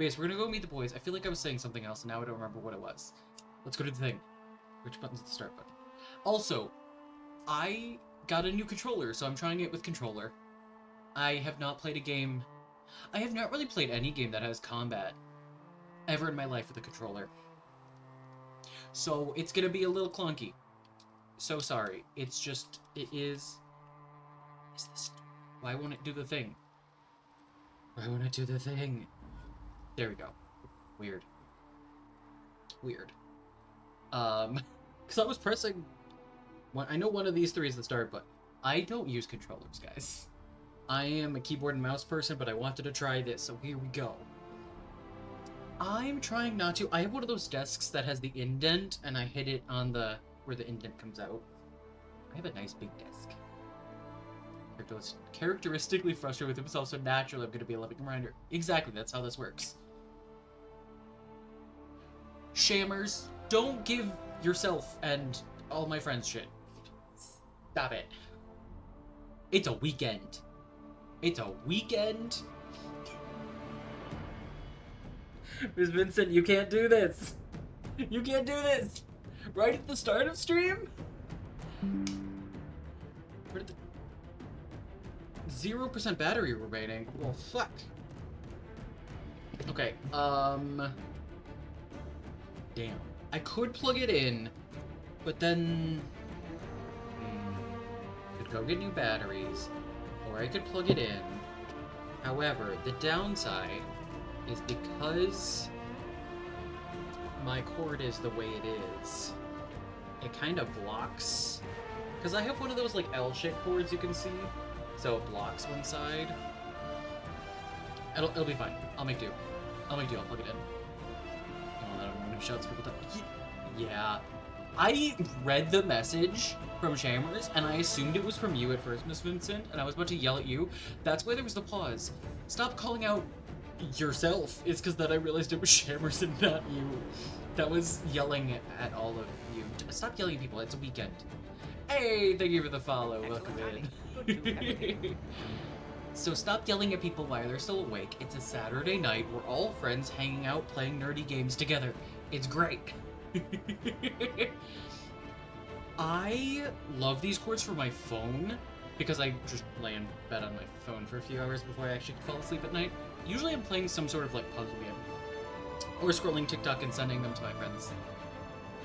But yes, we're gonna go meet the boys. I feel like I was saying something else, and now I don't remember what it was. Let's go to the thing. Which button's the start button? Also, I got a new controller, so I'm trying it with controller. I have not played a game... I have not really played any game that has combat ever in my life with a controller. So it's gonna be a little clunky. So sorry. It's just... It is... Is this... Why won't it do the thing? Why won't it do the thing? There we go. Weird. Weird. Because I was pressing... I know one of these three is the start, but I don't use controllers, guys. I am a keyboard and mouse person, but I wanted to try this, so here we go. I'm trying not to... I have one of those desks that has the indent, and I hit it on the... where the indent comes out. I have a nice big desk. Characteristically frustrated with himself, so naturally I'm going to be a loving reminder. Exactly, that's how this works. Shammers, don't give yourself and all my friends shit. Stop it. It's a weekend. It's a weekend. Miss Vincent, you can't do this. You can't do this. Right at the start of stream? Where did the... 0% battery remaining. Well, fuck. Okay, damn. I could plug it in, but then... could go get new batteries, or I could plug it in. However, the downside is because my cord is the way it is, it kind of blocks. Because I have one of those, like, L-shaped cords you can see. So it blocks one side. It'll be fine. I'll make do. I'll plug it in. Oh, I don't know who shouts people down. Yeah. I read the message from Shammers, and I assumed it was from you at first, Miss Vincent, and I was about to yell at you. That's why there was the pause. Stop calling out yourself. It's because then I realized it was Shammers and not you. That was yelling at all of you. Stop yelling at people. It's a weekend. Hey, thank you for the follow. Welcome in. So stop yelling at people while they're still awake. It's a Saturday night. We're all friends hanging out playing nerdy games together. It's great. I love these cords for my phone because I just lay in bed on my phone for a few hours before I actually fall asleep at night. Usually I'm playing some sort of like puzzle game or scrolling TikTok and sending them to my friends.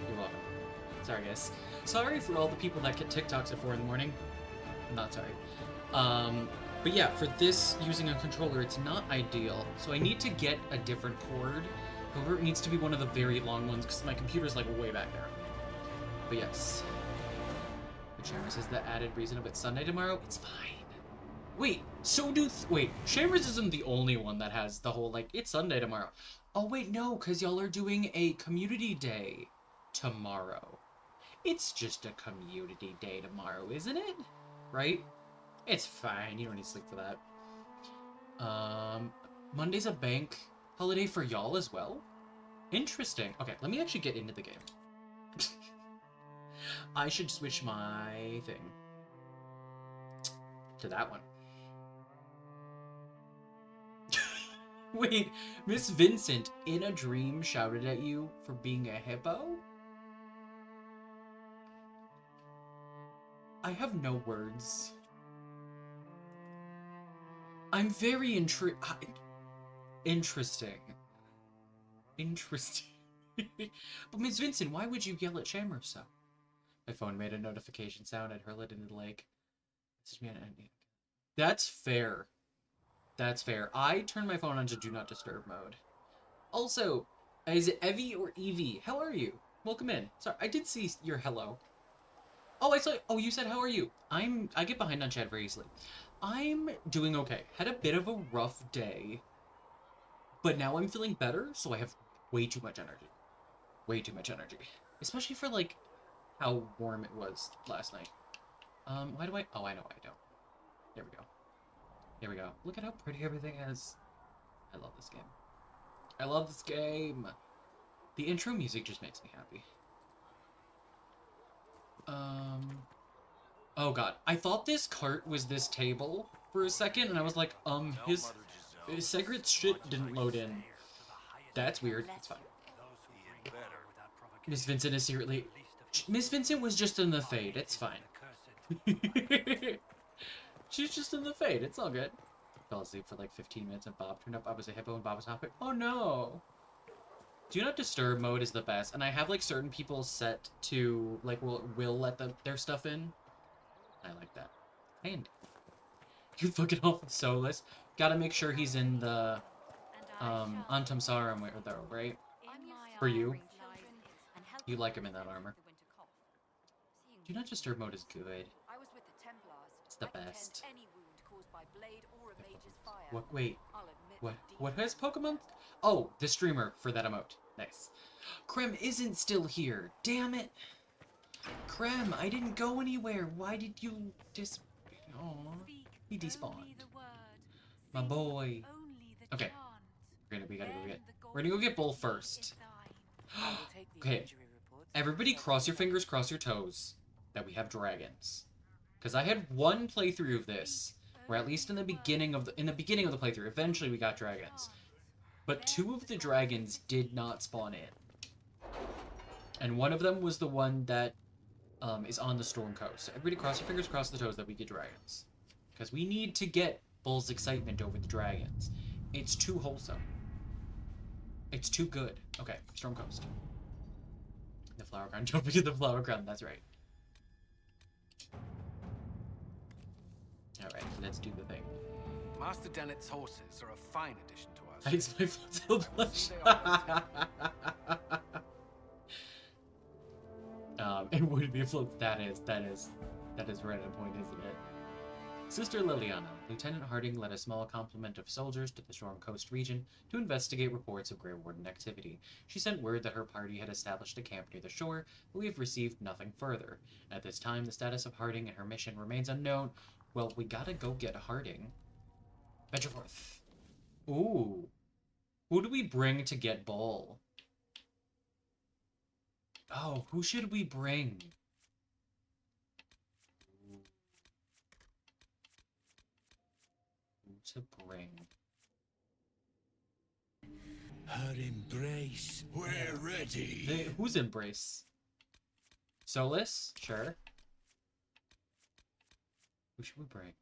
You're welcome. Sorry, guys. Sorry for all the people that get TikToks at 4 in the morning. I'm not sorry. But yeah, for this, using a controller, it's not ideal. So I need to get a different cord. However, it needs to be one of the very long ones because my computer's like way back there. But yes. But Shammers is the added reason of it's Sunday tomorrow. It's fine. Wait, so wait, Shammers isn't the only one that has the whole, like, it's Sunday tomorrow. Oh, wait, no, because y'all are doing a community day tomorrow. It's just a community day tomorrow, isn't it? Right? It's fine. You don't need to sleep for that. Monday's a bank holiday for y'all as well? Interesting. Okay, let me actually get into the game. I should switch my thing to that one. Wait, Miss Vincent in a dream shouted at you for being a hippo? I have no words. I'm very interesting. Interesting. But Miss Vincent, why would you yell at Shammers so? My phone made a notification sound. I'd hurl it into the lake. That's fair. That's fair. I turned my phone on to do not disturb mode. Also, is it Evie or Evie? How are you? Welcome in. Sorry, I did see your hello. Oh, I saw. Oh, you said how are you? I get behind on chat very easily. I'm doing okay. Had a bit of a rough day, but now I'm feeling better. So I have way too much energy. Way too much energy, especially for like how warm it was last night. Why do I? Oh, I know I don't. There we go. There we go. Look at how pretty everything is. I love this game. I love this game. The intro music just makes me happy. Oh god. I thought this cart was this table for a second, and I was like, his Segrit's shit didn't load in. That's weird. It's fine. Miss Vincent is secretly... Miss Vincent was just in the Fade. It's fine. She's just in the Fade. It's all good. Fell asleep for like 15 minutes and Bob turned up. I was a hippo and Bob was hopping. Oh no! Do not disturb mode is the best. And I have like certain people set to like will let their stuff in. I like that. And you fucking off with Solus. Gotta make sure he's in the Antum Sarum though, right? For you. You like him in that armor. Do not disturb mode is good. It's the best. What? Wait. What has Pokemon? Oh, the streamer for that emote. Nice. Krem isn't still here. Damn it. Krem, I didn't go anywhere. Why did you Oh, he despawned. My boy. Okay. We gotta go get. We're gonna go get Bull first. Okay. Everybody cross your fingers, cross your toes that we have dragons. Because I had one playthrough of this, where at least in the beginning of the playthrough, eventually we got dragons. But 2 of the dragons did not spawn in. And one of them was the one that is on the Storm Coast. So everybody cross your fingers, cross the toes that we get dragons. Because we need to get Bull's excitement over the dragons. It's too wholesome. It's too good. Okay, Storm Coast. The Flower Crown. Don't forget the Flower Crown, that's right. Alright, let's do the thing. Master Dennett's horses are a fine addition to us. It's my Floatzel blush. It would be a float. That is right on point, isn't it? Sister Liliana, Lieutenant Harding led a small complement of soldiers to the Storm Coast region to investigate reports of Grey Warden activity. She sent word that her party had established a camp near the shore, but we have received nothing further. At this time, the status of Harding and her mission remains unknown. Well, we gotta go get Harding. Venture forth. Ooh. Who do we bring to get Bull? Oh, who should we bring? To bring. Her embrace. We're ready. Whose embrace? Solus? Sure. Who should we bring?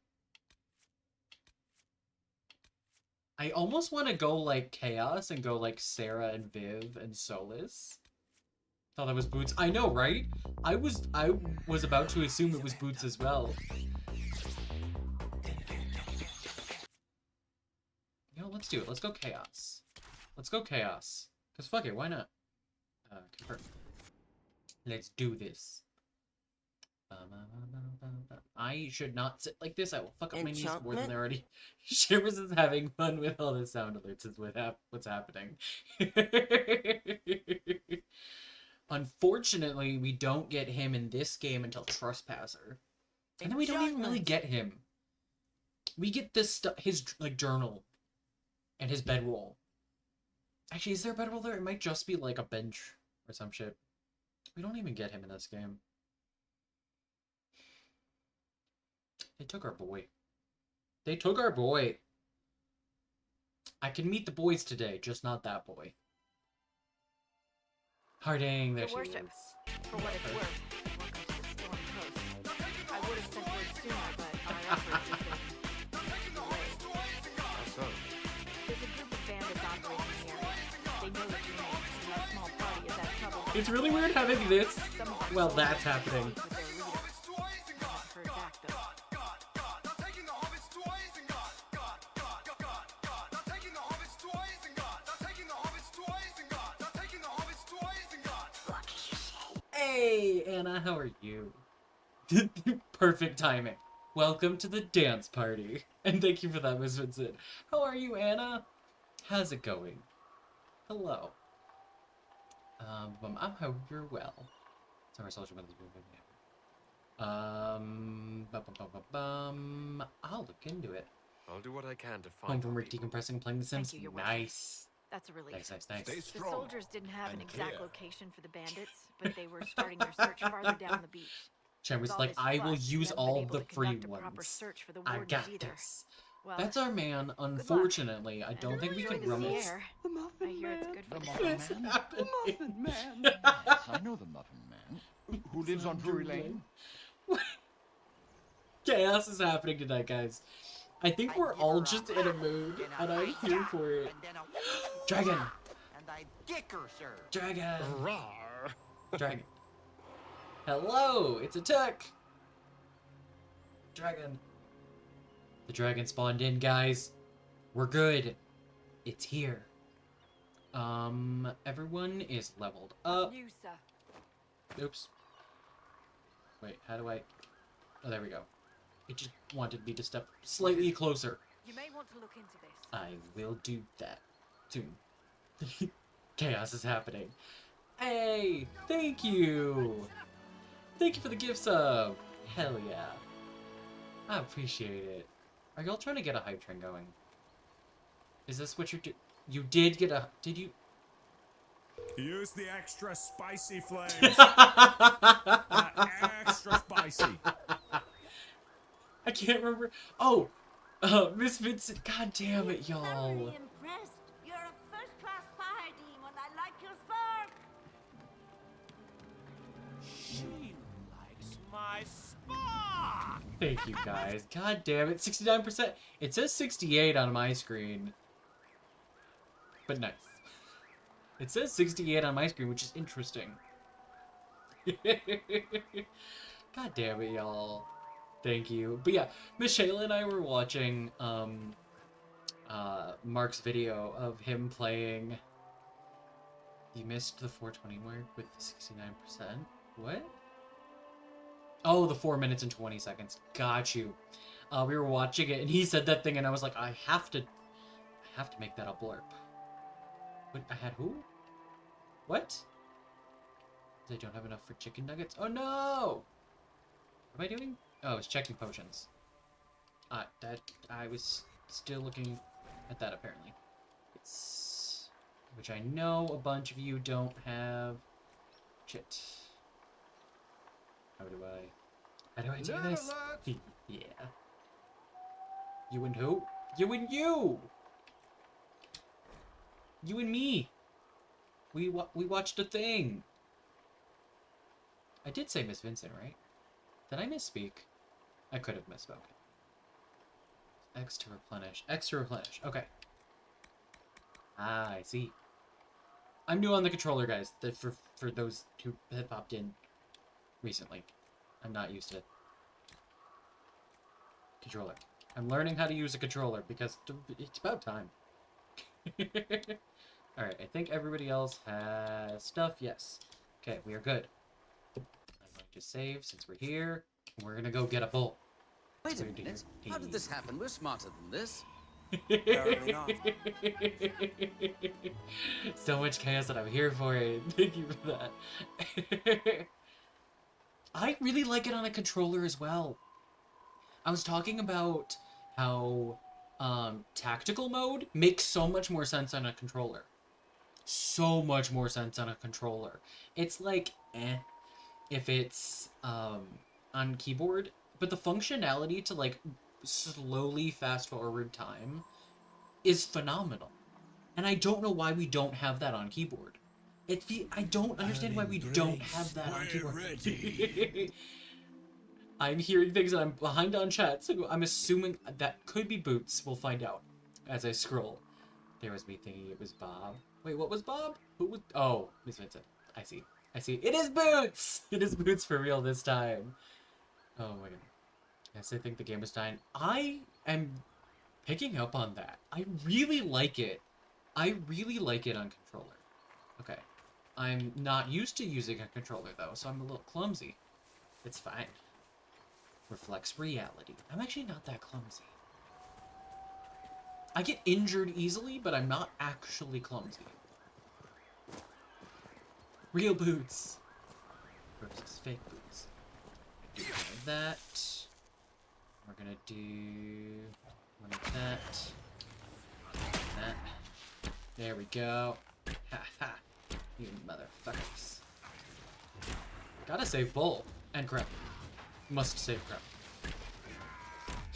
I almost want to go like Chaos and go like Sarah and Viv and Solus. Thought that was Boots. I know, right? I was about to assume it was Boots as well. Let's do it. Let's go Chaos. Let's go Chaos. Because fuck it, why not? Confirm. Let's do this. I should not sit like this. I will fuck up my knees more than they're already. Shivers is having fun with all the sound alerts is what's happening. Unfortunately, we don't get him in this game until Trespasser. And then we don't even really get him. We get this stuff, his like journal. And his bedroll. Actually, is there a bedroll there? It might just be like a bench or some shit. We don't even get him in this game. They took our boy. They took our boy. I can meet the boys today, just not that boy. Harding, there she is. For what it's worth, welcome to the Storm Coast. I would have sent word sooner, but our efforts have been It's really weird having this. Well, that's happening. Hey, Anna, how are you? Perfect timing. Welcome to the dance party. And thank you for that, Miss Vincent. How are you, Anna? How's it going? Hello. I hope you're well. Summer social methods. I'll look into it. I'll do what I can to find. Home from work, decompressing, playing The Sims. Nice. That's a relief. Nice. Stay The strong. soldiers didn't have an exact clear. location for the bandits, but they were starting their search farther down the beach. Chamber's With all like, this I will fuss, use we haven't all been able the to free conduct a proper ones. search for the I wardens got either. this. Well, That's our man. Unfortunately, I don't think we enjoy can the run sea this. air. I hear it's good The Muffin Man? happening? The Muffin Man? Yes, I know the Muffin Man. Who lives on Drury Lane? Chaos is happening tonight, guys. I think we're all just in a mood, and I'm here for it. Dragon! And I kick her, sir. Dragon! Rawr. Dragon. Hello! It's a tuck! Dragon. The dragon spawned in, guys. We're good. It's here. Everyone is leveled up. You, sir. Oops. Wait, how do I... Oh, there we go. It just wanted me to step slightly closer. You may want to look into this. I will do that soon. Chaos is happening. Hey! Thank you! Thank you for the gift sub! Hell yeah. I appreciate it. Are y'all trying to get a hype train going? Is this what you're doing? You did get a... Did you... Use the extra spicy flames. I Extra spicy. can't remember. Oh! Miss Vincent. God damn it, y'all. Thoroughly impressed. You're a first-class fire demon. I like your spark. She likes my spark. Thank you, guys. God damn it. 69%. It says 68 on my screen. But nice. It says 68 on my screen, which is interesting. God damn it, y'all. Thank you. But yeah, Miss Shayla and I were watching Mark's video of him playing... You missed the 420 mark with the 69%? What? Oh, the 4 minutes and 20 seconds. Got you. We were watching it, and he said that thing, and I was like, I have to make that a blurb. What? I had who? What? They don't have enough for chicken nuggets? Oh no! What am I doing? Oh, I was checking potions. I was still looking at that apparently. It's... Which I know a bunch of you don't have. Shit. How do I do this? Yeah. You and who? You and you! You and me! We watched a thing! I did say Miss Vincent, right? Did I misspeak? I could have misspoken. X to replenish. X to replenish. Okay. Ah, I see. I'm new on the controller, guys. For those who have popped in recently. I'm not used to controller. I'm learning how to use a controller because it's about time. Alright, I think everybody else has stuff. Yes. Okay, we are good. I'm going to save since we're here. We're gonna go get a bowl. Wait a minute. How did this happen? We're smarter than this. Apparently not. So much chaos that I'm here for it. Thank you for that. I really like it on a controller as well. I was talking about how tactical mode makes so much more sense on a controller. So much more sense on a controller. It's like, if it's on keyboard, but the functionality to like slowly fast forward time is phenomenal. And I don't know why we don't have that on keyboard. I don't understand why we don't have that on keyboard. I'm hearing things and I'm behind on chat, so I'm assuming that could be Boots. We'll find out as I scroll. There was me thinking it was Bob. Wait, what was Bob? Who was... Oh, Miss Vincent. I see. I see. It is Boots! It is Boots for real this time. Oh my god. Yes, I think the game is dying. I am picking up on that. I really like it. I really like it on controller. Okay. I'm not used to using a controller, though, so I'm a little clumsy. It's fine. Reflects reality. I'm actually not that clumsy. I get injured easily, but I'm not actually clumsy. Real boots versus fake boots. Do one of that. We're gonna do one of that. That. There we go. Ha ha. You motherfuckers. Gotta save Bull. And Crap. Must save Crap.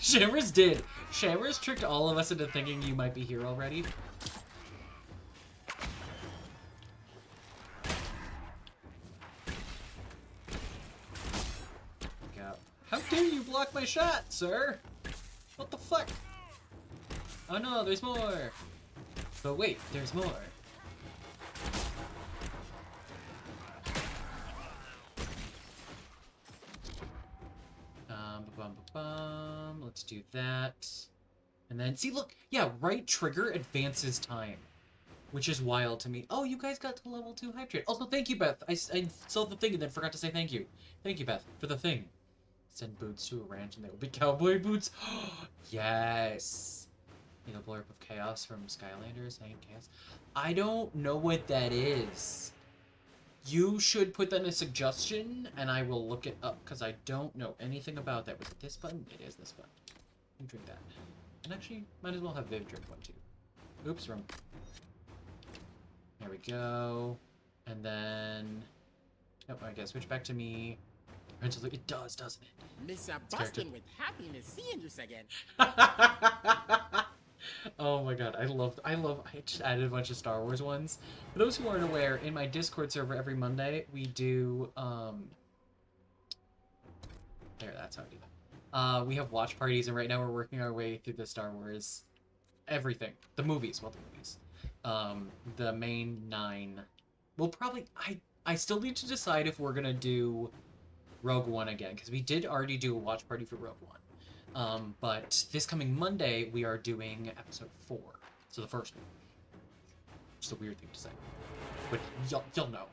Shamers did. Shamers tricked all of us into thinking you might be here already. How dare you block my shot, sir? What the fuck? Oh no, there's more. But wait, there's more. Let's do that. And then, see, look, yeah, right trigger advances time, which is wild to me. Oh, you guys got to level 2 hype trade. Also, thank you, Beth. I saw the thing and then forgot to say thank you. Thank you, Beth, for the thing. Send boots to a ranch and they will be cowboy boots. Yes. You know, blurb of chaos from Skylanders. Hanging chaos. I don't know what that is. You should put that in a suggestion, and I will look it up, because I don't know anything about that. Was it this button? It is this button. You drink that. And actually, might as well have Viv drink one, too. Oops, wrong. There we go. And then... Oh, I guess switch back to me. It does, doesn't it? Miss Bustin with happiness seeing you again. Oh my god, I just added a bunch of Star Wars ones. For those who aren't aware, in my Discord server every Monday, we do, there, that's how I do that. We have watch parties, and right now we're working our way through the Star Wars, everything. The movies, well, the movies. The main 9. We'll probably, I still need to decide if we're gonna do Rogue One again, because we did already do a watch party for Rogue One. But this coming Monday, we are doing episode 4. So the first one. Just a weird thing to say. But you'll know.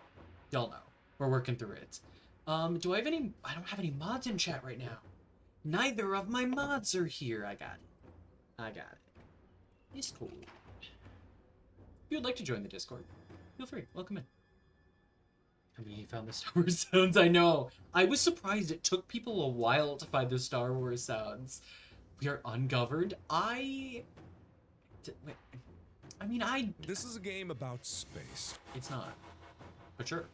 You'll know. We're working through it. Do I have any... I don't have any mods in chat right now. Neither of my mods are here. I got it. It's cool. If you would like to join the Discord, feel free. Welcome in. I mean, he found the Star Wars sounds, I know. I was surprised it took people a while to find the Star Wars sounds. We are ungoverned. Wait. I mean, This is a game about space. It's not. But sure.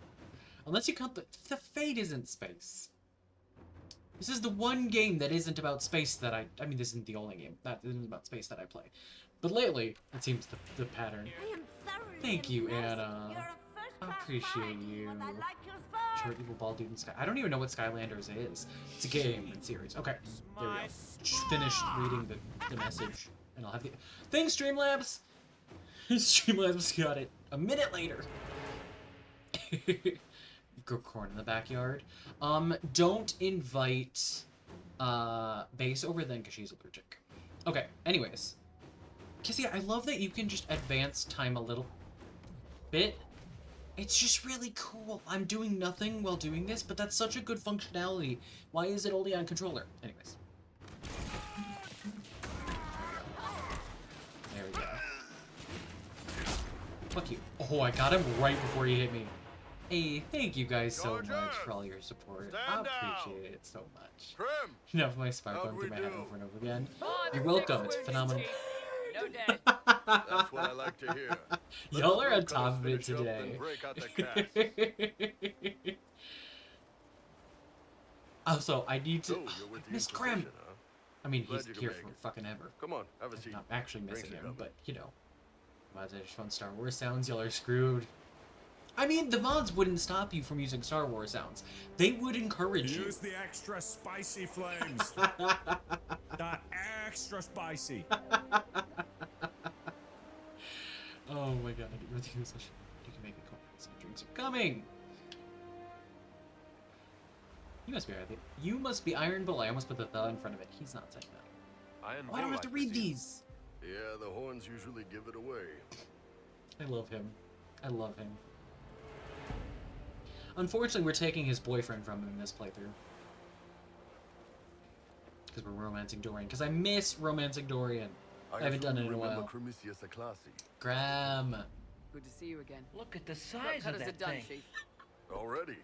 Unless you count the Fate isn't space. This is the one game that isn't about space that I mean, this isn't the only game that isn't about space that I play. But lately, it seems the pattern. I am thoroughly Thank you, impressed. Anna. You're a first-class I appreciate fighter, you. and I like your sport. Short evil bald dude in Sky. I don't even know what Skylanders is. It's a game and series. Okay, there we go. Just finished reading the message, and I'll have the thanks, Streamlabs. Streamlabs got it a minute later. Grow corn in the backyard. Don't invite Base over then because she's allergic. Okay. Anyways, cause yeah, I love that you can just advance time a little bit. It's just really cool. I'm doing nothing while doing this, but that's such a good functionality. Why is it only on controller? Anyways. There we go. Fuck you. Oh, I got him right before he hit me. Hey, thank you guys so much for all your support. I appreciate it so much. Enough of my spark going through my head over and over again. You're welcome. It's phenomenal. No dead. That's what I like to hear. Y'all are on top of it today. Also, I need to... Miss Krem! I mean, he's here for fucking ever. Come on, have a seat. I'm not actually missing him, but, you know. Mods that just fun Star Wars sounds, y'all are screwed. I mean, the mods wouldn't stop you from using Star Wars sounds. They would encourage you. Use the extra spicy flames. That extra spicy. Oh my god, you can make me call. Some drinks are coming! You must be right. You must be Iron Bull. I almost put the in front of it. He's not saying that. Oh, I don't have to read these! Yeah, the horns usually give it away. I love him. I love him. Unfortunately, we're taking his boyfriend from him in this playthrough. Because we're romancing Dorian. Because I miss romancing Dorian. I haven't done it in a while. Graham. Good to see you again. Look at the size How of does that it done, thing. Chief? Already?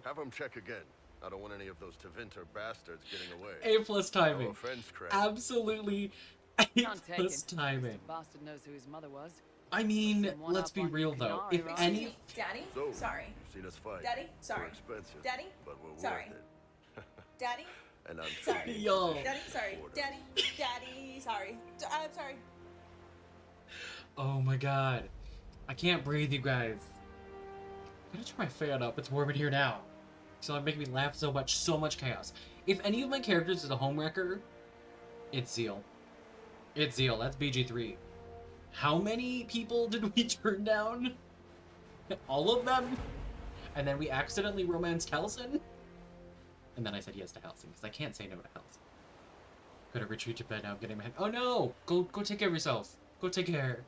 Have him check again. I don't want any of those Tevinter bastards getting away. A+ timing. No offense, Craig. Absolutely A+ timing. Bastard knows who his mother was. I mean, let's be real though. If any... Daddy? So, Sorry. you've seen us fight. Daddy? Sorry. We're expensive. Daddy? But we're Sorry. worth it. Daddy? And I'm Sorry. Yo. Daddy? Sorry. Daddy? Daddy? Sorry. I'm sorry. Oh my god. I can't breathe, you guys. I'm gonna turn my fan up. It's warm in here now. So it makes me laugh so much. So much chaos. If any of my characters is a homewrecker, it's Zeal. It's Zeal. That's BG3. How many people did we turn down? All of them? And then we accidentally romanced Helson? And then I said yes to Helson, because I can't say no to Helson. Gotta retreat to bed now, getting my head. Oh no! Go take care of yourself. Go take care.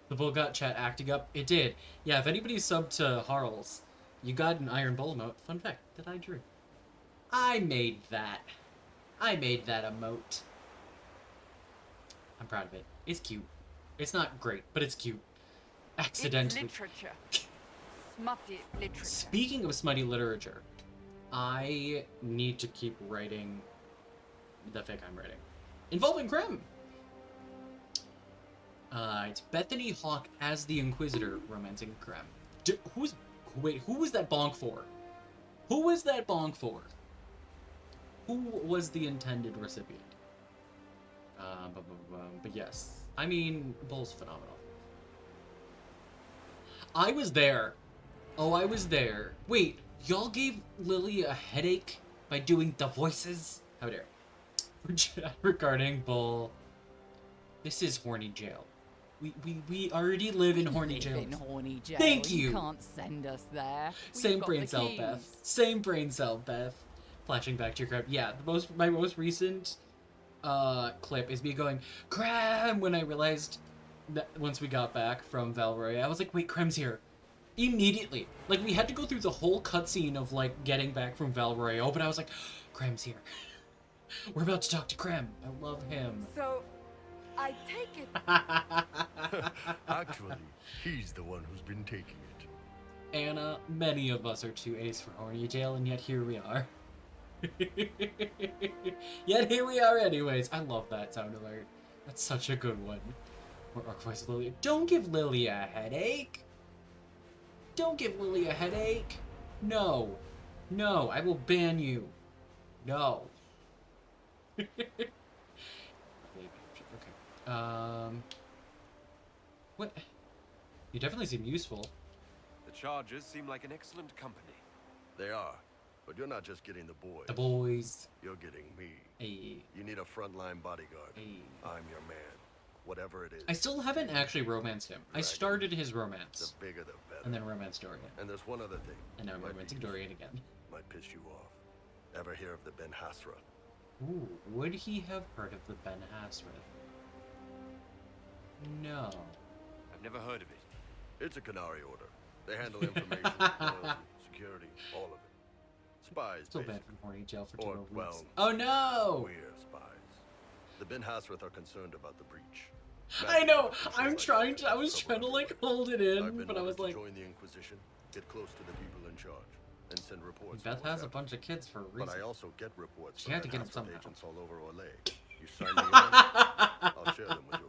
The bull got chat acting up. It did. Yeah, if anybody's subbed to Harl's, you got an Iron Bull emote. Fun fact that I drew. I made that. I made that emote. I'm proud of it. It's cute. It's not great, but it's cute. Accidentally. It's literature. Smutty literature. Speaking of smutty literature, I need to keep writing the fic I'm writing. Involving Krem! It's Bethany Hawk as the Inquisitor romancing Krem. Who was that bonk for? Who was that bonk for? Who was the intended recipient? But yes. I mean, Bull's phenomenal. I was there. Oh, I was there. Wait, y'all gave Lily a headache by doing the voices? How dare. Regarding Bull. This is horny jail. We already live in horny jail. In horny jail. Thank you. You can't send us there. Same brain cell, Beth. Same brain cell, Beth. Flashing back to your crap. Yeah, my most recent clip is me going, Krem, when I realized that once we got back from Valroy, I was like, wait, Krem's here. Immediately. Like, we had to go through the whole cutscene of, like, getting back from Valroy, but I was like, Krem's here. We're about to talk to Krem. I love him. So, I take it. Actually, he's the one who's been taking it. Anna, many of us are too ace for horny jail, and yet here we are. Yet here we are anyways. I love that sound alert. That's such a good one. Or Archvice Lily. Don't give Lily a headache. Don't give Lily a headache. No. No, I will ban you. No. Okay. What? You definitely seem useful. The Chargers seem like an excellent company. They are. But you're not just getting the boys. The boys. You're getting me. Hey. You need a frontline bodyguard. Hey. I'm your man. Whatever it is. I still haven't actually romanced him. I started his romance. The bigger the better. And then romanced Dorian. And there's one other thing. And now I'm romancing Dorian again. Might piss you off. Ever hear of the Ben Hasra? Ooh, would he have heard of the Ben Hasra? No. I've never heard of it. It's a Canary order. They handle information, loyalty, security, all of it. Spies, Still basically. banned from horny jail for 2 Or, weeks. well, Oh no! We're spies. The Ben Hasrath are concerned about the breach. I know. I was trying to like hold it in, but I was like, join the Inquisition, get close to the people in charge, and send reports. Beth has a bunch of kids for a reason. But I also get reports She from had to Ben get them Hasrath somehow. agents all over Olay. You sign me on, I'll share them with you.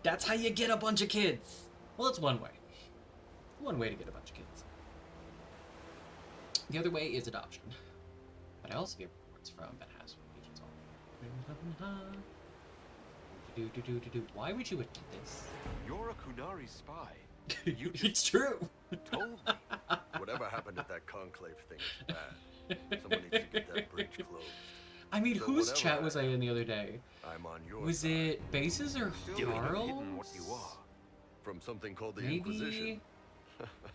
That's how you get a bunch of kids. Well, it's one way. One way to get a bunch of kids. The other way is adoption. But I also get reports from Ben Hasra agents all. Why would you admit this? You're a Kunari spy. It's true. Told me. Whatever happened at that conclave thing is bad. Someone needs to get that bridge closed. I mean, So whose whatever chat was I in the other day? I'm on your Was side. it Bases or Still haven't Harl's? hidden what you are. From something called the Maybe Inquisition.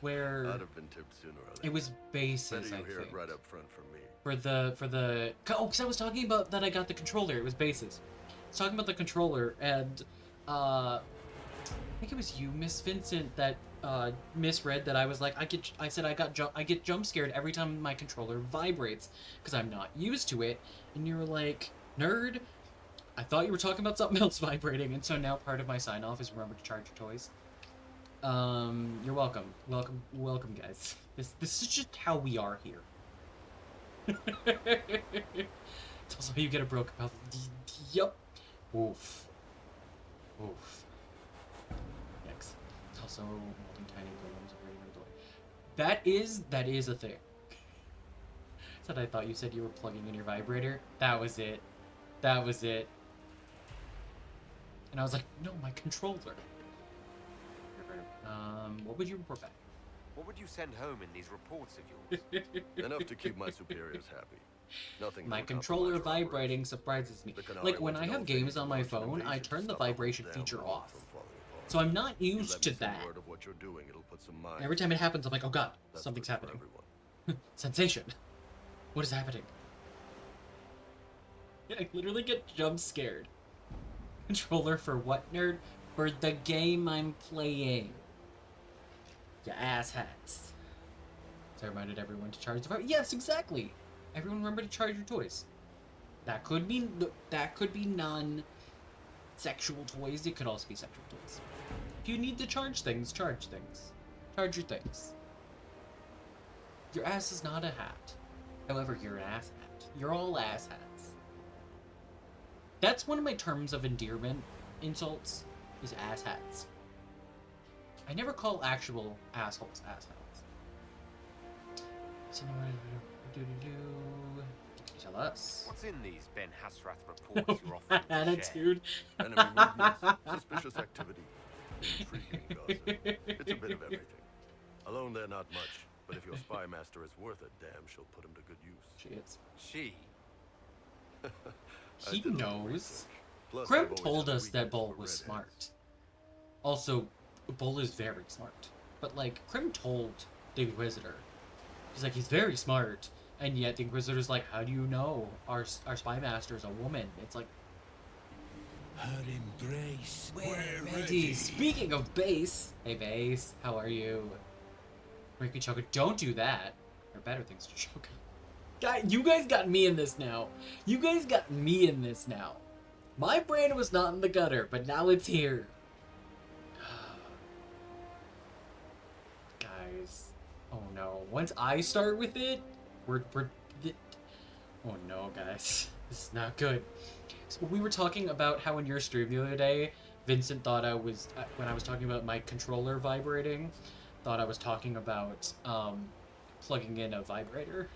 where I'd have been tipped sooner or later. it was Bases, Better I you hear think. it right up front from me. For the because I was talking about that I got the controller. It was Bases. I was talking about the controller, and I think it was you, Miss Vincent, that misread that I was like, I said I get jump scared every time my controller vibrates because I'm not used to it, and you were like, nerd. I thought you were talking about something else vibrating, and so now part of my sign off is remember to charge your toys. You're welcome, welcome, guys. This is just how we are here. It's also how you get a broken mouth. Yup. Oof. Oof. Yikes. It's also holding tiny golems of regular door. That is a thing. Said I thought you said you were plugging in your vibrator. That was it. That was it. And I was like, no, my controller. What would you report back? What would you send home in these reports of yours? Enough to keep my superiors happy. Nothing. My to controller compromise your vibrating surprises me. The Canary Like, when want I to have know if games any on my Russian phone, I invasion turn the stopped the whole vibration damn feature world off. from falling apart. So I'm not You used let to me send that. word of what you're doing, it'll put some mind And every time it happens, I'm like, oh god, That's something's good for happening. everyone. Sensation. What is happening? Yeah, I literally get jump scared. Controller for what, nerd? For the game I'm playing. You asshats. So I reminded everyone to charge the phone. Yes, exactly. Everyone remember to charge your toys. That could be non-sexual toys. It could also be sexual toys. If you need to charge things, charge things. Charge your things. Your ass is not a hat. However, you're an ass hat. You're all ass hats. That's one of my terms of endearment insults, is ass hats. I never call actual assholes ass hats. Tell us. What's in these Ben Hasrath reports you're offering to share? Attitude. Enemy movements, suspicious activity, intriguing gossip. It's a bit of everything. Alone they're not much, but if your spy master is worth a damn, she'll put him to good use. She is. She? I He did a little knows. research. Plus, Grim I've always told had a us that weakness Bull for was redheads. smart. Also, Bull is very smart. But, like, Grim told the Inquisitor. He's like, he's very smart. And yet the Inquisitor's like, how do you know our spy master is a woman? It's like, Her embrace. we're ready. Speaking of base. Hey, base. How are you? Make me choke it. Don't do that. There are better things to choke on. You guys got me in this now. You guys got me in this now. My brain was not in the gutter, but now it's here. Guys. Oh no. Once I start with it, we're oh no, guys. This is not good. So we were talking about how in your stream the other day, Vincent thought I was, when I was talking about my controller vibrating, thought I was talking about plugging in a vibrator.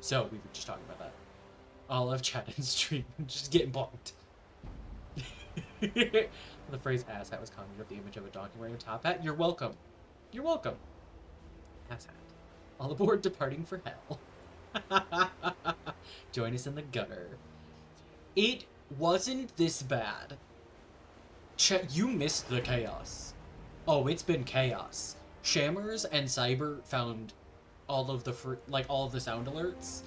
So we were just talking about that. I'll have chat and stream, just getting bonked. The phrase ass hat was conjured up the image of a donkey wearing a top hat. You're welcome. You're welcome. Ass hat. All aboard departing for hell. Join us in the gutter. It wasn't this bad. You missed the chaos. Oh, it's been chaos. Shammers and Cyber found all of the sound alerts,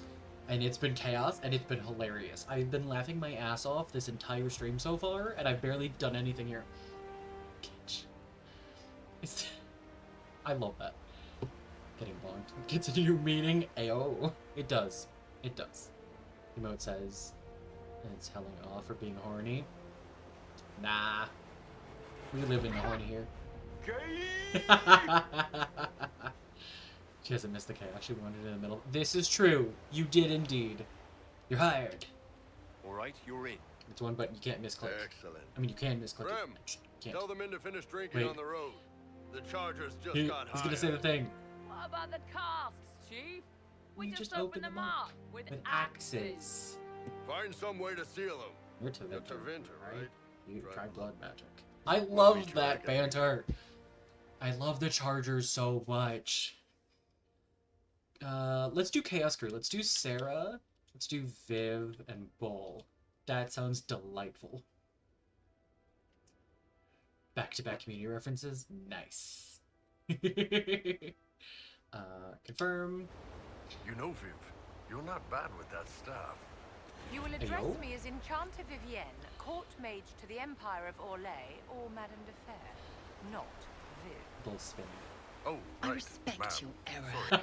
and it's been chaos, and it's been hilarious. I've been laughing my ass off this entire stream so far, and I've barely done anything here. I love that. Getting bonked. Gets a new meaning. Ayo. It does. It does. Emote says it's telling off for being horny. Nah. We live in the horny here. She hasn't missed the chaos. She wandered in the middle. This is true. You did indeed. You're hired. Alright, you're in. It's one button. You can't misclick. Excellent. I mean, you can misclick it. Grim, Can't. tell the men to finish drinking Wait. on the road. The Chargers just He's got gonna say the hired. thing. What about the casks, Chief? We just opened opened them up with With axes. axes. Find some way to seal them. You're to You're Tevinter, right? You Try try blood blood magic. I We'll love meet you that back at the- banter. I love the Chargers so much. Let's do Chaos Crew. Let's do Sarah. Let's do Viv and Bull. That sounds delightful. Back-to-back community references. Nice. Confirm. You know, Viv, you're not bad with that staff. You will address Ayo. me as Enchanter Vivienne, Court Mage to the Empire of Orlais, or Madame de Fer, not Viv. Bull spin. Oh, right. I respect ma'am. your error. Sorry.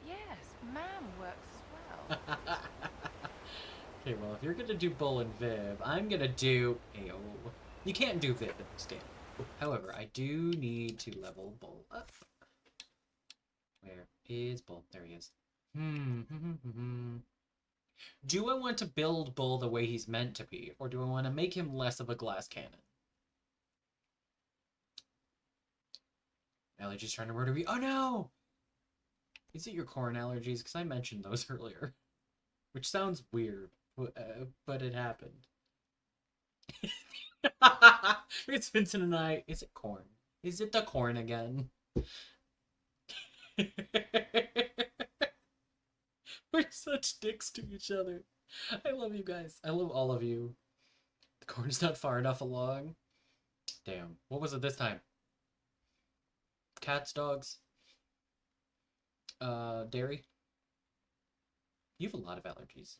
Yes, ma'am works as well. Okay, well, if you're gonna do Bull and Viv, I'm gonna do Ayo. You can't do Viv in this game. However, I do need to level Bull up. Where is Bull? There he is. Do I want to build Bull the way he's meant to be, or do I want to make him less of a glass cannon? Allergies trying to murder me. Oh no! Is it your corn allergies? Because I mentioned those earlier. Which sounds weird, but it happened. It's Vincent and I. Is it corn? Is it the corn again? We're such dicks to each other. I love you guys. I love all of you. The corn's not far enough along. Damn. What was it this time? Cats, dogs? Dairy? You have a lot of allergies.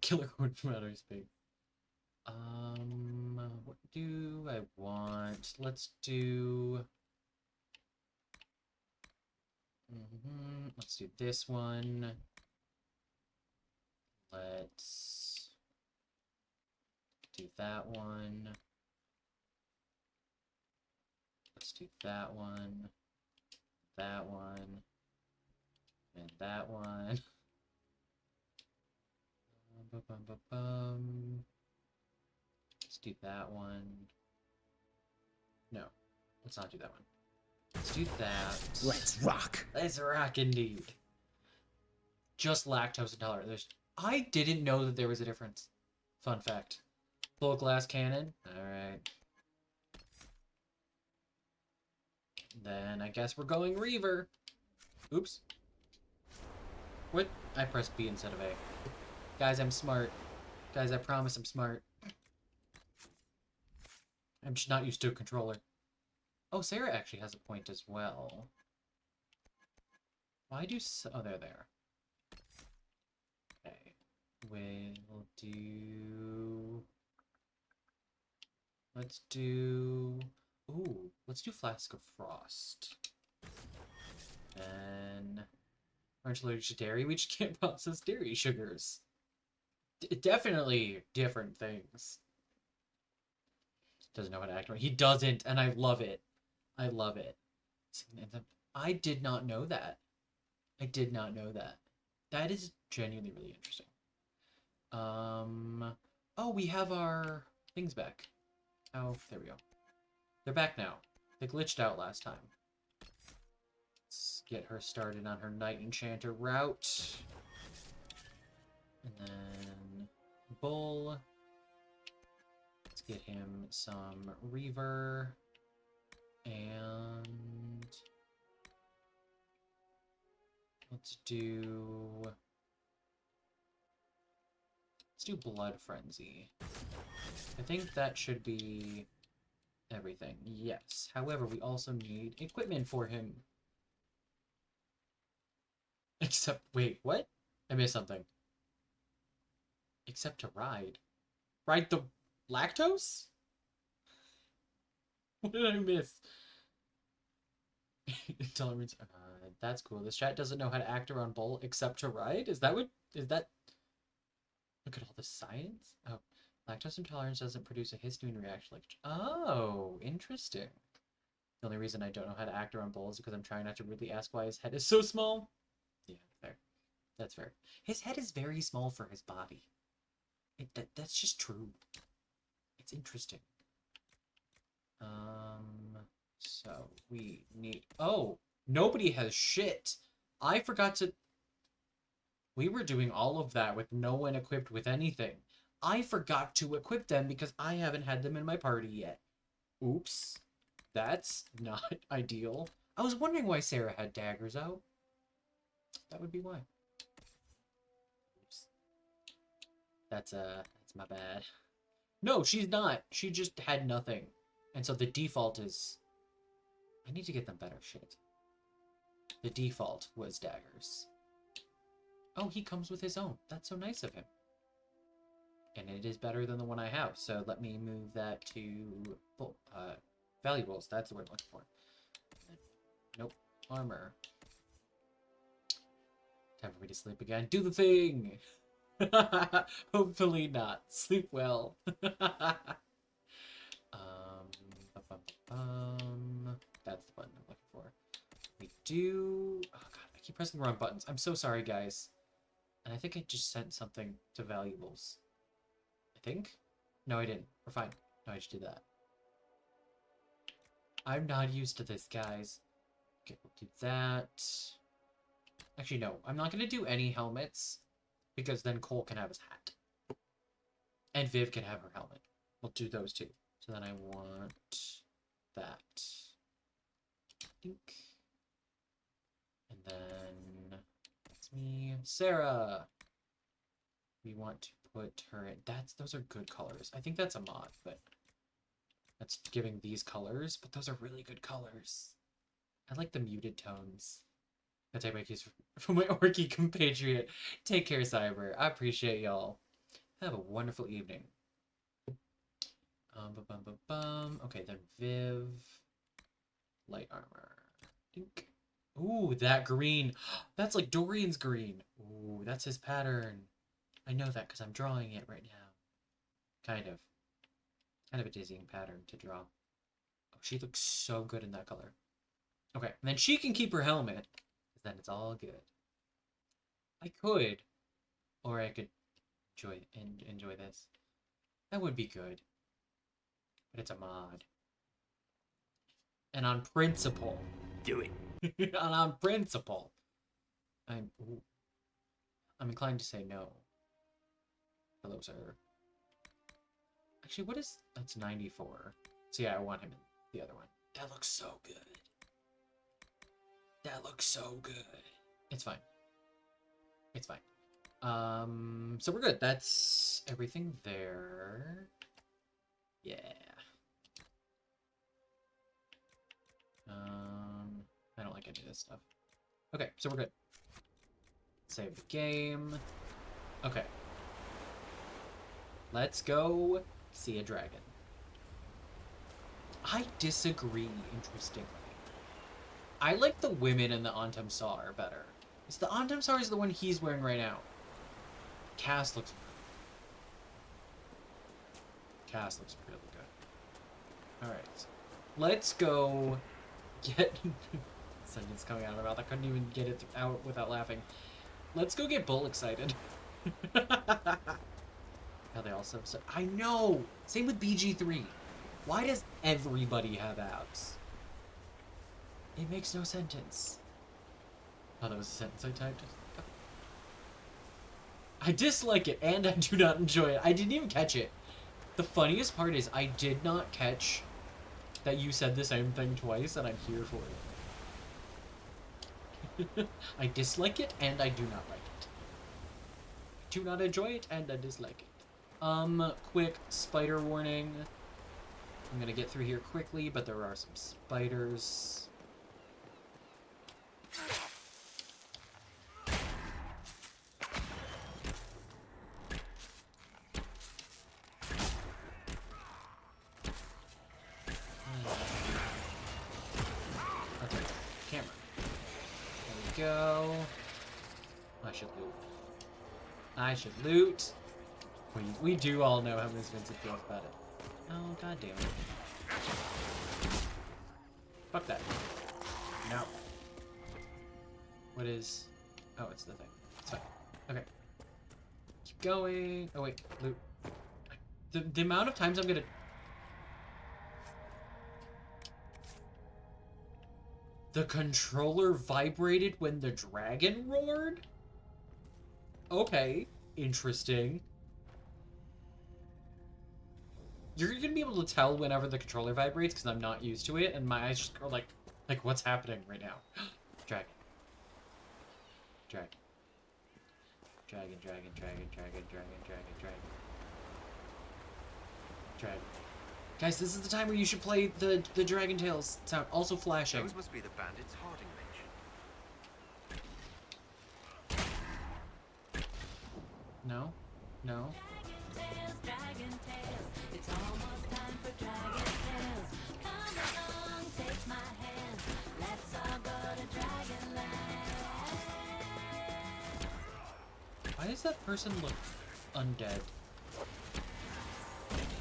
Killer corn from outer space. What do I want? Let's do... Let's do this one. Let's do that one. Let's do that one. That one. And that one. Let's do that one. No, let's not do that one. Let's do that. Let's rock. Let's rock indeed. Just lactose intolerant. I didn't know that there was a difference. Fun fact. Full glass cannon. Alright. Then I guess we're going Reaver. Oops. What? I pressed B instead of A. Guys, I'm smart. Guys, I promise I'm smart. I'm just not used to a controller. Oh, Sarah actually has a point as well. Why do oh, they're there. Okay. We'll do... Let's do... Ooh, let's do Flask of Frost. And... Aren't allergic to dairy? We just can't process dairy sugars. Definitely different things. Doesn't know how to act right. He doesn't, and I love it. I love it. I did not know that. I did not know that. That is genuinely really interesting. Oh, we have our things back. Oh, there we go. They're back now. They glitched out last time. Let's get her started on her Knight Enchanter route. And then Bull. Let's get him some Reaver. And let's do Blood Frenzy. I think that should be everything. Yes. However, we also need equipment for him. Except, wait, what? I missed something. Except to ride. Ride the lactose? What did I miss? Intolerance. That's cool. This chat doesn't know how to act around Bull except to ride? Is that what... Is that... Look at all the science. Oh. Lactose intolerance doesn't produce a histamine reaction like... Oh, interesting. The only reason I don't know how to act around Bull is because I'm trying not to really ask why his head is so small. Yeah, fair. That's fair. His head is very small for his body. That's just true. It's interesting. So we need... Oh, nobody has shit. I forgot to... We were doing all of that with no one equipped with anything. I forgot to equip them because I haven't had them in my party yet. Oops. That's not ideal. I was wondering why Sarah had daggers out. That would be why. Oops. That's my bad. No, she's not. She just had nothing. And so the default is... I need to get them better shit. The default was daggers. Oh, he comes with his own. That's so nice of him. And it is better than the one I have. So let me move that to valuables. That's the word I'm looking for. Nope. Armor. Time for me to sleep again. Do the thing! Hopefully not. Sleep well. That's the button I'm looking for. We do... Oh god, I keep pressing the wrong buttons. I'm so sorry, guys. And I think I just sent something to valuables. I think? No, I didn't. We're fine. No, I just did that. I'm not used to this, guys. Okay, we'll do that. Actually, no. I'm not going to do any helmets. Because then Cole can have his hat. And Viv can have her helmet. We'll do those two. So then I want that. Dink. And then that's me. Sarah! We want to put her in. Those are good colors. I think that's a mod, but that's giving these colors, but those are really good colors. I like the muted tones. I take my cues from my orky compatriot. Take care, Cyber. I appreciate y'all. Have a wonderful evening. Okay, then Viv. Light armor. Dink. Ooh, that green. That's like Dorian's green. Ooh, that's his pattern. I know that because I'm drawing it right now. Kind of. Kind of a dizzying pattern to draw. Oh, she looks so good in that color. Okay, and then she can keep her helmet. Then it's all good. I could. Or I could enjoy this. That would be good. But it's a mod. And on principle. Do it. And on principle. I'm inclined to say no. Hello, sir. Actually, what is... That's 94. So yeah, I want him in the other one. That looks so good. That looks so good. It's fine. It's fine. So we're good. That's everything there. Yeah. I don't like any of this stuff. Okay, so we're good. Save the game. Okay. Let's go see a dragon. I disagree, interestingly. I like the women in the Antam Sar better. It's the Antam Sar is the one he's wearing right now. Cass looks really good. Alright. Let's go get... Sentence coming out of my mouth. I couldn't even get it out without laughing. Let's go get Bull excited. How they also... I know! Same with BG3. Why does everybody have abs? It makes no sentence. Oh, that was a sentence I typed. I dislike it, and I do not enjoy it. I didn't even catch it. The funniest part is I did not catch that you said the same thing twice, and I'm here for it. I dislike it, and I do not like it. I do not enjoy it, and I dislike it. Quick spider warning. I'm gonna get through here quickly, but there are some spiders. Okay, camera. There we go. I should loot. I should loot. We do all know how Miss Vincent feels about it. Oh, god damn it. Fuck that. No. What is... Oh, it's the thing. It's fine. Okay. Keep going. Oh, wait. Loot. The amount of times I'm gonna... The controller vibrated when the dragon roared? Okay. Interesting. You're gonna be able to tell whenever the controller vibrates because I'm not used to it, and my eyes just go like what's happening right now? Dragon. Dragon. Dragon, dragon, dragon, dragon, dragon, dragon, dragon. Dragon. Guys, this is the time where you should play the Dragon Tales sound, also flashing. Those must be the bandits Harding mentioned. No? No? It's almost time for Dragon Tales. Come along, take my hand. Let's all go to Dragonland. Why does that person look undead?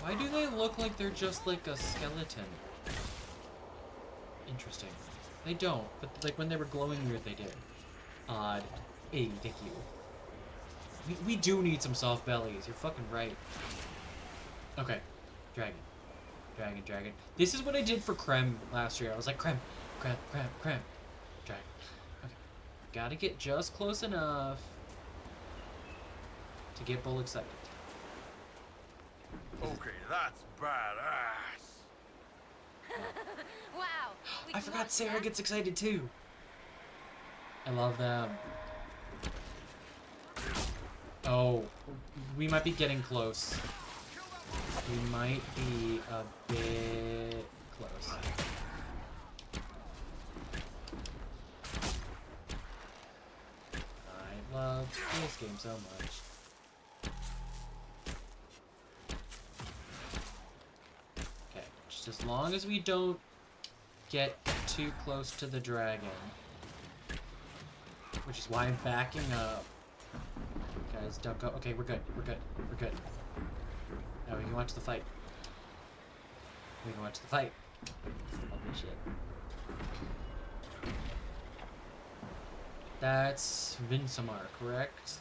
Why do they look like they're just like a skeleton? Interesting. They don't, but like when they were glowing weird they did. Odd. Hey, thank you. We do need some soft bellies, you're fucking right. Okay. Dragon. Dragon, dragon. This is what I did for Creme last year. I was like, Creme, Creme, Creme, Creme. Dragon. Okay. Gotta get just close enough to get Bull excited. Okay, that's badass. Wow. we I can forgot watch Sarah that. gets excited too. I love them. Oh, we might be getting close. We might be a bit close. I love this game so much. Okay, just as long as we don't get too close to the dragon. Which is why I'm backing up. Guys, don't go. Okay, we're good. We're good. We're good. Now we can watch the fight. We can watch the fight. Holy shit. That's Vinsamar, correct?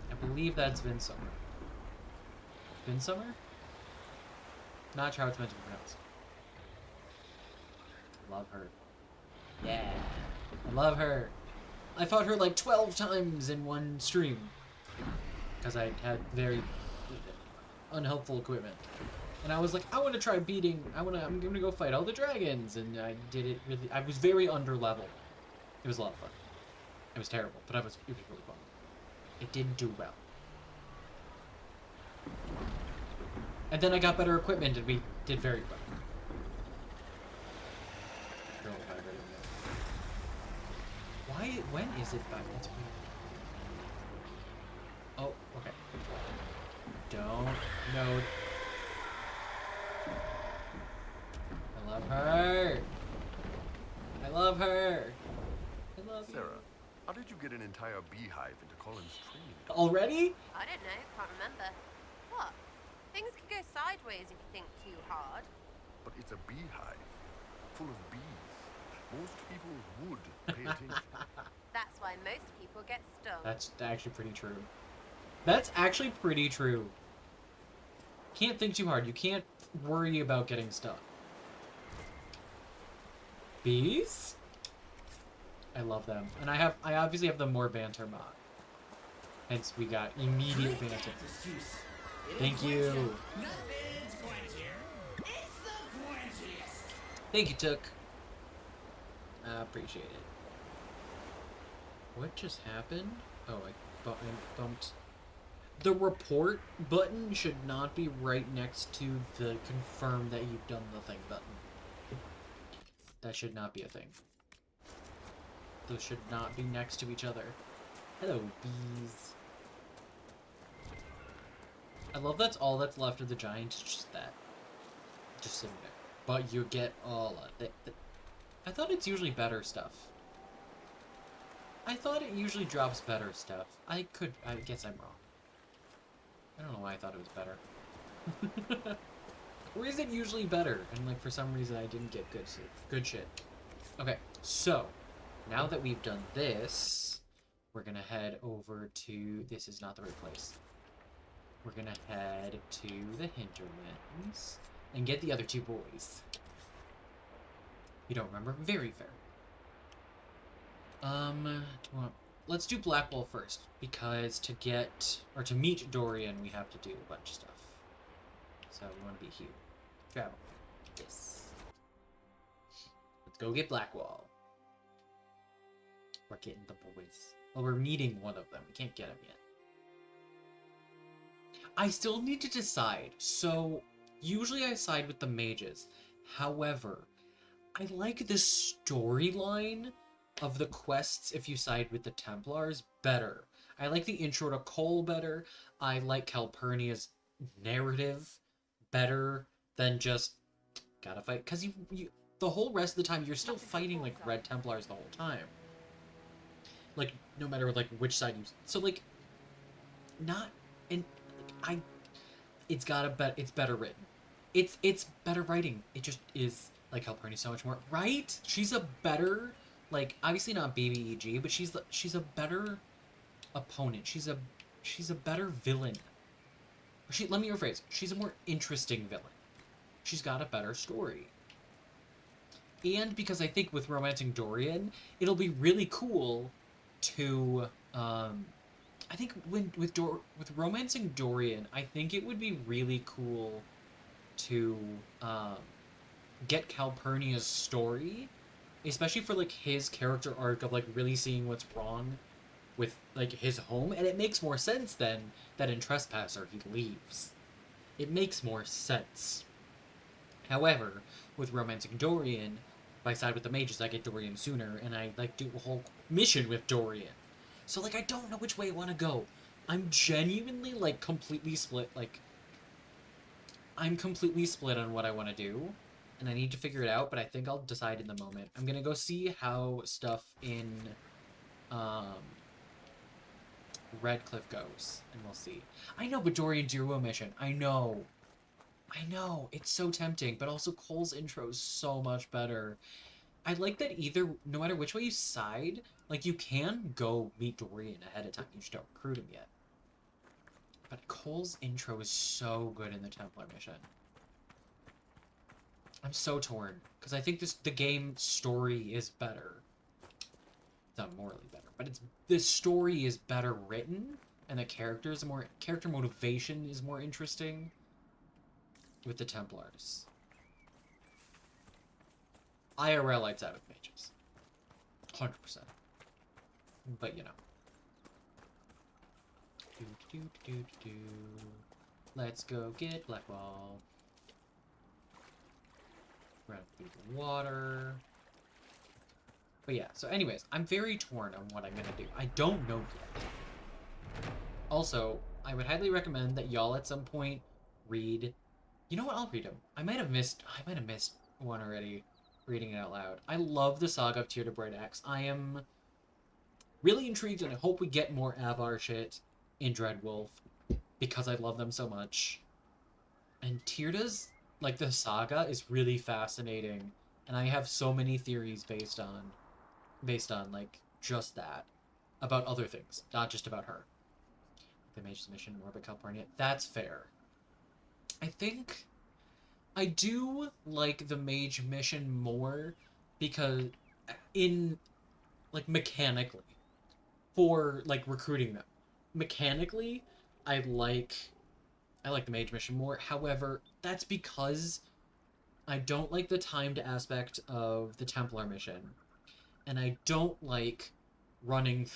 I believe that's Vinsamar. Vinsamar? Not sure how it's meant to be pronounced. Love her. Yeah. I love her. I fought her like 12 times in one stream. Because I had very unhelpful equipment. And I was like, I want to try beating, I'm gonna go fight all the dragons. And I did it really, I was very under level. It was a lot of fun. It was terrible, but it was really fun. It didn't do well. And then I got better equipment and we did very well. Why, when is it back? That's weird. Oh, okay. Don't node. I love her. I love her. I love Sarah, how did you get an entire beehive into Colin's training? Already? I don't know. Can't remember. What? Things could go sideways if you think too hard. But it's a beehive, full of bees. Most people would pay attention. That's why most people get stung. That's actually pretty true. That's actually pretty true. Can't think too hard. You can't worry about getting stung. Bees? I love them. And I obviously have the more banter mod. Hence we got immediate banter. Thank you. Thank you, Took. I appreciate it. What just happened? Oh, I bumped. The report button should not be right next to the confirm that you've done the thing button. That should not be a thing. Those should not be next to each other. Hello, bees. I love that's all that's left of the giant. It's just that. Just sitting there. But you get all of it. I thought it's usually better stuff. I thought it usually drops better stuff. I guess I'm wrong. I don't know why I thought it was better. Or is it usually better? And like for some reason I didn't get good shit. Okay, so now that we've done this, we're gonna head over to, this is not the right place. We're gonna head to the hinterlands and get the other two boys. You don't remember? Very fair. Let's do Blackwall first, because to meet Dorian, we have to do a bunch of stuff. So we want to be here. Travel. Yes. Let's go get Blackwall. We're getting the boys. Well, we're meeting one of them. We can't get him yet. I still need to decide. So, usually I side with the mages. However, I like the storyline of the quests if you side with the Templars better. I like the intro to Cole better. I like Calpurnia's narrative better than just gotta fight. Because you the whole rest of the time, you're still fighting like Red Templars the whole time. Like, no matter like which side you... So like, not... And it's better written. It's better writing. It just is... Like Calpurnia so much more, right? She's a better, like, obviously not Baby EG, but she's a better opponent. She's a better villain. Let me rephrase. She's a more interesting villain. She's got a better story. And because I think with romancing Dorian, it'll be really cool to I think with romancing Dorian, I think it would be really cool to get Calpurnia's story, especially for like his character arc of like really seeing what's wrong with like his home, and it makes more sense then that in Trespasser he leaves. It makes more sense. However, with romancing Dorian, if I side with the mages, I get Dorian sooner, and I like do a whole mission with Dorian. So like I don't know which way I want to go. I'm genuinely like completely split. Like I'm completely split on what I want to do, and I need to figure it out. But I think I'll decide in the moment. I'm gonna go see how stuff in Redcliffe goes, and we'll see. I know, but Dorian duo mission. I know. It's so tempting, but also Cole's intro is so much better. I like that either, no matter which way you side, like, you can go meet Dorian ahead of time. You just don't recruit him yet. But Cole's intro is so good in the Templar mission. I'm so torn, because I think the game story is better. It's not morally better, but the story is better written, and the character motivation is more interesting with the Templars. IRL lights out with mages. 100%. But, you know. Let's go get Blackwall. Run through the water. But yeah, so anyways, I'm very torn on what I'm gonna do. I don't know yet. Also, I would highly recommend that y'all at some point read... You know what? I'll read them. I might have missed one already, reading it out loud. I love the Saga of Tear to Bright Axe. I am really intrigued, and I hope we get more Avar shit in Dreadwolf, because I love them so much. And Tyrda's, like, the saga is really fascinating, and I have so many theories based on, like, just that. About other things, not just about her. The Mage's Mission, more about Calpurnia. That's fair. I think I do like the Mage Mission more because mechanically, for, like, recruiting them. Mechanically, I like the Mage Mission more. However, that's because I don't like the timed aspect of the Templar mission. And I don't like running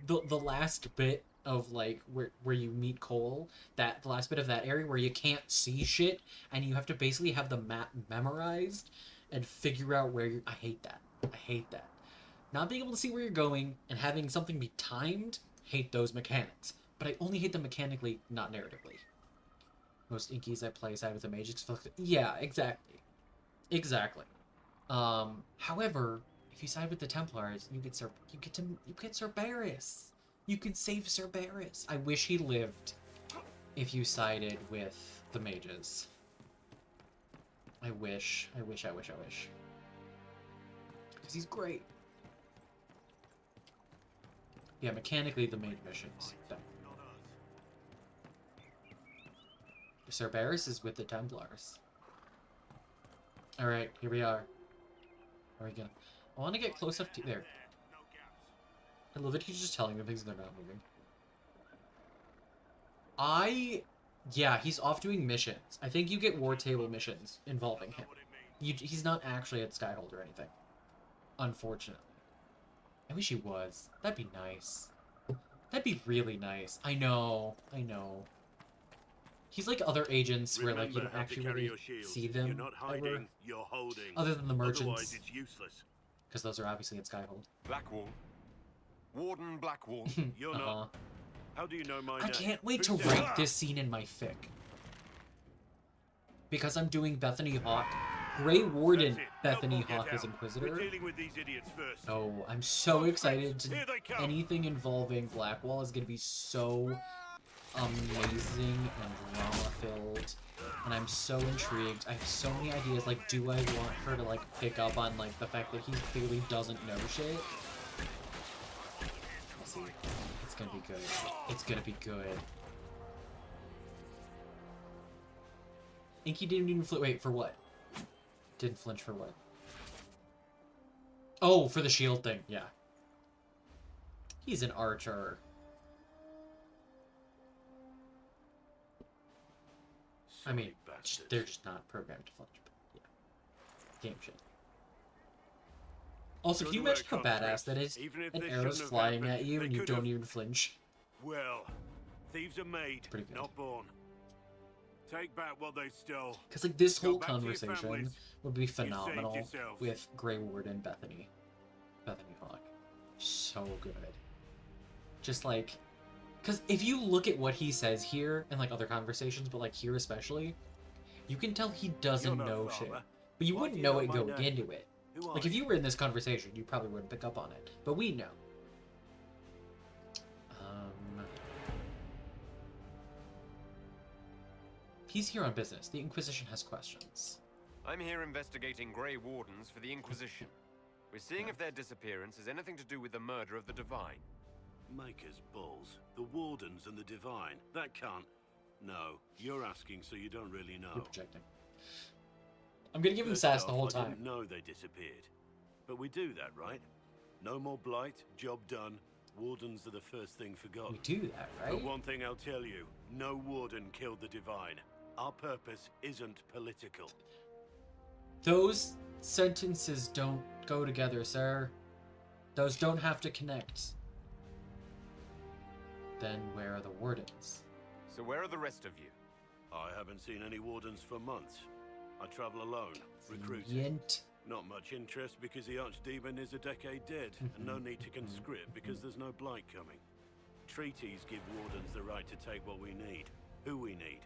the last bit of, like, where you meet Cole, the last bit of that area where you can't see shit, and you have to basically have the map memorized and figure out where I hate that. I hate that. Not being able to see where you're going and having something be timed, hate those mechanics. But I only hate them mechanically, not narratively. Most Inkies I play side with the mages. Yeah, exactly. Exactly. However, if you side with the Templars, you get Cerberus. You can save Cerberus. I wish he lived if you sided with the mages. I wish. Because he's great. Yeah, mechanically the mage missions. Cerberus is with the Templars. Alright, here we are. There we go. I want to get close up to... There. I love it he's just telling them things and they're not moving. Yeah, he's off doing missions. I think you get war table missions involving him. He's not actually at Skyhold or anything. Unfortunately. I wish he was. That'd be nice. That'd be really nice. I know. He's like other agents where, like, you don't actually really see them. You're not hiding, you're holding. Other than the merchants. Otherwise it's useless. Because those are obviously at Skyhold. Blackwall. Warden Blackwall. You're not. How do you know my name? I can't wait to rank this scene in my fic. Because I'm doing Bethany Hawk. Grey Warden Bethany Hawk as Inquisitor. We're dealing with these idiots first. Oh, I'm so excited to... Anything involving Blackwall is going to be so amazing and drama-filled. And I'm so intrigued. I have so many ideas. Like, do I want her to, like, pick up on, like, the fact that he clearly doesn't know shit? We'll see. It's gonna be good. It's gonna be good. Inky didn't even flinch. Wait, for what? Didn't flinch for what? Oh, for the shield thing. Yeah. He's an archer. I mean, bastards. they're just not programmed to flinch. But yeah, game shit. Also, can you Good imagine how work, badass Huntress. that is? Even if An this arrow's shouldn't have flying happened, at you they and you could don't have- even flinch. Well, thieves are made, Pretty good. not born. Take back what they stole. Because like this Go whole back to your conversation families. would be You saved phenomenal yourselves. with Grey Ward and Bethany Hawk. So good. Just like, because if you look at what he says here and like other conversations, but like here especially, you can tell he doesn't You're no know shit. father. But you Why wouldn't do you know know it my going name? into it. Who are Like if you? you were in this conversation, you probably wouldn't pick up on it. But we know. He's here on business. The Inquisition has questions. I'm here investigating Grey Wardens for the Inquisition. We're seeing if their disappearance has anything to do with the murder of the Divine. Maker's balls. The Wardens and the Divine. That can't... No, you're asking so you don't really know. You're projecting. I'm gonna give him First sass off, the whole I time. didn't know they disappeared. But we do that, right? No more blight, job done. Wardens are the first thing forgotten. We do that, right? But one thing I'll tell you, no Warden killed the Divine. Our purpose isn't political. Those sentences don't go together, sir. Those don't have to connect. Then where are the wardens? So where are the rest of you? I haven't seen any Wardens for months. I travel alone, recruiting. Yent. Not much interest because the Archdemon is a decade dead, and no need to conscript because there's no blight coming. Treaties give Wardens the right to take what we need, who we need.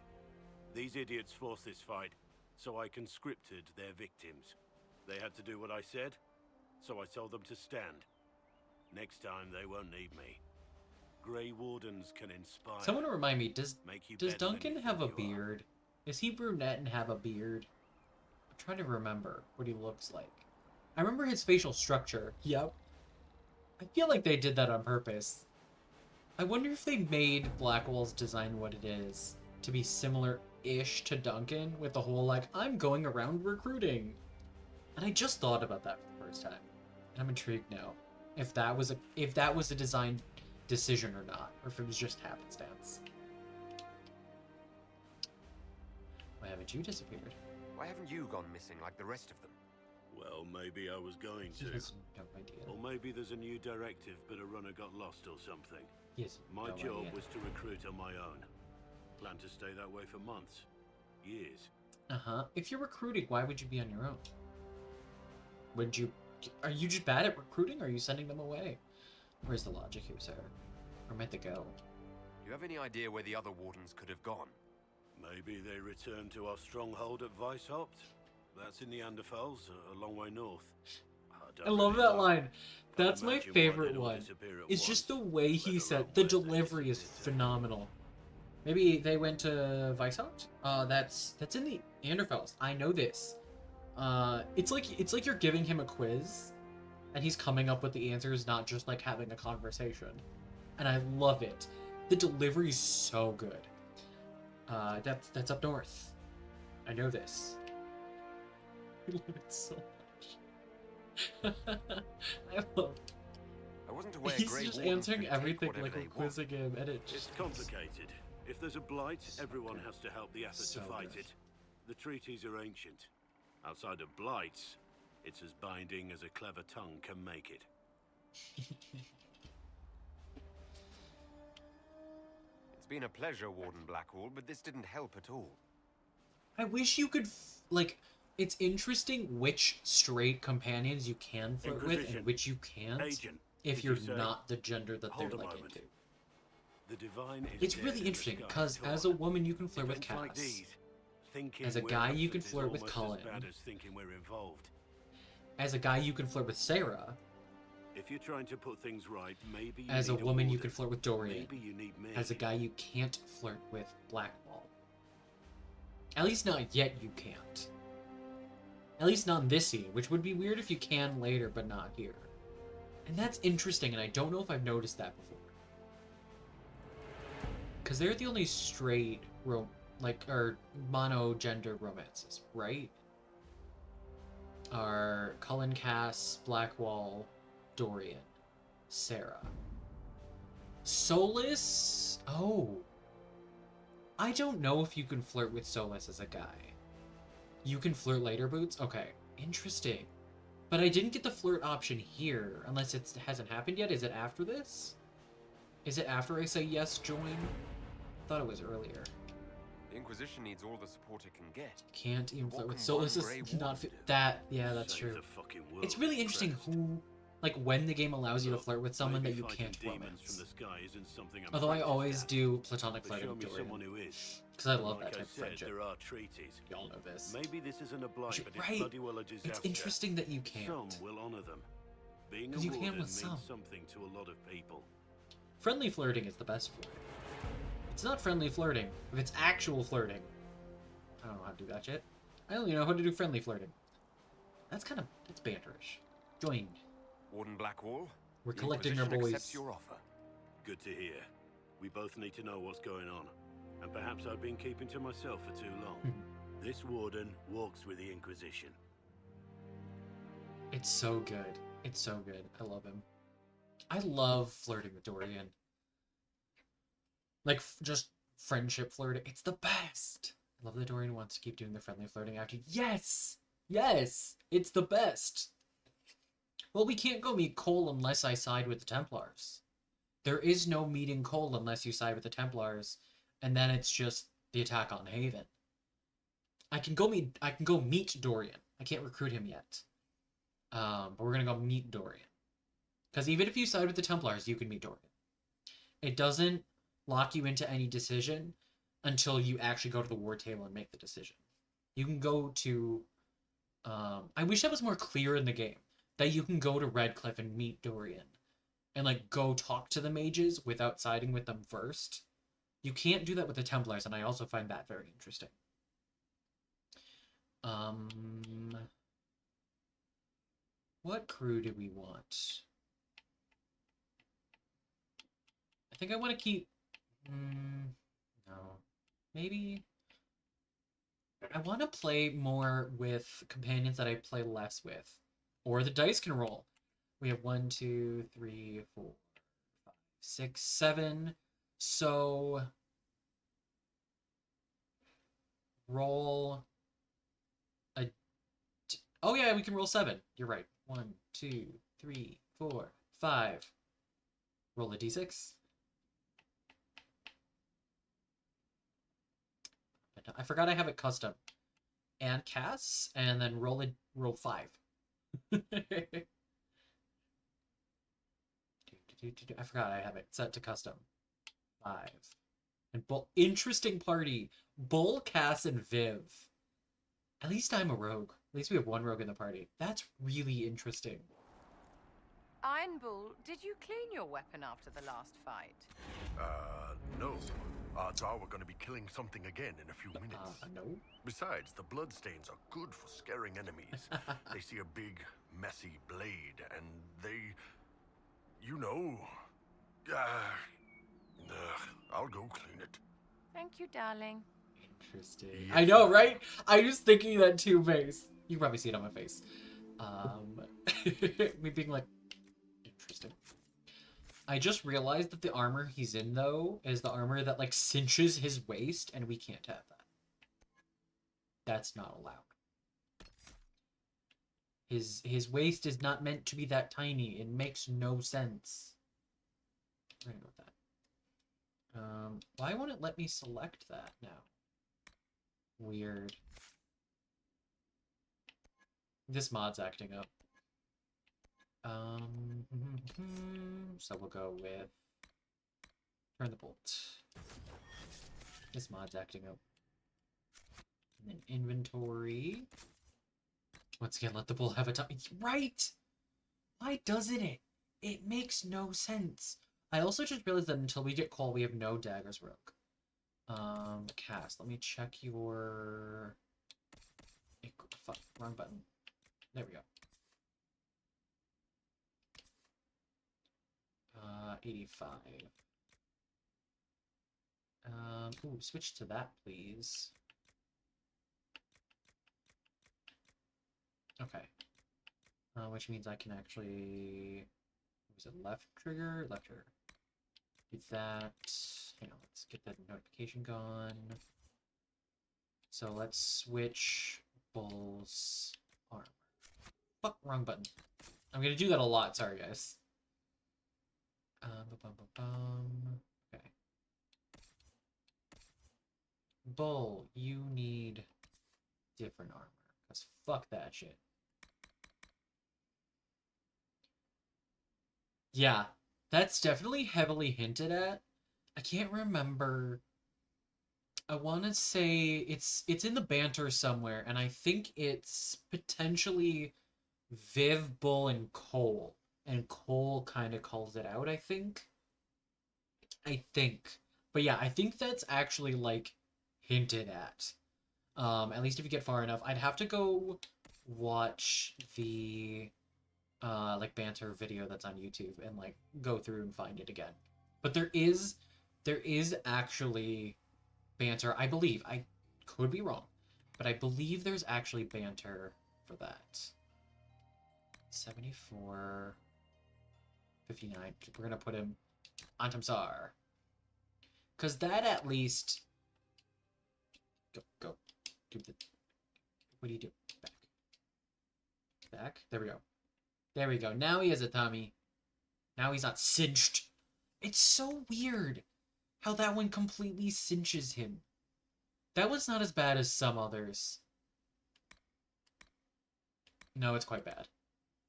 These idiots forced this fight, so I conscripted their victims. They had to do what I said, so I told them to stand. Next time they won't need me. Grey Wardens can inspire. Someone remind me, does Make you does better than Duncan you have a think you are. beard? Is he brunette and have a beard? I'm trying to remember what he looks like. I remember his facial structure. Yep. I feel like they did that on purpose. I wonder if they made Blackwall's design what it is to be similar-ish to Duncan with the whole like, I'm going around recruiting. And I just thought about that for the first time. And I'm intrigued now. If that was a design decision or not, or if it was just happenstance. Why haven't you disappeared? Why haven't you gone missing like the rest of them? Well, maybe I was going He to. has no idea. Or maybe there's a new directive, but a runner got lost or something. Yes. My no job idea. was to recruit on my own. Plan to stay that way for months. Years. Uh-huh. If you're recruiting, why would you be on your own? Would you... Are you just bad at recruiting, or are you sending them away? Where's the logic here, sir? Where might they go? Do you have any idea where the other Wardens could have gone? Maybe they returned to our stronghold at Weishaupt. That's in the Anderfels, a long way north. I love that line. That's my favorite one. It's just the way he said... The delivery is phenomenal. Maybe they went to Weishaupt? That's in the Anderfels. I know this. It's like you're giving him a quiz, and he's coming up with the answers, not just like having a conversation. And I love it. The delivery is so good. That's up north. I know this. I love it so much. I love it. I wasn't aware He's Grey just Wardens answering could take everything whatever like they we're want. quizzing him, and it It's just... complicated. If there's a blight, everyone good. has to help the effort So to fight good. it. The treaties are ancient. Outside of blights, it's as binding as a clever tongue can make it. It's been a pleasure, Warden Blackwall, but this didn't help at all. I wish you could, like, it's interesting which straight companions you can flirt with Inquisition. and which you can't Agent, if did you're you say? not the gender that Hold they're, a like, moment. into. The divine is It's dead really and the interesting, sky because torn. as a woman you can flirt with Events like Cass. these, thinking As a we're guy, you absent can is flirt with almost Cullen. as bad as thinking we're involved. As a guy you can flirt with Sarah. If you're trying to put things right, maybe you As a need woman you warden. can flirt with Dorian. Maybe you need me. As a guy you can't flirt with Blackwall. At least not yet you can't. At least not in this scene, which would be weird if you can later, but not here. And that's interesting, and I don't know if I've noticed that before. Because they're the only straight, or mono-gender romances, right? Are Cullen, Cass, Blackwall, Dorian, Sarah. Solus? Oh. I don't know if you can flirt with Solus as a guy. You can flirt later, Boots? Okay, interesting. But I didn't get the flirt option here, unless it hasn't happened yet. Is it after this? Is it after I say yes, join? Thought it was earlier. The Inquisition needs all the support it can get. Can't even flirt What with can Solus one is Grey not Warden fit. do? That, yeah, that's Save true. the fucking world, It's really if interesting pressed. who, like, when the game allows you to Look, flirt with someone that maybe you fighting can't demons romance. from the sky isn't something I'm Although I practiced always at. do platonic But flirting show with me Dorian. someone who is. Because I love Like that type I of said, friendship. there are treaties. Y'all know this. Maybe this isn't a blight, but it's Right. bloody well a disaster. It's interesting that you can't. Some will honor them. Being a 'Cause you can warden with means some. something to a lot of people. Friendly flirting is the best flirting. It's not friendly flirting. If it's actual flirting. I don't know how to do that shit. I only know how to do friendly flirting. That's banterish. Join. Warden Blackwall, We're the collecting our Inquisition boys. accepts your offer. Good to hear. We both need to know what's going on. And perhaps I've been keeping to myself for too long. This warden walks with the Inquisition. It's so good. It's so good. I love him. I love flirting with Dorian. Like, just friendship flirting. It's the best. I love that Dorian wants to keep doing the friendly flirting after. Yes! Yes! It's the best! Well, we can't go meet Cole unless I side with the Templars. There is no meeting Cole unless you side with the Templars, and then it's just the attack on Haven. I can go meet Dorian. I can't recruit him yet. But we're gonna go meet Dorian. Because even if you side with the Templars, you can meet Dorian. It doesn't lock you into any decision until you actually go to the war table and make the decision. You can go to... I wish that was more clear in the game. That you can go to Redcliffe and meet Dorian. And, like, go talk to the mages without siding with them first. You can't do that with the Templars, and I also find that very interesting. What crew do we want? I think I want to keep... no. Maybe... I want to play more with companions that I play less with. Or the dice can roll. We have 1, 2, 3, 4, 5, 6, 7. So... roll... Oh yeah, we can roll 7. You're right. 1, 2, 3, 4, 5. Roll a d6. I forgot I have it custom. And cast, and then roll 5. I forgot I have it set to custom. 5. And interesting party. Bull, Cass, and Viv. At least I'm a rogue. At least we have one rogue in the party. That's really interesting. Iron Bull, did you clean your weapon after the last fight? No. Odds are we're going to be killing something again in a few minutes. No. Besides, the bloodstains are good for scaring enemies. They see a big, messy blade, and they... you know... I'll go clean it. Thank you, darling. Interesting. Yeah. I know, right? I was thinking that too, face. You can probably see it on my face. Me being like, interesting. I just realized that the armor he's in, though, is the armor that, like, cinches his waist, and we can't have that. That's not allowed. His waist is not meant to be that tiny. It makes no sense. We're gonna go with that. Why won't it let me select that now? Weird. This mod's acting up. So we'll go with turn the bolt. This mod's acting up. And then inventory. Once again, let the bull have a time. Right! Why doesn't it? It makes no sense. I also just realized that until we get Cole, we have no daggers rogue. Cast. Let me check your... Fuck, wrong button. There we go. 85. Ooh, switch to that, please. Okay. Which means I can actually... Was it left trigger? Left trigger. Do that. Hang on, let's get that notification gone. So let's switch Bull's armor. Fuck, wrong button. I'm gonna do that a lot, sorry guys. Okay. Bull, you need different armor. Because fuck that shit. Yeah, that's definitely heavily hinted at. I can't remember. I want to say it's in the banter somewhere, and I think it's potentially Viv, Bull, and Cole. And Cole kind of calls it out, I think. But yeah, I think that's actually, like, hinted at. At least if you get far enough. I'd have to go watch the, like, banter video that's on YouTube and, like, go through and find it again. But there is actually banter, I believe. I could be wrong, but I believe there's actually banter for that. 74, 59. We're gonna put him on Tamsar. Because that at least... Go. Do the... What do you do? Back. There we go. There we go. Now he has a tummy. Now he's not cinched. It's so weird how that one completely cinches him. That one's not as bad as some others. No, it's quite bad.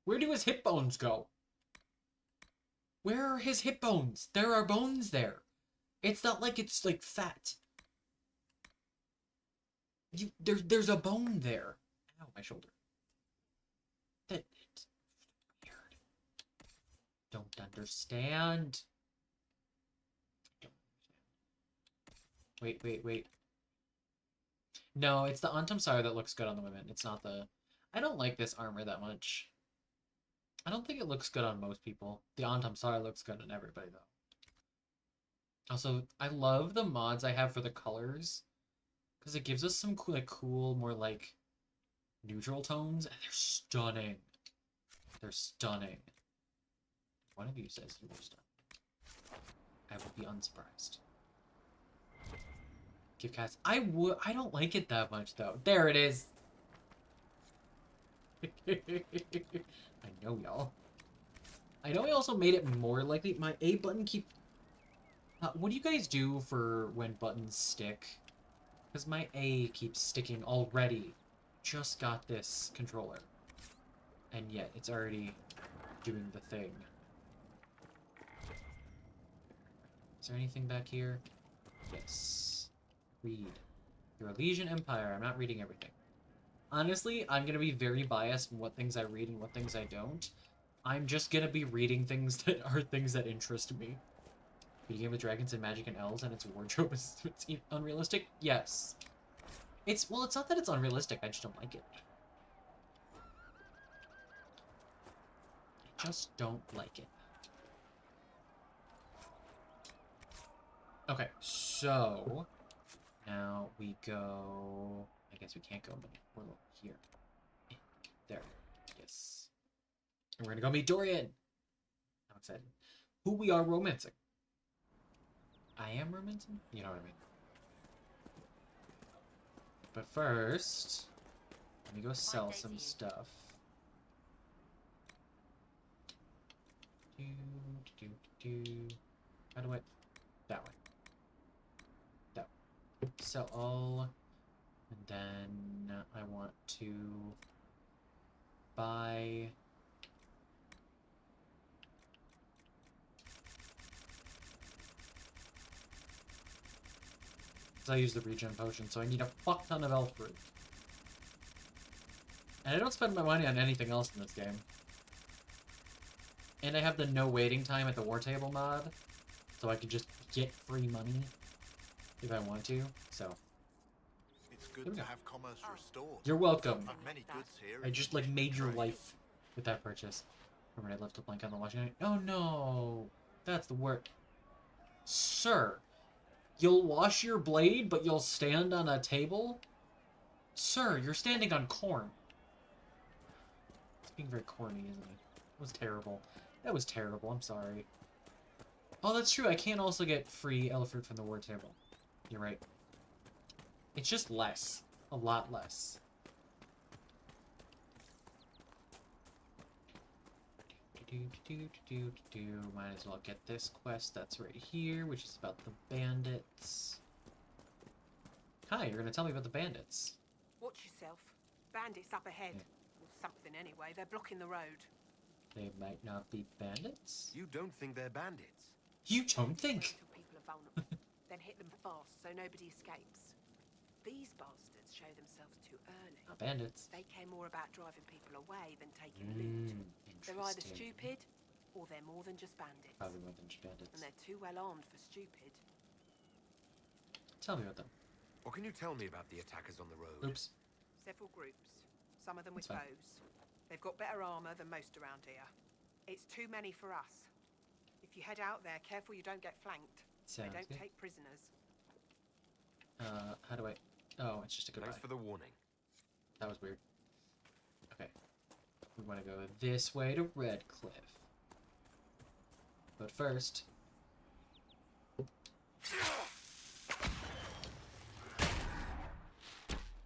Where do his hip bones go? Where are his hip bones? There are bones there. It's not like it's, like, fat. There's a bone there. Ow, my shoulder. It's weird. Don't understand. Wait. No, it's the Antamsar that looks good on the women. It's not the... I don't like this armor that much. I don't think it looks good on most people. The Antamsar looks good on everybody, though. Also, I love the mods I have for the colors. Because it gives us some cool, more, like, neutral tones. And they're stunning. They're stunning. One of you says you are stunning. I will be unsurprised. Give cats. I don't like it that much, though. There it is. I know, y'all. I know I also made it more likely. My A button what do you guys do for when buttons stick? Because my A keeps sticking already. Just got this controller. And yet, it's already doing the thing. Is there anything back here? Yes. Read. Your Elysian Empire. I'm not reading everything. Honestly, I'm going to be very biased in what things I read and what things I don't. I'm just going to be reading things that are things that interest me. Video game with dragons and magic and elves and its wardrobe is unrealistic? Yes. It's not that it's unrealistic, I just don't like it. I just don't like it. Okay, so... Now we go... I guess we can't go, but we're here. There. Yes. And we're gonna go meet Dorian! I'm excited. Who we are romancing. I am romancing? You know what I mean. But first, let me go sell some stuff. How do I... That way. That way. Sell all. And then I want to buy... I use the regen potion, so I need a fuck ton of elf fruit. And I don't spend my money on anything else in this game. And I have the no waiting time at the war table mod, so I can just get free money if I want to, so. It's good to have commerce restored. You're welcome. Many goods here. I just, like, made your life with that purchase. Remember, I left a blank on the washing line. Oh no! That's the word. Sir! You'll wash your blade, but you'll stand on a table? Sir, you're standing on corn. It's being very corny, isn't it? It was terrible. That was terrible, I'm sorry. Oh, that's true. I can also get free elephant from the war table. You're right. It's just less. A lot less. Might as well get this quest that's right here, which is about the bandits. Hi, you're gonna tell me about the bandits. Watch yourself. Bandits up ahead. Or something anyway. They're blocking the road. They might not be bandits? You don't think they're bandits? You don't think? Until people are vulnerable. Then hit them fast so nobody escapes. These bastards show themselves too early. Not bandits. They care more about driving people away than taking loot. They're either stupid or they're more than just bandits. Probably more than just bandits. And they're too well armed for stupid. Tell me about them. What can you tell me about the attackers on the road? Oops. Several groups. Some of them with That's fine. bows. They've got better armor than most around here. It's too many for us. If you head out there, careful you don't get flanked. Sounds they don't good. take prisoners. How do I... Oh, it's just a goodbye. Thanks for the warning. That was weird. Okay. We want to go this way to Red Cliff. But first...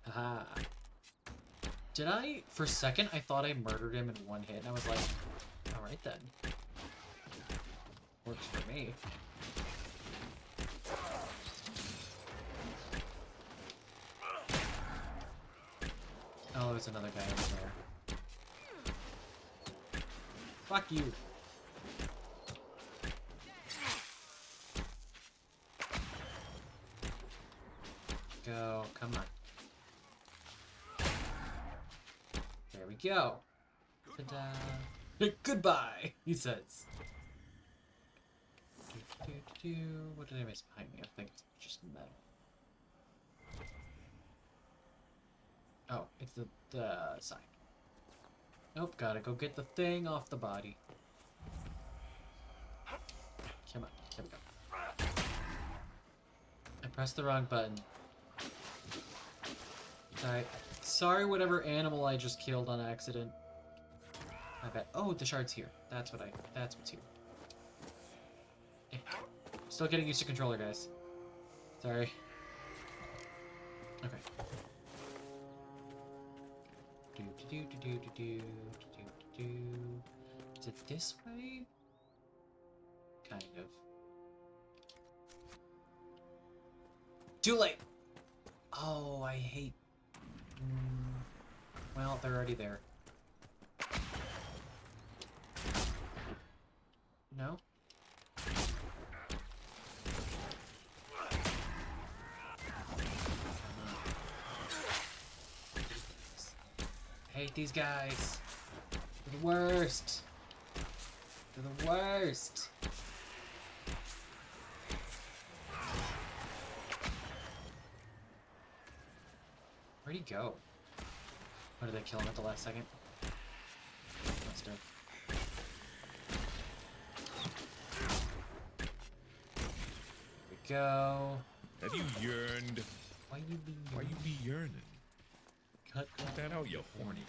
Haha. Did I... For a second, I thought I murdered him in one hit, and I was like, alright then. Works for me. Oh, there's another guy over there. Fuck you. Go, come on. There we go. Ta-da. Goodbye, he says. What did I miss behind me? I think it's just metal. Oh, it's the sign. Nope, gotta go get the thing off the body. Come on, there we go. I pressed the wrong button. Sorry, whatever animal I just killed on accident. I bet. Oh, the shard's here. That's what's here. Eh. Still getting used to controller, guys. Sorry. Okay. Is it this way? Kind of. Too late! Oh, I hate... Well, they're already there. No? I hate these guys. They're the worst. They're the worst. Where'd he go? Or did they kill him at the last second? Must have. Here we go. Have you yearned? Why you be yearning? Cut that out, you horny.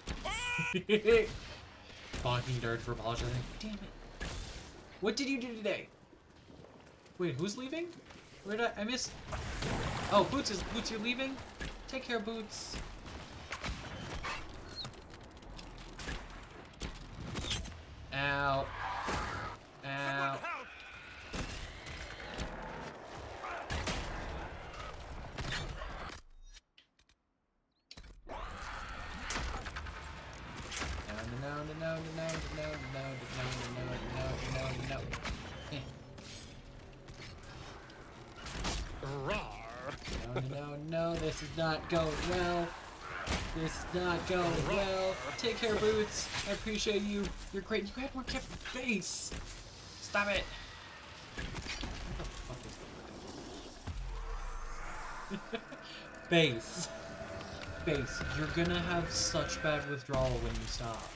Bonking dirt for apologizing. Damn it. What did you do today? Wait, who's leaving? Where did I miss? Oh, Boots, you're leaving? Take care, Boots. Ow. Ow. No, this is not going well. This is not going well. Take care, Boots. I appreciate you. You're great. You had more kept the base. Stop it. What the fuck is the base? Base. You're gonna have such bad withdrawal when you stop.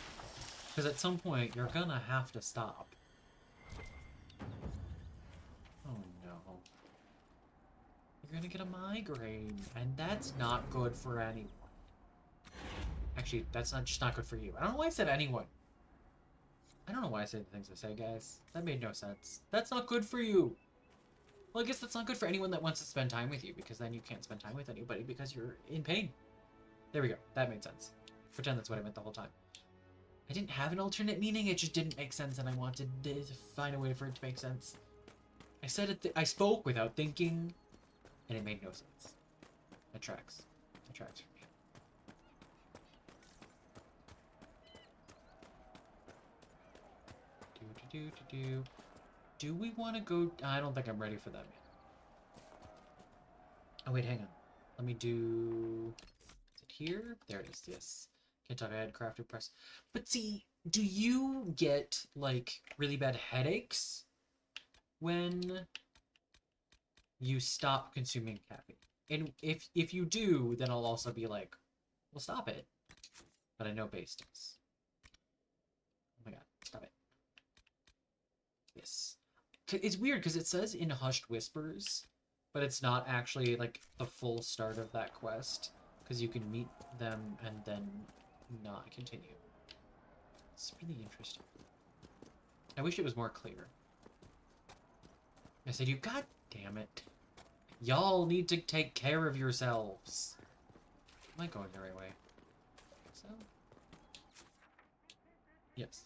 Because at some point, you're gonna have to stop. Oh no. You're gonna get a migraine, and that's not good for anyone. Actually, that's not just not good for you. I don't know why I said anyone. I don't know why I say the things I say, guys. That made no sense. That's not good for you. Well, I guess that's not good for anyone that wants to spend time with you, because then you can't spend time with anybody because you're in pain. There we go. That made sense. Pretend that's what I meant the whole time. I didn't have an alternate meaning, it just didn't make sense, and I wanted to find a way for it to make sense. I said it. I spoke without thinking, and it made no sense. It tracks. It tracks for me. Do we want to go? I don't think I'm ready for that. Oh wait, hang on. Let me do. Is it here? There it is. Yes. Kentucky I had crafted press. But see, do you get like really bad headaches when you stop consuming caffeine? And if you do, then I'll also be like, well, stop it. But I know base does. Oh my god, stop it. Yes. It's weird because it says in Hushed Whispers, but it's not actually like the full start of that quest, because you can meet them and then not continue. It's really interesting. I wish it was more clear. I said, you god damn it. Y'all need to take care of yourselves. Am I going the right way? So? Yes.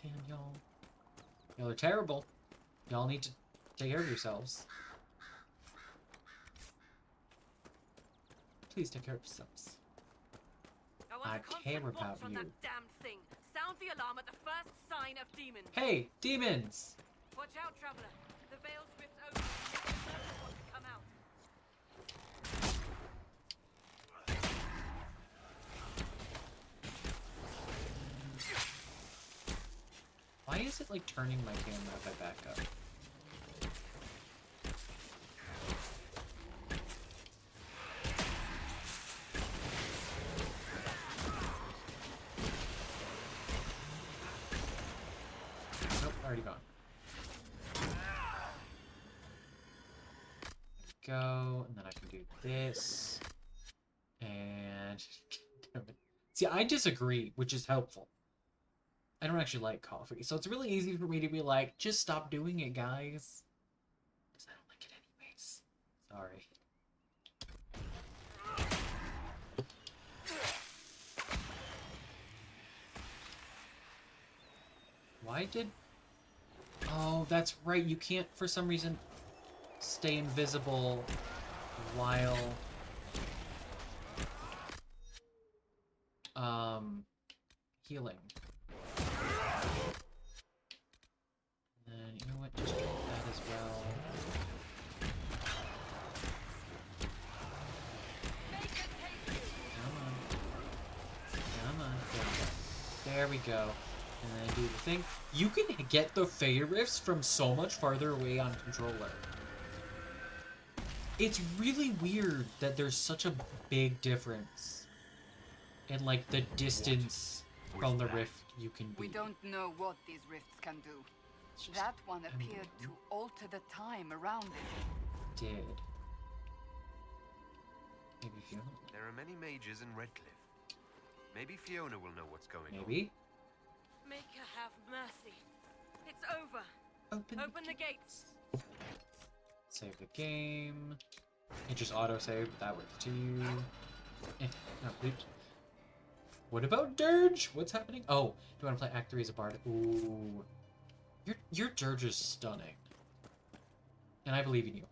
Damn, y'all. Y'all are terrible. Y'all need to take care of yourselves. Please take care of yourselves. I care about you. That damned thing. Sound the alarm at the first sign of demons. Hey, demons! Watch out, traveler. The veil's ripped open. What to come out. Why is it like turning my camera if I back up? Nope, already gone. Go, and then I can do this. And see, I disagree, which is helpful. I don't actually like coffee, so it's really easy for me to be like, just stop doing it, guys. Because I don't like it anyways. Sorry. Why did... Oh, that's right. You can't, for some reason, stay invisible while... healing. And then, you know what? Just get that as well. Come on. Come on. There we go. And then do the thing. You can get the Fey Rifts from so much farther away on controller. It's really weird that there's such a big difference in, like, the distance from the rift you can be. We don't know what these rifts can do. That one appeared to alter the time around it. Did. Maybe Fiona? There are many mages in Redcliffe. Maybe Fiona will know what's going on. Maybe? Make her have mercy. It's over. Open the gates. Save the game. It just auto-save, but that works too. No, oops. What about Dirge? What's happening? Oh, do you want to play Act 3 as a bard? Ooh. Your Dirge is stunning. And I believe in you.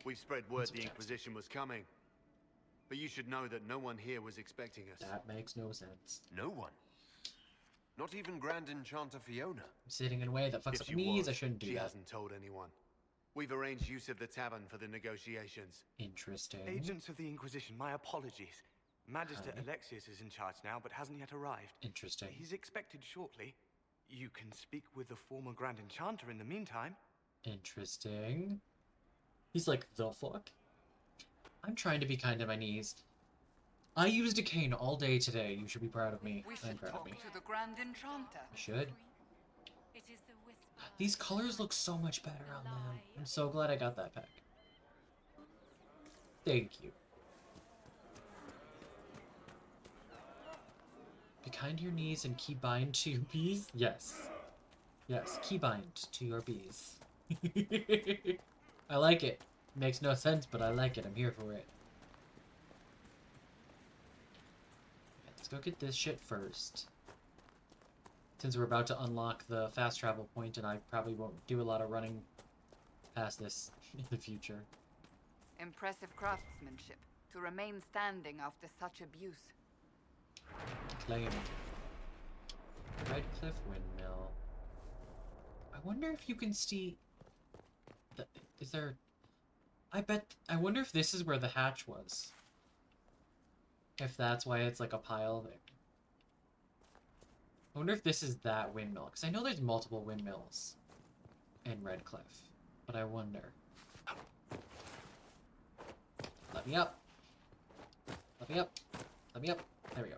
We spread word the Inquisition was coming. But you should know that no one here was expecting us. That makes no sense. No one? Not even Grand Enchanter Fiona? I'm sitting in a way that fucks up my knees. I shouldn't do she that. hasn't told anyone. We've arranged use of the tavern for the negotiations. Interesting. Agents of the Inquisition, my apologies. Magister Hi. Alexius is in charge now, but hasn't yet arrived. Interesting. He's expected shortly. You can speak with the former Grand Enchanter in the meantime. Interesting. He's like, the fuck? I'm trying to be kind to my knees. I used a cane all day today. You should be proud of me. We I'm should proud of talk me. to the Grand Enchanter. I should. These colors look so much better on them. I'm so glad I got that pack. Thank you. kind to your knees and keybind to your bees? Yes. Yes, keybind to your bees. I like it. Makes no sense, but I like it. I'm here for it. Okay, let's go get this shit first. Since we're about to unlock the fast travel point, and I probably won't do a lot of running past this in the future. Impressive craftsmanship to remain standing after such abuse. Claim. Redcliffe Windmill. I wonder if you can see... Is there... I wonder if this is where the hatch was. If that's why it's like a pile there. I wonder if this is that windmill. Because I know there's multiple windmills in Redcliffe. But I wonder. Let me up. Let me up. Let me up. There we go.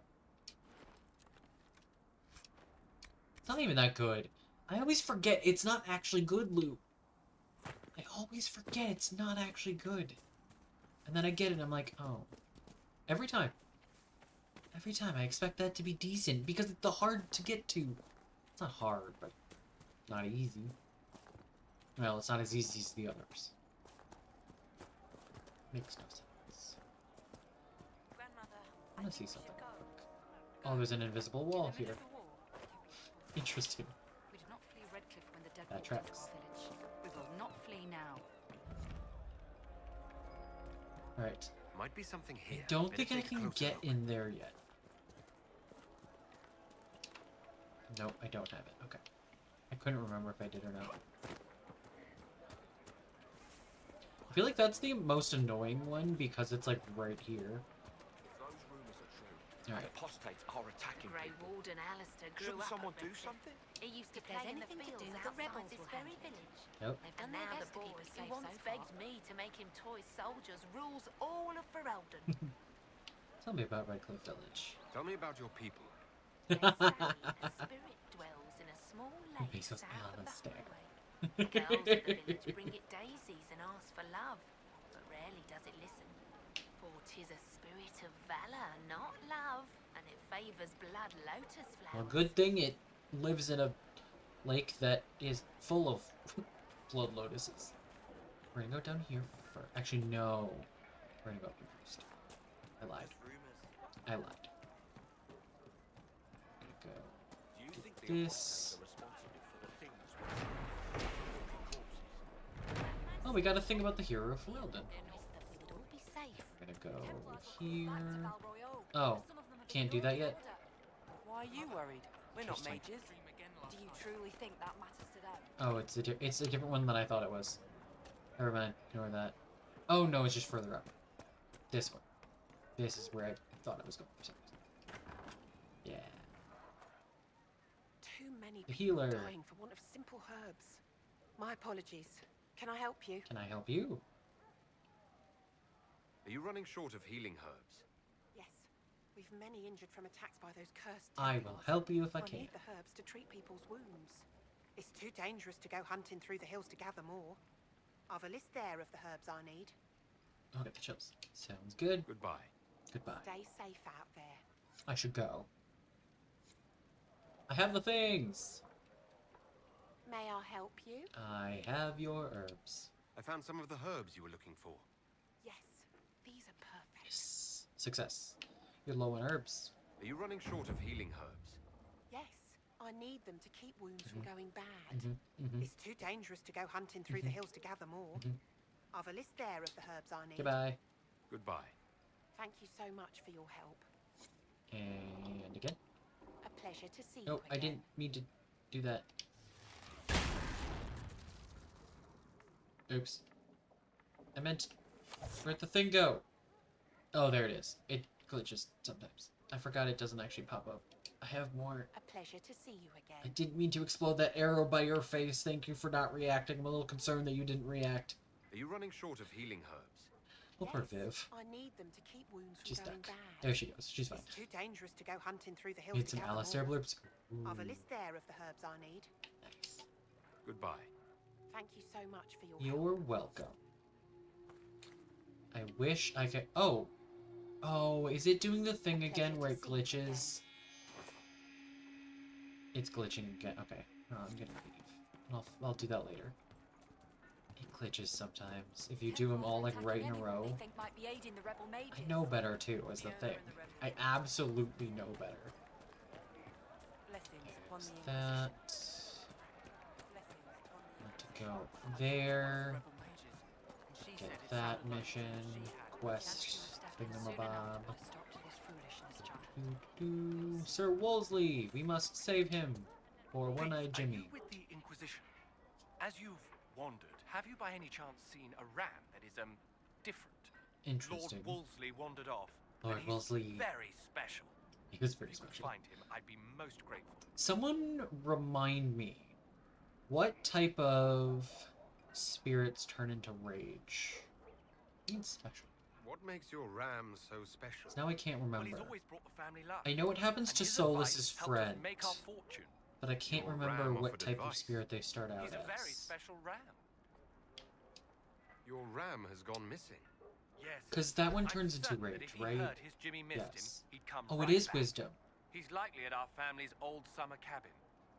It's not even that good. I always forget it's not actually good loot. I always forget it's not actually good. And then I get it and I'm like, oh. Every time. Every time I expect that to be decent because it's the hard to get to. It's not hard, but not easy. Well, it's not as easy as the others. Makes no sense. I want to see something real quick. Oh, there's an invisible wall here. Interesting. We did not flee Redcliffe when the dead That walked tracks. into our village. We will not flee now. Alright. Might be something I here. don't Better think I take a can closer get look. in there yet. Nope, I don't have it. Okay. I couldn't remember if I did or not. I feel like that's the most annoying one because it's like right here. Those rumors are true. Alright. The apostates are attacking Grey people. Warden Alistair grew Shouldn't up someone at do Redcliffe. something? He used to If there's play in the anything to fields do, the outside rebels this will have very it. village. Nope. And And now they're the best to keep boy us who safe once so begged far. me to make him toy soldiers rules all of Ferelden. Tell me about Redcliffe Village. Tell me about your people. They say a spirit dwells in a small lake Makes us south of the Alistair. highway. Girls of the village bring it daisies and ask for love, but rarely does it listen. For 'tis a spirit of valor, not love, and it favours blood lotus flowers. Well, good thing it lives in a lake that is full of blood lotuses. We're gonna go down here first. Actually, no. We're gonna go up here first. I lied. I lied. Go. Do you think Get the this. apostates are responsible for the things we're corpses? Oh, we got a thing about the hero of Ferelden. We'd all be safe. We're gonna go here. Oh, can't do that yet? Why are you worried? We're not Interesting. mages. Do you truly think that matters to them? Oh, it's a different one than I thought it was. Never mind, ignore that. Oh no, it's just further up. This one. This is where I thought I was going for some reason. Yeah. Too many The people healer. dying for want of simple herbs. My apologies. Can I help you? Can I help you? Are you running short of healing herbs? Yes. We've many injured from attacks by those cursed I will help you if I I can. need the herbs to treat people's wounds. It's too dangerous to go hunting through the hills to gather more. I've a list there of the herbs I need. I'll get the chills. Sounds good. Goodbye. Goodbye. Stay safe out there. I should go. I have the things! May I help you? I have your herbs. I found some of the herbs you were looking for. Yes. These are perfect. Yes. Success. You're low on herbs. Are you running short of healing herbs? Yes. I need them to keep wounds from going bad. Mm-hmm. It's too dangerous to go hunting through the hills to gather more. I've a list there of the herbs I need. Goodbye. Goodbye. Thank you so much for your help. And again. A pleasure to see you Oh, I again. didn't mean to do that. Oops. I meant... Where'd the thing go? Oh, there it is. It glitches sometimes. I forgot it doesn't actually pop up. I have more. A pleasure to see you I again. didn't mean to explode that arrow by your face. Thank you for not reacting. I'm a little concerned that you didn't react. Are you running short of healing herbs? Well, poor Viv. I need them to keep wounds from She's going stuck. bad. There she goes. She's fine. It's too dangerous to go hunting through the hills Need to some gather Alistair more. blurps. I've a Ooh. list there of the herbs I need. Nice. Goodbye. Thank you so much for your help. You're welcome. I wish I could... Oh! Oh, is it doing the thing again where it glitches? It's glitching again. Okay, I'm gonna leave. I'll do that later. It glitches sometimes. If you do them all like right in a row. They think might be aiding the rebel mages. I know better too, is the thing. I absolutely know better. Blessings upon Is the that... Want to go there. Get that mission. Quest. Thingamabob. Sir Wolseley! We must save him! For One-Eyed Jimmy. Are you with the Inquisition? As you've wandered, have you by any chance seen a ram that is, different? Interesting. Lord Wolseley wandered off. Lord and he's Wolseley. very special. He was very If you could special. find him, I'd be most grateful. Someone remind me, what type of spirits turn into rage? It's special. What makes your ram so special? Now I can't Well, he's remember. always brought the family luck. I know what happens And to his Solus's advice helped us friend, make our fortune. but I can't Your remember ram what offered type of advice. spirit they start out He's a very as. special ram. Your ram has gone missing. Yes. Because that one I'm turns into certain that rage, if he right? heard his Jimmy missed Yes. him, he'd come Oh, right it is back. wisdom. He's likely at our family's old summer cabin.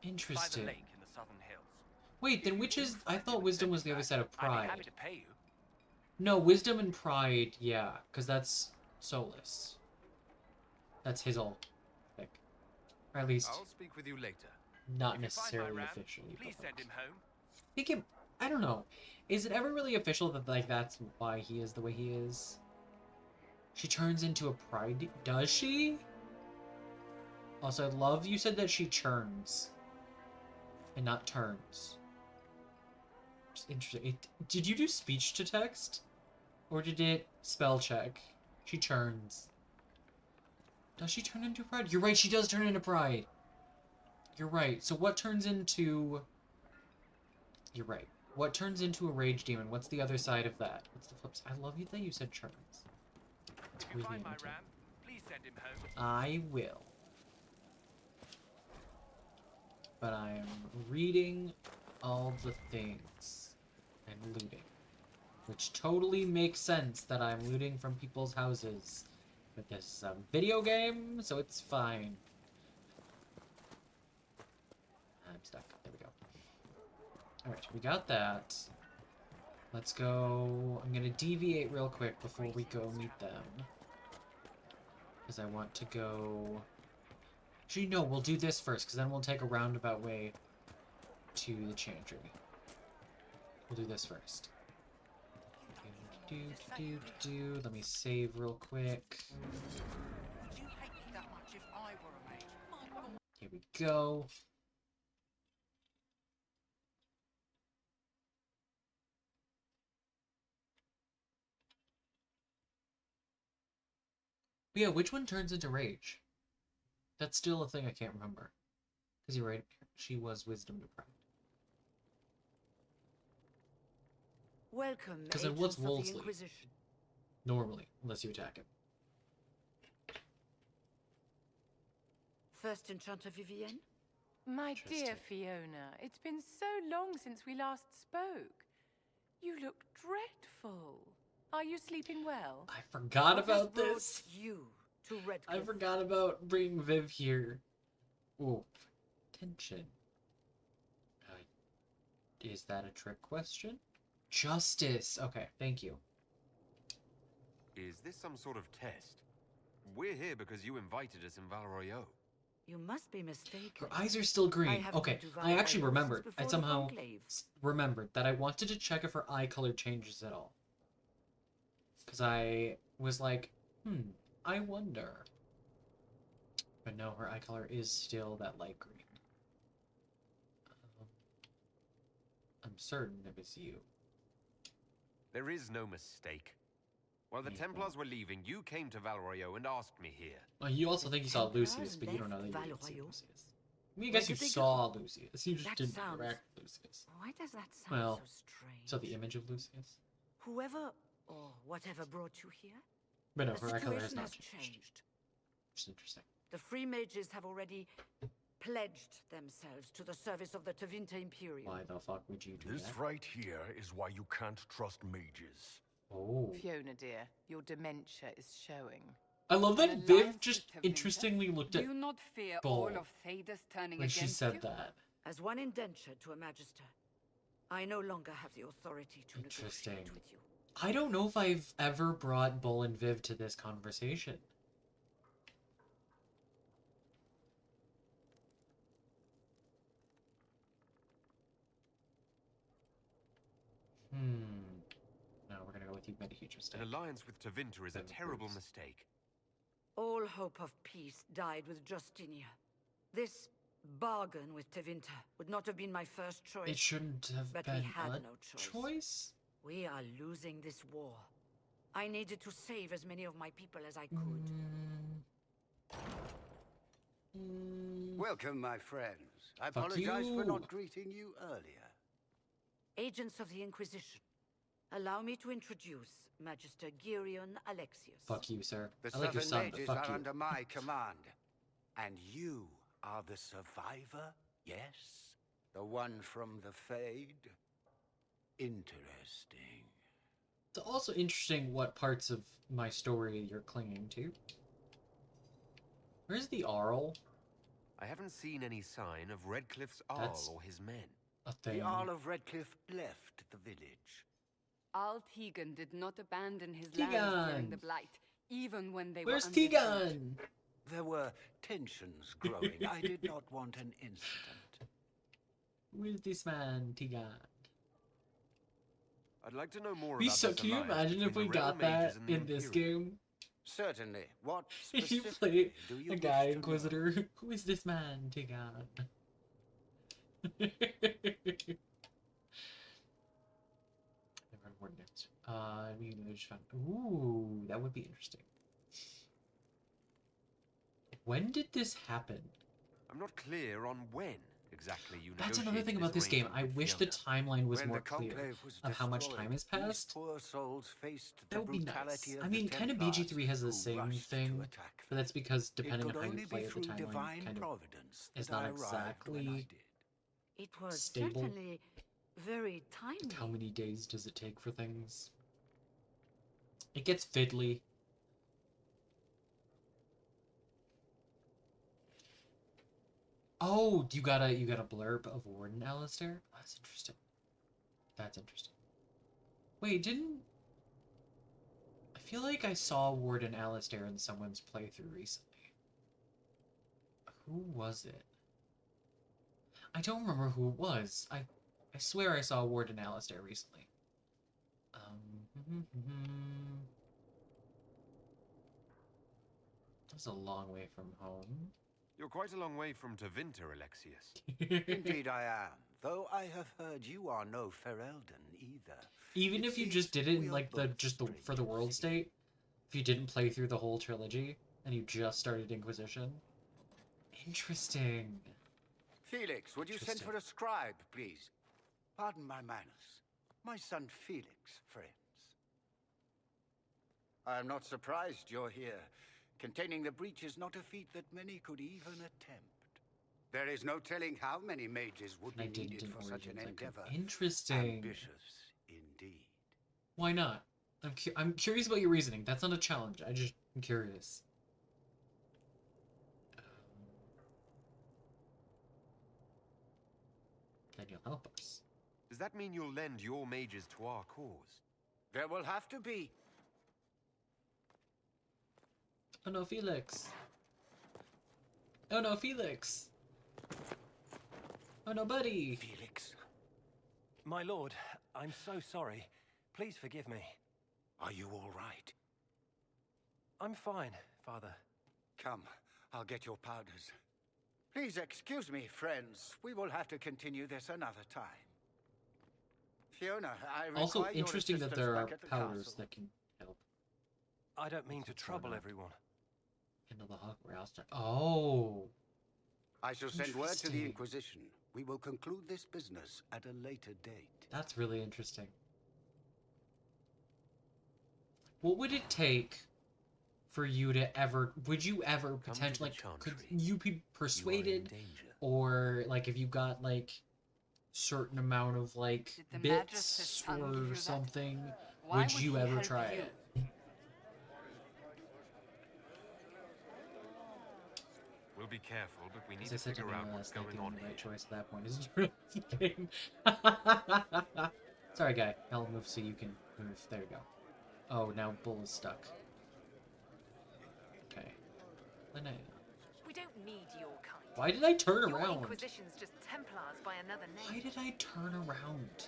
By Interesting. the lake in the southern hills. Wait, then which is... I thought wisdom was the other side of I'd be pride. happy to pay you. No, wisdom and pride, yeah. Because that's Solus. That's his old pick. Or at least, I'll speak with you later. not If you find my necessarily ram, officially. please but send him home. I think it... I don't know. Is it ever really official that, like, that's why he is the way he is? She turns into a pride... Does she? Also, I love you said that she churns. And not turns. Just interesting. Did you do speech to text? Or did it spell check? She churns. Does she turn into pride? You're right, she does turn into pride. You're right. So what turns into... You're right. What turns into a rage demon? What's the other side of that? What's the flip side? I love you that you said churns. It's If you really find my irritating. ram, please send him home. I will. But I am reading all the things and looting. Which totally makes sense that I'm looting from people's houses. But this is a video game, so it's fine. I'm stuck. There we go. Alright, we got that. Let's go... I'm gonna deviate real quick before we go meet them. Because I want to go... Actually, no, we'll do this first, because then we'll take a roundabout way to the Chantry. We'll do this first. Let me save real quick. Would you hate me that much if I were a mage? My God. Here we go. But yeah, which one turns into rage? That's still a thing I can't remember. Because you're right, she was wisdom deprived. Welcome, Because then agents what's of the Wolseley? Inquisition. Normally, unless you attack him. First Enchanter Vivienne? My dear Fiona, it's been so long since we last spoke. You look dreadful. Are you sleeping well? I forgot What has about brought this. you to Redcliffe? I forgot about bringing Viv here. Ooh, tension. Is that a trick question? Justice. Okay, thank you. Is this some sort of test? We're here because you invited us in Valroyo. You must be mistaken. Her eyes are still green. haven't Okay, been to I actually Valroyo remembered. since I before the somehow conclave. remembered that I wanted to check if her eye color changes at all. Because I was like, I wonder. But no, her eye color is still that light green. I'm certain it was you. There is no mistake. While the Templars were leaving, you came to Valroyo and asked me here. Well, you also think you saw Templars Lucius, but you don't know that you left didn't see Valroyo? Lucius. I mean, I Where guess you did they saw go? Lucius. You just That didn't sounds- interact with Lucius. Why does that sound Well, so strange? saw the image of Lucius. Whoever or whatever brought you here, But no, the her eye color has situation not has changed. changed. Which is interesting. The free mages have already pledged themselves to the service of the Tevinter Imperium. Why the fuck would you do This that? right here is why you can't trust mages. Oh. Fiona, dear, your dementia is showing. I love that Viv just interestingly looked Do at you not fear Bull all of Thedas turning when against she said you? that. As one indentured to a magister, I no longer have the authority to Interesting. negotiate with you. I don't know if I've ever brought Bull and Viv to this conversation. No, we're gonna go with you, Metahuge. An alliance with Tevinter is a terrible mistake. All hope of peace died with Justinia. This bargain with Tevinter would not have been my first choice. It shouldn't have but been we had a no choice. We are losing this war. I needed to save as many of my people as I could. Welcome, my friends. I Fuck apologize for you. not greeting you earlier. Agents of the Inquisition, allow me to introduce Magister Girion Alexius. Fuck you, sir. The I like your Southern son, but Mages fuck are you. under my command. And you are the survivor, yes? The one from the Fade? Interesting. It's also interesting what parts of my story you're clinging to. Where's the Arl? I haven't seen any sign of Redcliffe's That's Arl or his men. A thing. The Arl of Redcliffe left the village. Al Tegan did not abandon his Tegan! lands during the Blight, even when they Where's were under siege. Tegan? There were tensions growing. I did not want an incident. Who is this man, Tegan? I'd like to know more Be about so. this Can you alliance imagine if we between the got Realm that Mages and the in this Imperium. game? Certainly. What If you specifically play do you a wish guy to Inquisitor, who is this man, Tegan? Never more next. We just found. Ooh, that would be interesting. When did this happen? I'm not clear on when exactly you That's another thing negotiated about this game. I arrangement with wish the Fiona. timeline was When more the clear Conclave was of how much destroyed, time has these passed. poor souls faced That the would be nice. brutality of I mean, the kind of Templars BG3 has the who same rushed to thing, attack but that's because It depending could on how only you be play it, the through timeline divine kind of providence is that not I arrived when I exactly did. It was stable. certainly very timely. Like, how many days does it take for things? It gets fiddly. Oh, you got a blurb of Warden Alistair? Oh, that's interesting. That's interesting. Wait, didn't... I feel like I saw Warden Alistair in someone's playthrough recently. Who was it? I don't remember who it was. I swear I saw Warden Alistair recently. That's a long way from home. You're quite a long way from Tevinter, Alexius. Indeed I am, though I have heard you are no Ferelden either. Even It if you seems just did it we in are like the both for the world state, if you didn't play through the whole trilogy and you just started Inquisition. Interesting. Felix, would you send for a scribe, please? Pardon my manners. My son Felix, friends. I am not surprised you're here. Containing the breach is not a feat that many could even attempt. There is no telling how many mages would be needed for such an endeavor. Interesting. Ambitious indeed. Why not? I'm curious about your reasoning. That's not a challenge. I'm curious. Then you'll help us. Does that mean you'll lend your mages to our cause? There will have to be. Oh no, Felix. Oh no, Felix. Oh no, buddy. Felix. My lord, I'm so sorry. Please forgive me. Are you all right? I'm fine, Father. Come, I'll get your powders. Please excuse me, friends. We will have to continue this another time. Fiona, I require Also your interesting that assistance there are back at the powders castle. that can help. I don't mean to What's trouble going on? everyone. Into the hawk warehouse. Oh. I shall send word to the Interesting. Inquisition. We will conclude this business at a later date. That's really interesting. What would it take for you to ever... Would you ever potentially... Like, could you be persuaded? Or, like, if you got, like, certain amount of, like, Did the Magus' bits son give you or that? something, Why would would you he ever help try you? it? We'll be careful, but we need As to I said to figure me out what's last night, going the on only here. right choice at that point is to turn off the game. Sorry, guy. I'll move so you can move. There you go. Oh, now Bull is stuck. Okay. Linnea. We don't need your kind. Why did I turn Your around? Inquisition's just Templars by another name. Why did I turn around?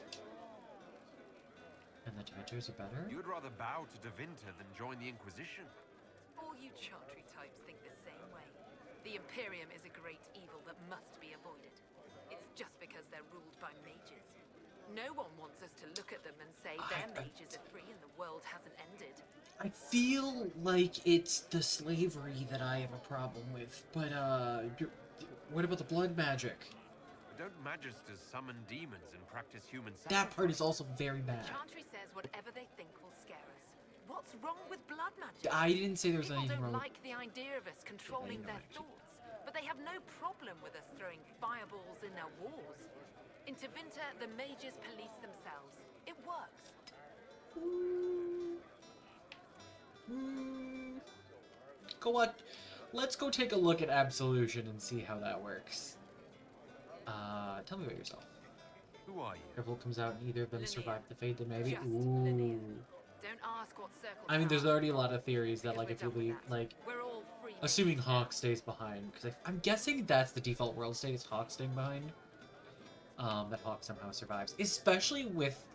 And the Tevinters are better? You'd rather bow to Devinter than join the Inquisition? All you Chantry types think the same way. The Imperium is a great evil that must be avoided. It's just because they're ruled by mages. No one wants us to look at them and say their mages are free and the world hasn't ended. I feel like it's the slavery that I have a problem with, but what about the blood magic? Don't magisters summon demons and practice human sacrifice? That part is also very bad. Chantry says whatever they think will scare us. What's wrong with blood magic? I didn't say there was anything People wrong. don't like the idea of us controlling their thoughts, but they have no problem with us throwing fireballs in their wars. In Tevinter, the mages police themselves. It works. Go on. Let's go take a look at Absolution and see how that works. Tell me about yourself. Who are you? If Revolt comes out and either of them survive the fate, then maybe. Just Ooh. Don't ask what circle. I mean, there's already a lot of theories that, like, if you leave, like, We're all free. assuming Hawk stays behind, because I'm guessing that's the default world state is Hawk staying behind. That Hawk somehow survives, especially with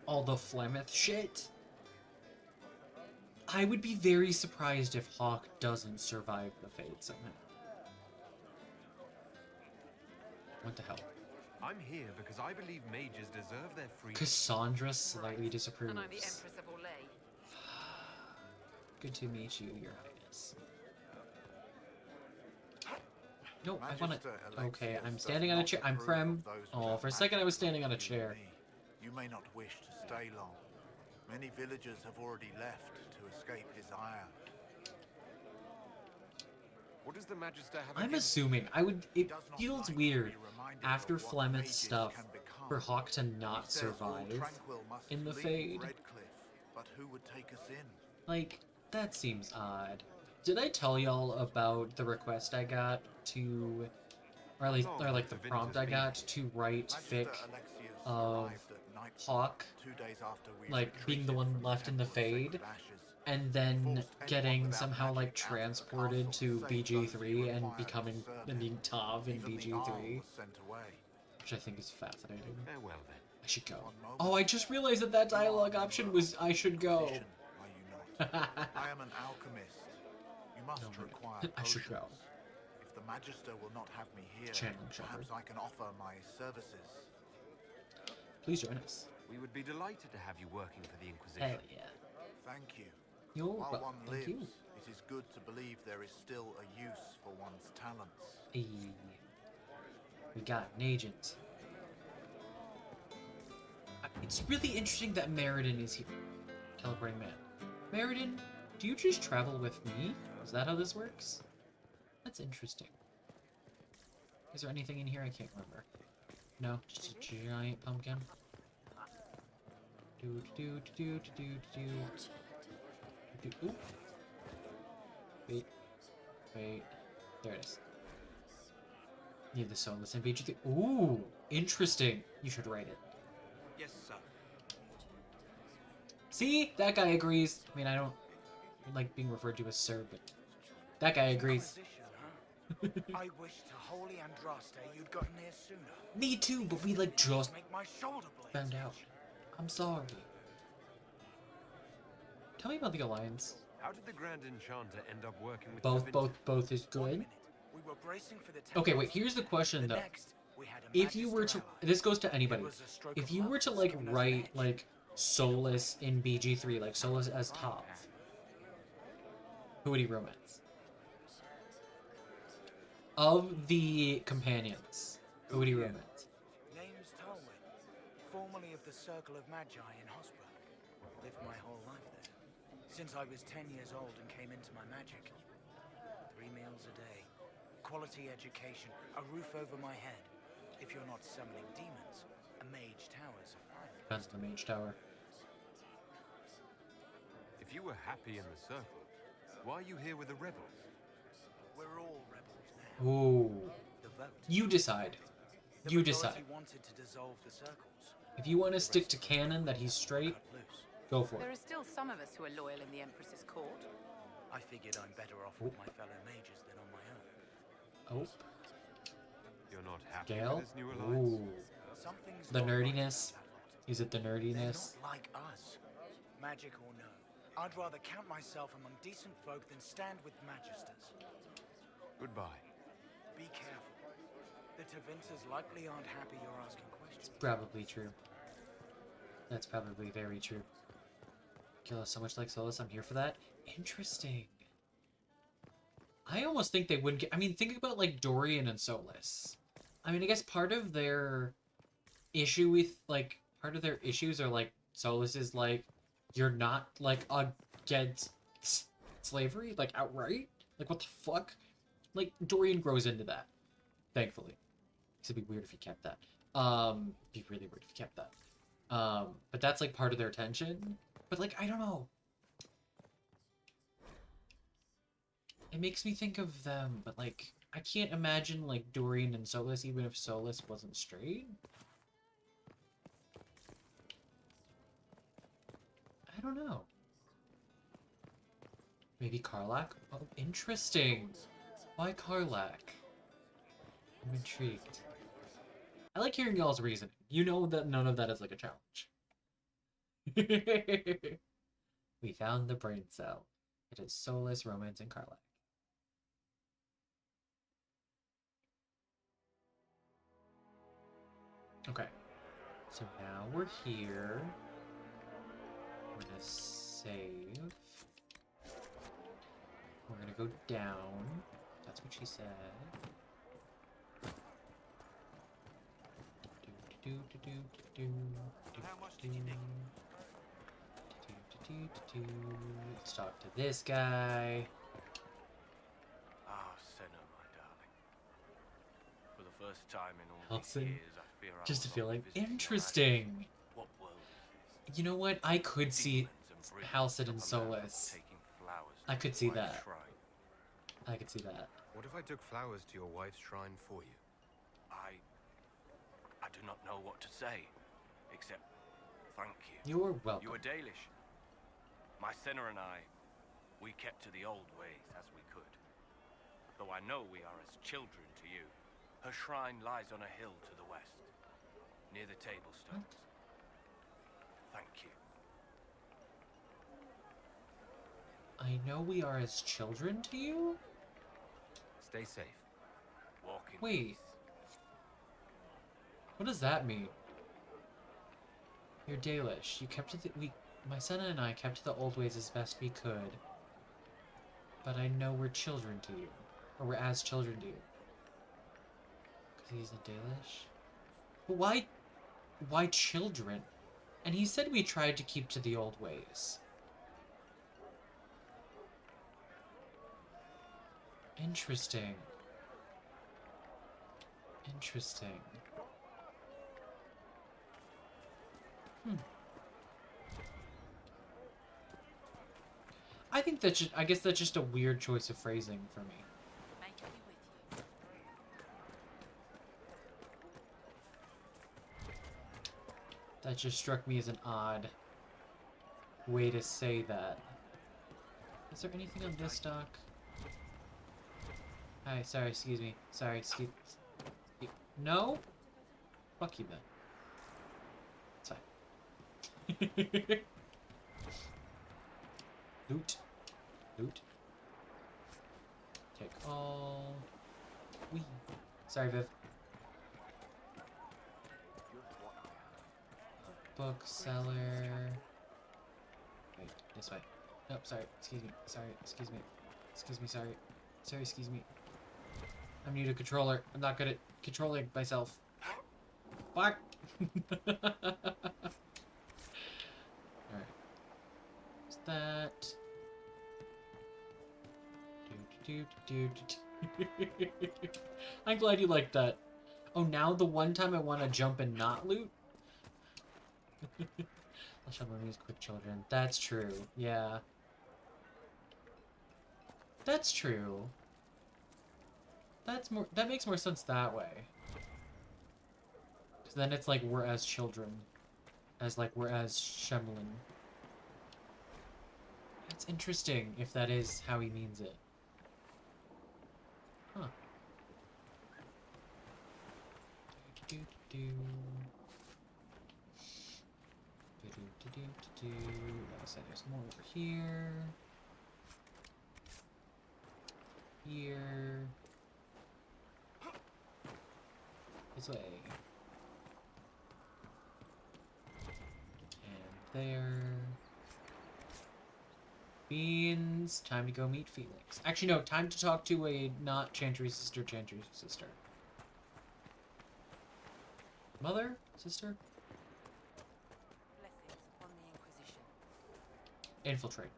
all the Flemeth shit. I would be very surprised if Hawk doesn't survive the fate somehow. What the hell? I'm here because I believe mages deserve their freedom. Cassandra slightly disapproves. And I'm the Empress of Orlais. Good to meet you, Your Highness. No, I want to. Okay, I'm standing on a chair. I'm Frem. Oh, for a second I was standing on a chair. You may not wish to stay long. Many villagers have already left to escape his ire. What does the Magister have I'm against assuming it feels weird after Flemeth's stuff for Hawk to not survive in the fade. But who would take us in? Like, that seems odd. Did I tell y'all about the request I got to, or at least, or like the prompt I got to write fic of Hawk, like being the one left in the fade, and then getting somehow like transported to BG3 and being Tav in BG3, which I think is fascinating. Well then. I should go. Oh, I just realized that that dialogue option was I should go. I am an alchemist. You must require I should go. If the Magister will not have me here, Channeling Shepherd. perhaps I can offer my services. Please join us. We would be delighted to have you working for the Inquisition. Hell yeah. Thank you. You're While welcome. one Thank lives, you. it is good to believe there is still a use for one's talents. Hey, we got an agent. It's really interesting that Meriden is here. Teleporting man. Meriden, do you just travel with me? Is that how this works? That's interesting. Is there anything in here? I can't remember. No, just a giant pumpkin. Do do do do do do do. Ooh. Wait, wait. There it is. Need the soulless and BG3. Ooh, interesting. You should write it. Yes, sir. See, that guy agrees. I mean, I don't like being referred to as sir, but that guy agrees. I wish to holy Andraste you'd gotten here sooner. Me too, but we like just Make my shoulder blades. found out. I'm sorry. Tell me about the Alliance. How did the Grand Enchanter end up working with Both is good. We were bracing for the Okay, wait, here's the question though. If you were to, this goes to anybody. If you were to like write like Solus in BG3, like Solus as Tav, who would he romance? Of the companions, who would he romance? Name's Talwyn, formerly of the Circle of Magi in Hosper. Lived my whole life there. Since I was 10 years old and came into my magic. 3 meals a day. Quality education. A roof over my head. If you're not summoning demons, a mage tower's a fine. Depends on the Mage Tower. If you were happy in the Circle, why are you here with the rebels? We're all rebels now. Ooh. The vote. You decide. The You majority decide. wanted to dissolve the circles. If you want to stick to canon that he's straight, go for There it. are still some of us who are loyal in the Empress's court. I figured I'm better off with my fellow mages than on my own. Oh. You're not happy Gale? with this new alliance? Ooh. Something's The not right nerdiness. about that lot. Is it the They're nerdiness? not like us. Magic or no, I'd rather count myself among decent folk than stand with magisters. Goodbye. Be careful. The Tevinters likely aren't happy you're asking questions. Probably true. That's probably very true. Kill us so much like Solus, I'm here for that. Interesting. I almost think they wouldn't get... I mean, think about, like, Dorian and Solus. I mean, I guess part of their issue with, like... Part of their issues are, like, Solus is, like, you're not, like, against slavery, like, outright? Like, what the fuck? Like, Dorian grows into that. Thankfully. It'd be weird if he kept that. Be really weird if he kept that. But that's, like, part of their tension. But, like, I don't know. It makes me think of them, but, like, I can't imagine, like, Dorian and Solus, even if Solus wasn't straight. I don't know. Maybe Karlach? Oh, interesting. Why Karlach? I'm intrigued. I like hearing y'all's reasoning. You know that none of that is, like, a challenge. We found the brain cell. It is Solus, Romance, and Karlach. Okay. So now we're here. We're gonna save. We're gonna go down. That's what she said. Let's talk to this guy. Ah, Senna, my darling. For the first time in all these Halsin. years, I fear I Just a will not feeling be visiting interesting. What world is You know what? I could see this? Demons Halcyon and and bridges up a man Solus. taking flowers I to could his see wife's that. shrine. I could see that. What if I took flowers to your wife's shrine for you? I do not know what to say, except thank you. You're welcome. You were Dalish. My Senna and I, we kept to the old ways as we could. Though I know we are as children to you. Her shrine lies on a hill to the west, near the tablstones. Thank you. I know we are as children to you? Stay safe. Walk in Wait. peace. What does that mean? You're Dalish. You kept to the... My son and I kept to the old ways as best we could. But I know we're children to you. Or we're as children to you. Because he's a Dalish? But why... Why children? And he said we tried to keep to the old ways. Interesting. Interesting. I think that's just, I guess that's just a weird choice of phrasing for me. May be with you. That just struck me as an odd way to say that. Is there anything on this dock? Hi, sorry, excuse me. Sorry, excuse... No? Fuck you then. It's fine. Loot. Loot. Take all. Wee. Sorry, Viv. Bookseller. Wait, this way. Nope, sorry. Excuse me. Sorry, excuse me. Excuse me, sorry. Sorry, excuse me. I'm new to controller. I'm not good at controlling myself. Fuck! Alright. What's that? I'm glad you liked that. Oh, now the one time I want to jump and not loot? Let's show movies, quick children. That's true. Yeah. That's true. That makes more sense that way. Because then it's like we're as children. As like we're as Shemlin. That's interesting if that is how he means it. Huh. So there's more over here. Here. This way. And there. Beans. Time to go meet Felix. Actually, no. Time to talk to a not Chantry's sister, Chantry's sister. Mother? Sister? Blessings on the Inquisition. Infiltrate.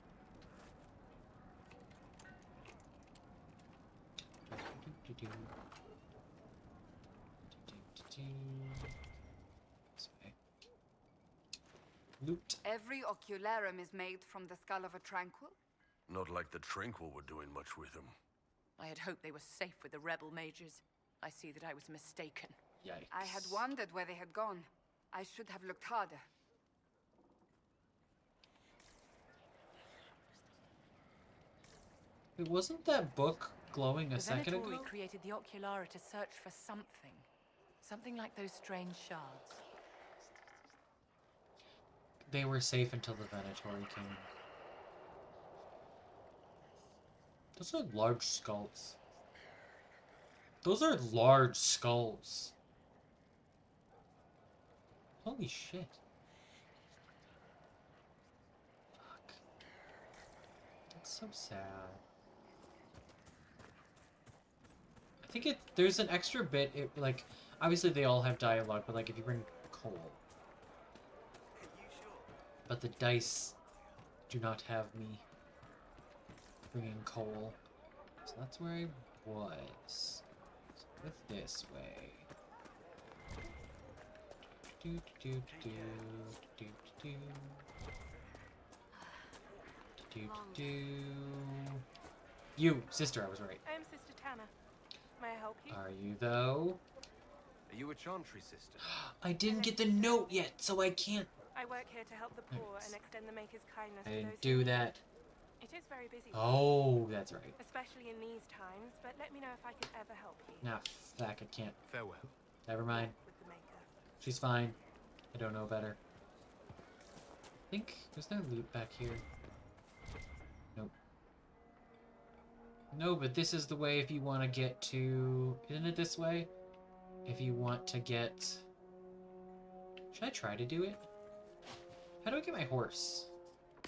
Loot. Every ocularum is made from the skull of a tranquil? Not like the Tranquil were doing much with him. I had hoped they were safe with the rebel mages. I see that I was mistaken. Yikes. I had wondered where they had gone. I should have looked harder. It wasn't that book glowing a second ago? The Venatori created the Oculara to search for something. Something like those strange shards. They were safe until the Venatori came. Those are large skulls. Those are large skulls. Holy shit. Fuck. That's so sad. I think there's an extra bit, like, obviously they all have dialogue, but like if you bring coal. But the dice do not have me bringing coal. So that's where I was. So with this way. You, sister, I was right. I am Sister Tanner. May I help you? Are you, though? Are you a Chantry sister? I didn't get the note yet, so I can't. I work here to help the poor and extend the Maker's kindness I to didn't those do who that. It is very busy. Oh, that's right. Especially in these times, but let me know if I can ever help you. Nah, fuck, I can't. Farewell. Never mind. With the Maker. She's fine. I don't know better. I think, was there loot back here? Nope. No, but this is the way if you want to get to... Isn't it this way? If you want to get... Should I try to do it? How do I get my horse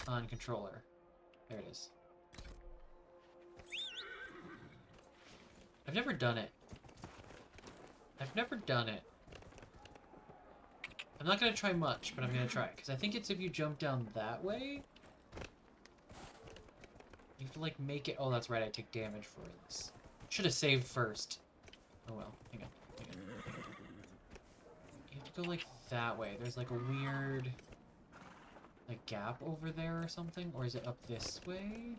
on controller? There it is. I've never done it. I've never done it. I'm not going to try much, but I'm going to try. Because I think it's if you jump down that way. You have to, like, make it... Oh, that's right. I take damage for this. Should have saved first. Oh, well. Hang on. You have to go, like, that way. There's, like, a weird... like, gap over there or something? Or is it up this way?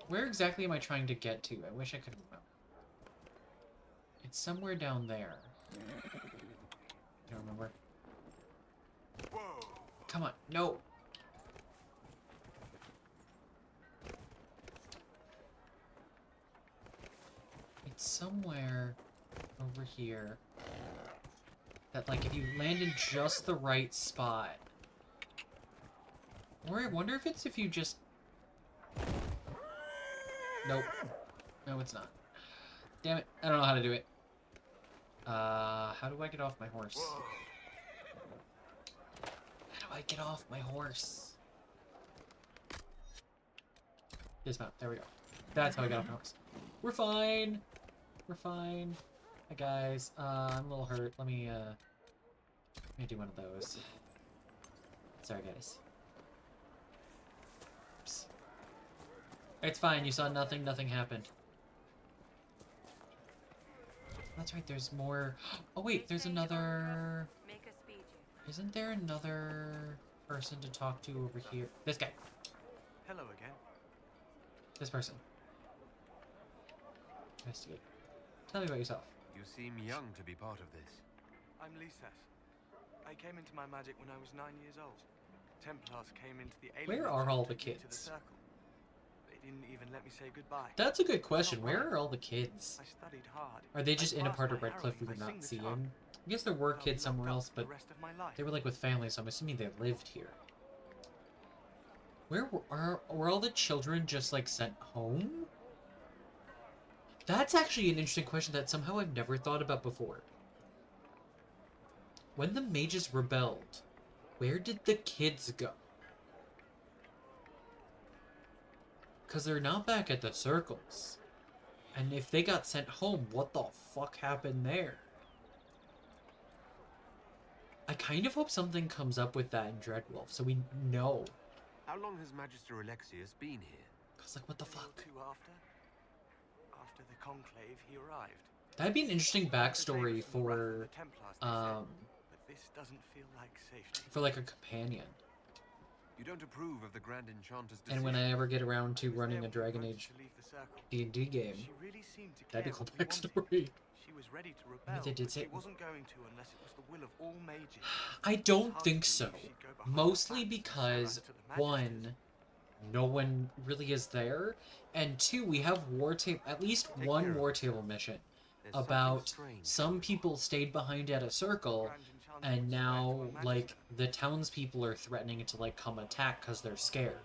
Where exactly am I trying to get to? I wish I could remember. It's somewhere down there. I don't remember. Whoa. Come on, no! It's somewhere over here that, like, if you land in just the right spot. Or I wonder if it's if you just... Nope. No, it's not. Damn it, I don't know how to do it. How do I get off my horse? How do I get off my horse? Dismount, there we go. That's how I got off my horse. We're fine. We're fine. Hi guys, I'm a little hurt. Let me do one of those. Sorry guys. Oops. It's fine, you saw nothing, nothing happened. That's right, there's more. Oh wait, there's another... Isn't there another person to talk to over here? This guy. Hello again. This person. Investigate. Tell me about yourself. You seem young to be part of this. I'm Lyses. I came into my magic when I was 9 years old. Templars came into the alien. Where are all the to the kids? circle. They didn't even let me say goodbye. That's a good question. Where are all the kids? I studied hard. Are they just I in a passed part of my Red Cliff we harrowing. were I not sing the tongue. seeing? I guess there were I'll be kids somewhere locked else, up for but the rest of my life. they were like with families, so I'm assuming they lived here. Where were all the children just like sent home? That's actually an interesting question that somehow I've never thought about before. When the mages rebelled, where did the kids go? Because they're not back at the circles. And if they got sent home, what the fuck happened there? I kind of hope something comes up with that in Dreadwolf, so we know. How long has Magister Alexius been here? Because, like, what the fuck? After the conclave, he arrived. That'd be an interesting backstory for, But this doesn't feel like safety. for like a companion. You don't approve of the Grand Enchanter's And decision? when I ever get around to running a Dragon Age D&D game, She really seemed to that'd be care cool what we wanted. backstory. She was ready to I mean, rebel, they did but say- she wasn't going to unless it was the will of all mages. I don't think so. Mostly because, one, no one really is there, and two, we have at least one war table mission about some people stayed behind at a circle, and now, like, the townspeople are threatening to, like, come attack because they're scared.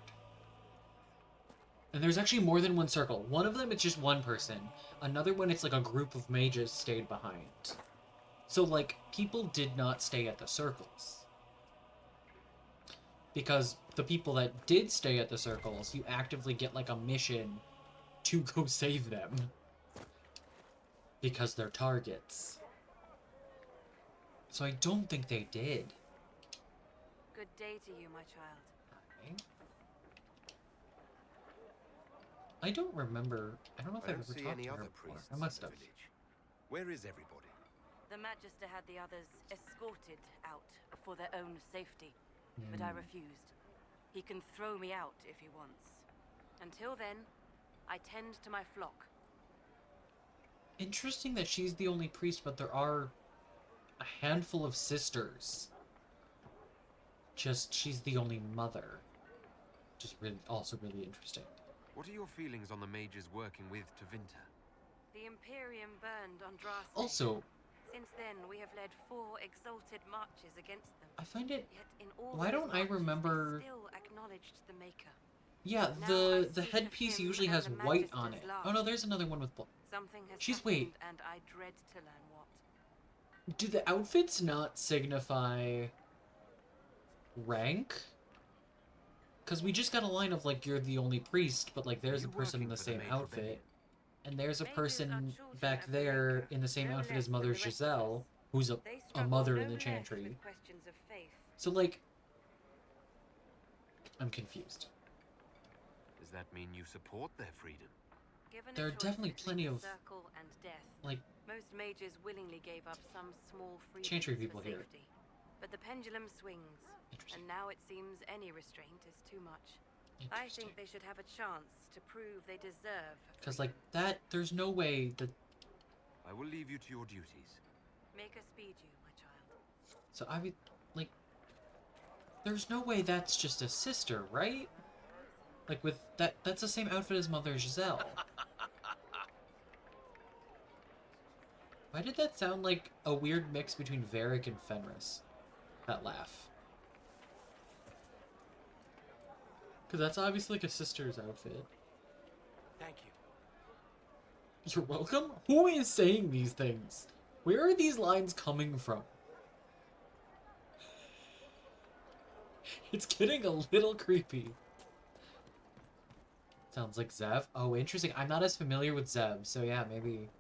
And there's actually more than one circle. One of them, it's just one person. Another one, it's like a group of mages stayed behind. So, like, people did not stay at the circles. Because the people that did stay at the circles, you actively get, like, a mission to go save them. Because they're targets. So I don't think they did. Good day to you, my child. I don't remember. I don't know if I I've don't ever see talked any to her other before. priests I must in have. the village. Where is everybody? The Magister had the others escorted out for their own safety, but I refused. He can throw me out if he wants. Until then, I tend to my flock. Interesting that she's the only priest, but there are a handful of sisters. Just, she's the only mother. Just really, also really interesting. What are your feelings on the mages working with Tevinter? The Imperium burned on Draste. Also, Since then, we have led 4 exalted marches against them. I find it... Yet in all Why those don't I marches, remember... they still acknowledged the Maker. Yeah, Now the I speak headpiece of him usually and has the white on Magister's it. love. Oh no, there's another one with... Something has She's... happened, Wait. and I dread to learn what. Do the outfits not signify rank? Because we just got a line of, like, you're the only priest, but, like, there's a person in the same outfit. And there's a person back there in the same outfit as Mother Giselle, who's a mother in the Chantry. Questions of faith. So, like... I'm confused. Does that mean you support their freedom? Given a There are choice definitely between plenty the of, circle and death, like, most mages willingly gave up some small freedom Chantry for people here. safety. But the pendulum swings, and now it seems any restraint is too much. I think they should have a chance to prove they deserve. because, like, that... There's no way that... I will leave you to your duties. Make us speed you, my child. So, I would... Like... There's no way that's just a sister, right? Like, with that... That's the same outfit as Mother Giselle. Why did that sound like a weird mix between Varric and Fenris? That laugh. Because that's obviously like a sister's outfit. Thank you. You're welcome? Who is saying these things? Where are these lines coming from? It's getting a little creepy. Sounds like Zev. Oh, interesting. I'm not as familiar with Zev, so yeah, maybe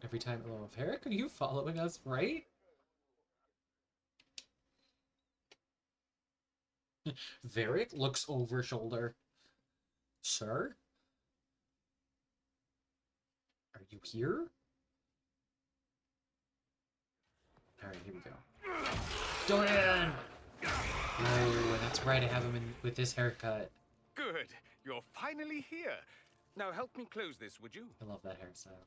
every time... Oh, Varric, are you following us, right? Varric looks over shoulder. Sir? Are you here? Alright, here we go. Dorian! Oh, that's right, I have him in with this haircut. Good. You're finally here. Now help me close this, would you? I love that hairstyle.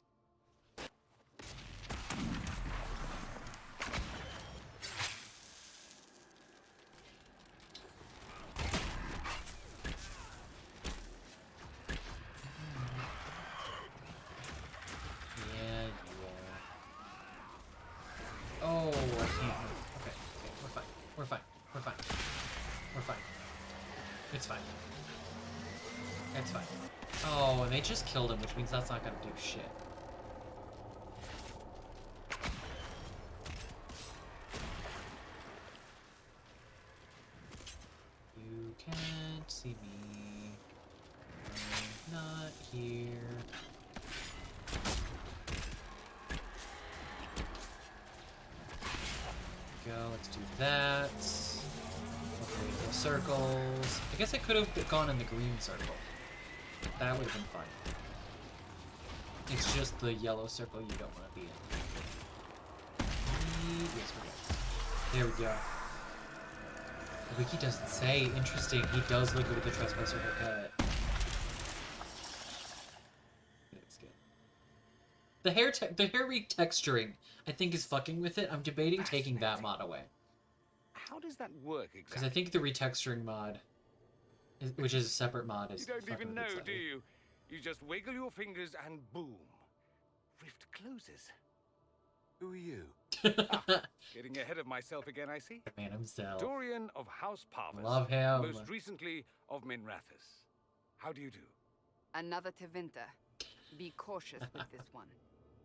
Yeah, you are. Oh, I can't. Okay, we're fine. We're fine. We're fine. We're fine. It's fine. It's fine. Oh, and they just killed him, which means that's not gonna do shit. You can't see me. I'm not here. Go, let's do that. Hopefully the circles. I guess I could have gone in the green circle. That would have been fun. It's just the yellow circle you don't want to be in. Yes, we go. There we go. The wiki doesn't say. Interesting. He does look like the trespasser haircut. That's good. The hair retexturing, I think, is fucking with it. I'm debating taking that mod away. How does that work exactly? Because I think the retexturing mod, which is a separate mod, is You don't fucking even with it know, do slightly. you? You just wiggle your fingers and boom. Rift closes. Who are you? Getting ahead of myself again, I see. Man himself. Dorian of House Parvis. Love him. Most recently of Minrathous. How do you do? Another Tevinter. Be cautious with this one.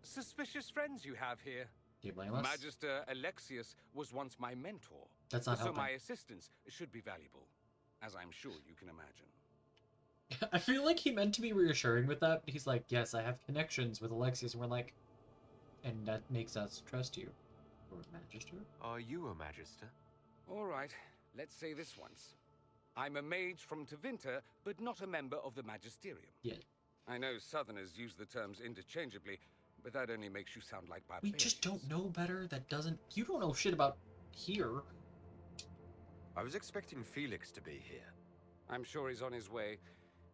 Suspicious friends you have here. Do you blame us? Magister Alexius was once my mentor. That's not so helping. my assistance should be valuable, as I'm sure you can imagine. I feel like he meant to be reassuring with that. He's like, yes, I have connections with Alexius. And we're like, and that makes us trust you. Or Magister? Are you a Magister? All right, let's say this once. I'm a mage from Tevinter, but not a member of the Magisterium. Yeah. I know Southerners use the terms interchangeably, but that only makes you sound like We barbarians. just don't know better. That doesn't... You don't know shit about here. I was expecting Felix to be here. I'm sure he's on his way.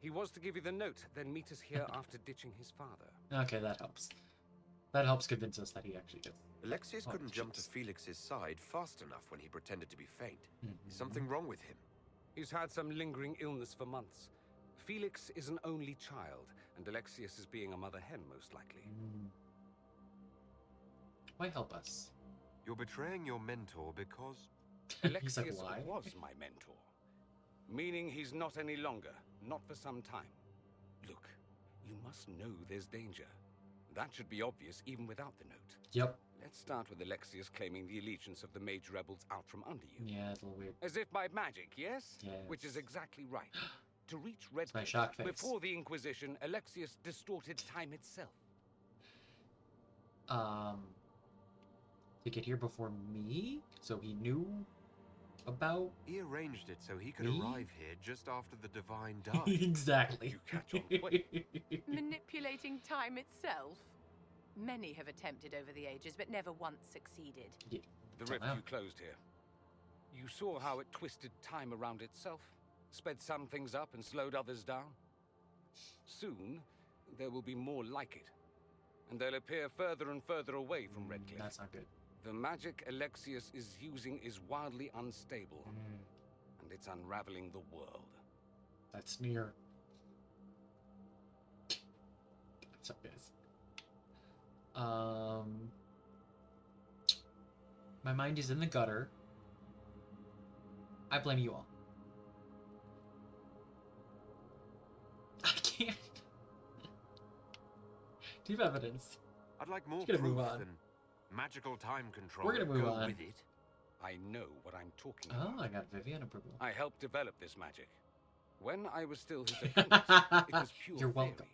He was to give you the note, then meet us here after ditching his father. Okay, that helps. That helps convince us that he actually gets... Alexius Oh, couldn't jump to Jesus. Felix's side fast enough when he pretended to be faint. Mhm. Is something wrong with him? He's had some lingering illness for months. Felix is an only child, and Alexius is being a mother hen, most likely. Why help us? You're betraying your mentor because... He's like, Alexius why? was my mentor. Meaning he's not any longer, not for some time. Look, you must know there's danger. That should be obvious even without the note. Yep. Let's start with Alexius claiming the allegiance of the mage rebels out from under you. Yeah, it's a little weird. As if by magic, yes? Yes. Which is exactly right. To reach Red my shock face. before the Inquisition, Alexius distorted time itself. To get here before me? So he knew about... He arranged it so he could Me? arrive here just after the Divine died. Exactly. You catch on quick. Manipulating time itself? Many have attempted over the ages, but never once succeeded. Yeah. The rift you closed here. You saw how it twisted time around itself, sped some things up and slowed others down. Soon, there will be more like it, and they'll appear further and further away from Redcliffe. That's not good. The magic Alexius is using is wildly unstable, and it's unraveling the world. That's near. What's up, guys? My mind is in the gutter. I blame you all. I can't. Do you have evidence? I'd like more Just gonna proof move on. than magical time control. We're gonna move Go on. with it. I know what I'm talking Oh, about. I got Vivian approval. I helped develop this magic. When I was still his apprentice, it was pure You're theory. welcome.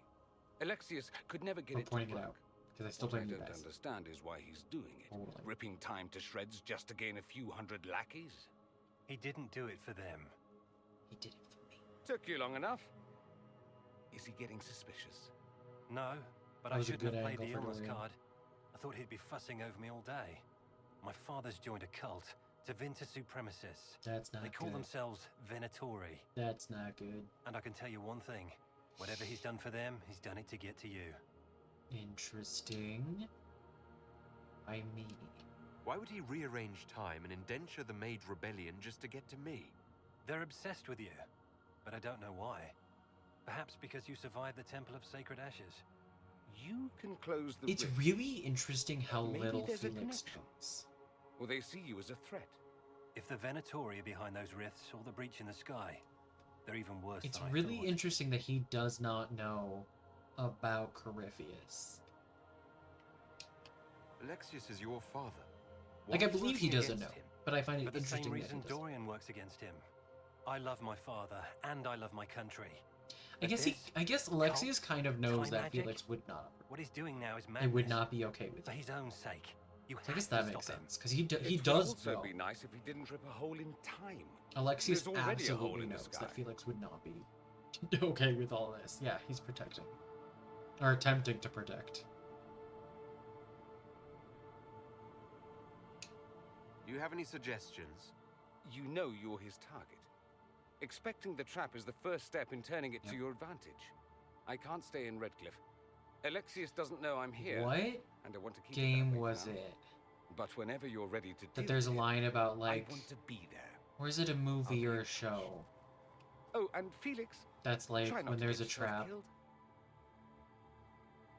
Alexius could never get For it to pointing it work. out, because I still What I blame you don't guys. understand is why he's doing it. Totally. Ripping time to shreds just to gain a few hundred lackeys. He didn't do it for them. He did it for me. Took you long enough. Is he getting suspicious? No, but That I was a shouldn't good have played the angle for illness Dorian. card. I thought he'd be fussing over me all day. My father's joined a cult, Tevinter Supremacists. That's not They call good. themselves Venatori. That's not good. And I can tell you one thing. Whatever he's done for them, he's done it to get to you. Interesting. I mean... Why would he rearrange time and indenture the Mage Rebellion just to get to me? They're obsessed with you, but I don't know why. Perhaps because you survived the Temple of Sacred Ashes. You can close the It's rift. really interesting how Maybe little there's a Felix connection. knows. Or they see you as a threat. If the Venatori are behind those rifts or the breach in the sky, they're even worse It's than I really thought. interesting that he does not know about Corypheus. Alexius is your father. Like, I Why believe he working doesn't know, against him? but I find it For the interesting same that he reason doesn't. Dorian works against him. I love my father, and I love my country. I guess Alexius kind of knows time that magic, Felix would not. What he's doing now is They madness. would not be okay with For it. his own sake. You So I guess have that to makes stop him. sense because he It would does also know. be nice if he didn't rip a hole in time. Alexius There's already a hole absolutely in the knows sky. that Felix would not be okay with all this. Yeah, he's protecting. Or attempting to protect. You have any suggestions? You know you're his target. Expecting the trap is the first step in turning it to your advantage. I can't stay in Redcliffe. Alexius doesn't know I'm here. What And I want to keep game it that way was for now. it? But whenever you're ready to That deal there's a with it, line about, I like... want to be there. Or is it a movie or a show? Oh, and Felix. That's like try not when to there's a get yourself trap. killed.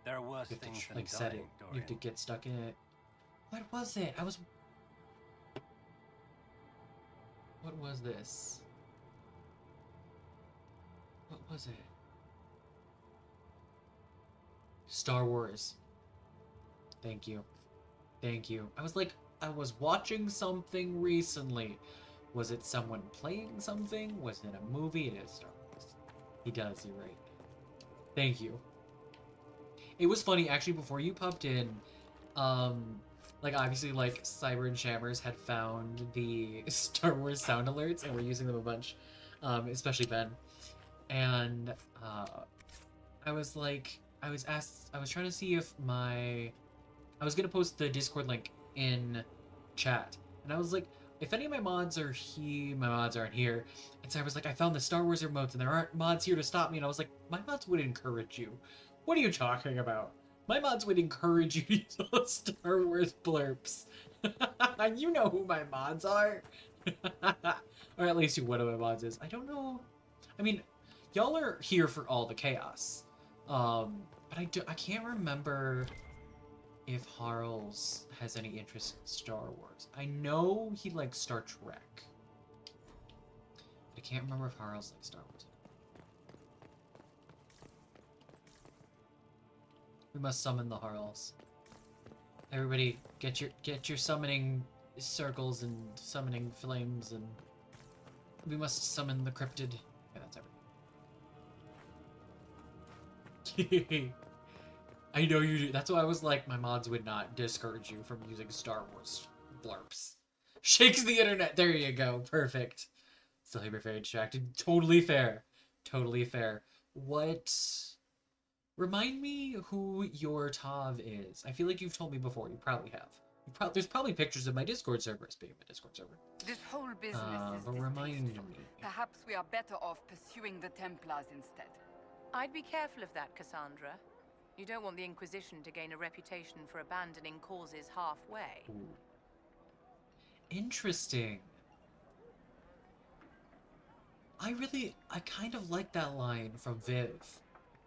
There are worse You have things to than like set it. dying, You have to get stuck in it. What was it? What was this? What was it? Star Wars. Thank you. Thank you. I was watching something recently. Was it someone playing something? Was it a movie? It is Star Wars. He does, you're right. Thank you. It was funny, actually, before you popped in, like, obviously, like, Cyber and Shammers had found the Star Wars sound alerts, and we're using them a bunch, especially Ben. And, I was trying to see if I was gonna post the Discord link in chat, and I was like, if any of my mods are my mods aren't here, and so I was like, I found the Star Wars remotes, and there aren't mods here to stop me, and I was like, my mods would encourage you. What are you talking about? My mods would encourage you to use all the Star Wars blurps. You know who my mods are. Or at least who one of my mods is. I don't know. I mean, y'all are here for all the chaos. But I can't remember if Harls has any interest in Star Wars. I know he likes Star Trek. I can't remember if Harls likes Star Wars. We must summon the Harls. Everybody, get your summoning circles and summoning flames, and we must summon the cryptid. Yeah, that's everything. I know you do. That's why I was like, my mods would not discourage you from using Star Wars blurps. Shakes the internet. There you go. Perfect. Still hyper very distracted. Totally fair. Totally fair. What? Remind me who your Tav is. I feel like you've told me before. You probably have. There's probably pictures of my Discord server. Speaking of my Discord server. This whole business is But remind me. Perhaps we are better off pursuing the Templars instead. I'd be careful of that, Cassandra. You don't want the Inquisition to gain a reputation for abandoning causes halfway. Ooh. Interesting. I kind of like that line from Viv.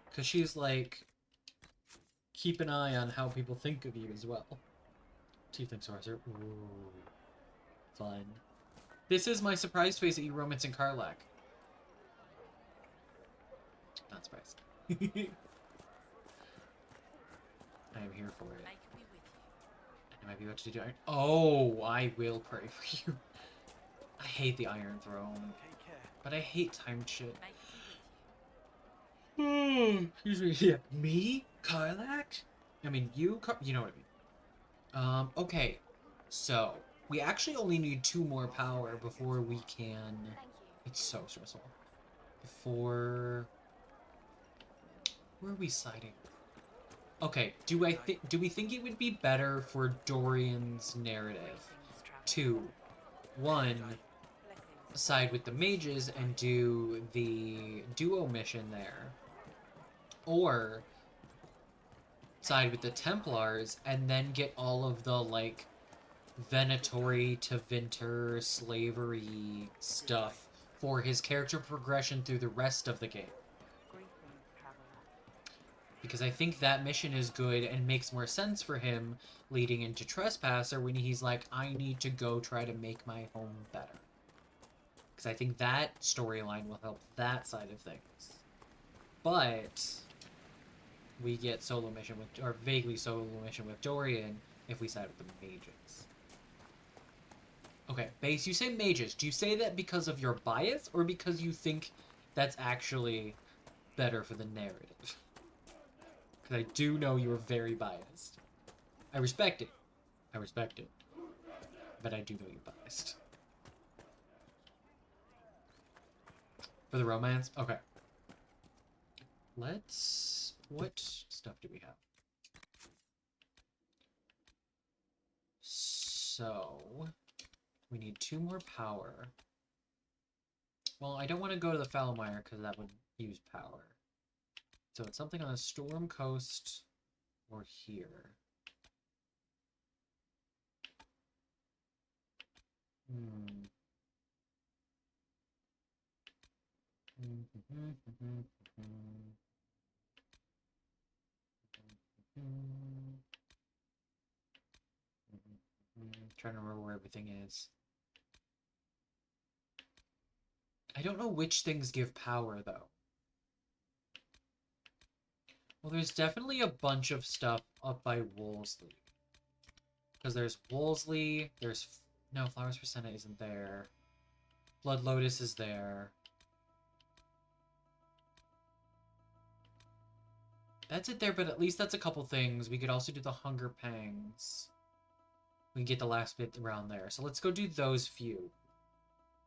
Because she's like, keep an eye on how people think of you as well. Tiefling Sorcerer. Ooh. Fun. This is my surprised face at you, Romance and Karlak. Not surprised. I am here for it. I might be about to do. Oh, I will pray for you. I hate the Iron Throne. But I hate timed shit. Excuse me. Yeah. Me? Karlak? I mean, you know what I mean. Okay. So, we actually only need 2 more power before we can... It's so stressful. Before... Where are we siding? Okay, do we think it would be better for Dorian's narrative to, 1, side with the mages and do the duo mission there, or side with the Templars and then get all of the, like, Venatori to Vinter slavery stuff for his character progression through the rest of the game. Because I think that mission is good and makes more sense for him leading into Trespasser when he's like, I need to go try to make my home better. Because I think that storyline will help that side of things. But we get solo mission with, or vaguely solo mission with Dorian if we side with the mages. Okay, Base, you say mages. Do you say that because of your bias or because you think that's actually better for the narrative? Because I do know you are very biased. I respect it. I respect it. But I do know you're biased. For the romance? Okay. Let's... What stuff do we have? So... We need 2 more power. Well, I don't want to go to the Falmire because that would use power. So it's something on the Storm Coast or here. Trying to remember where everything is. I don't know which things give power, though. Well, there's definitely a bunch of stuff up by Wolseley. Because there's Wolseley, there's... No, Flowers for Senna isn't there. Blood Lotus is there. That's it there, but at least that's a couple things. We could also do the Hunger Pangs. We can get the last bit around there. So let's go do those few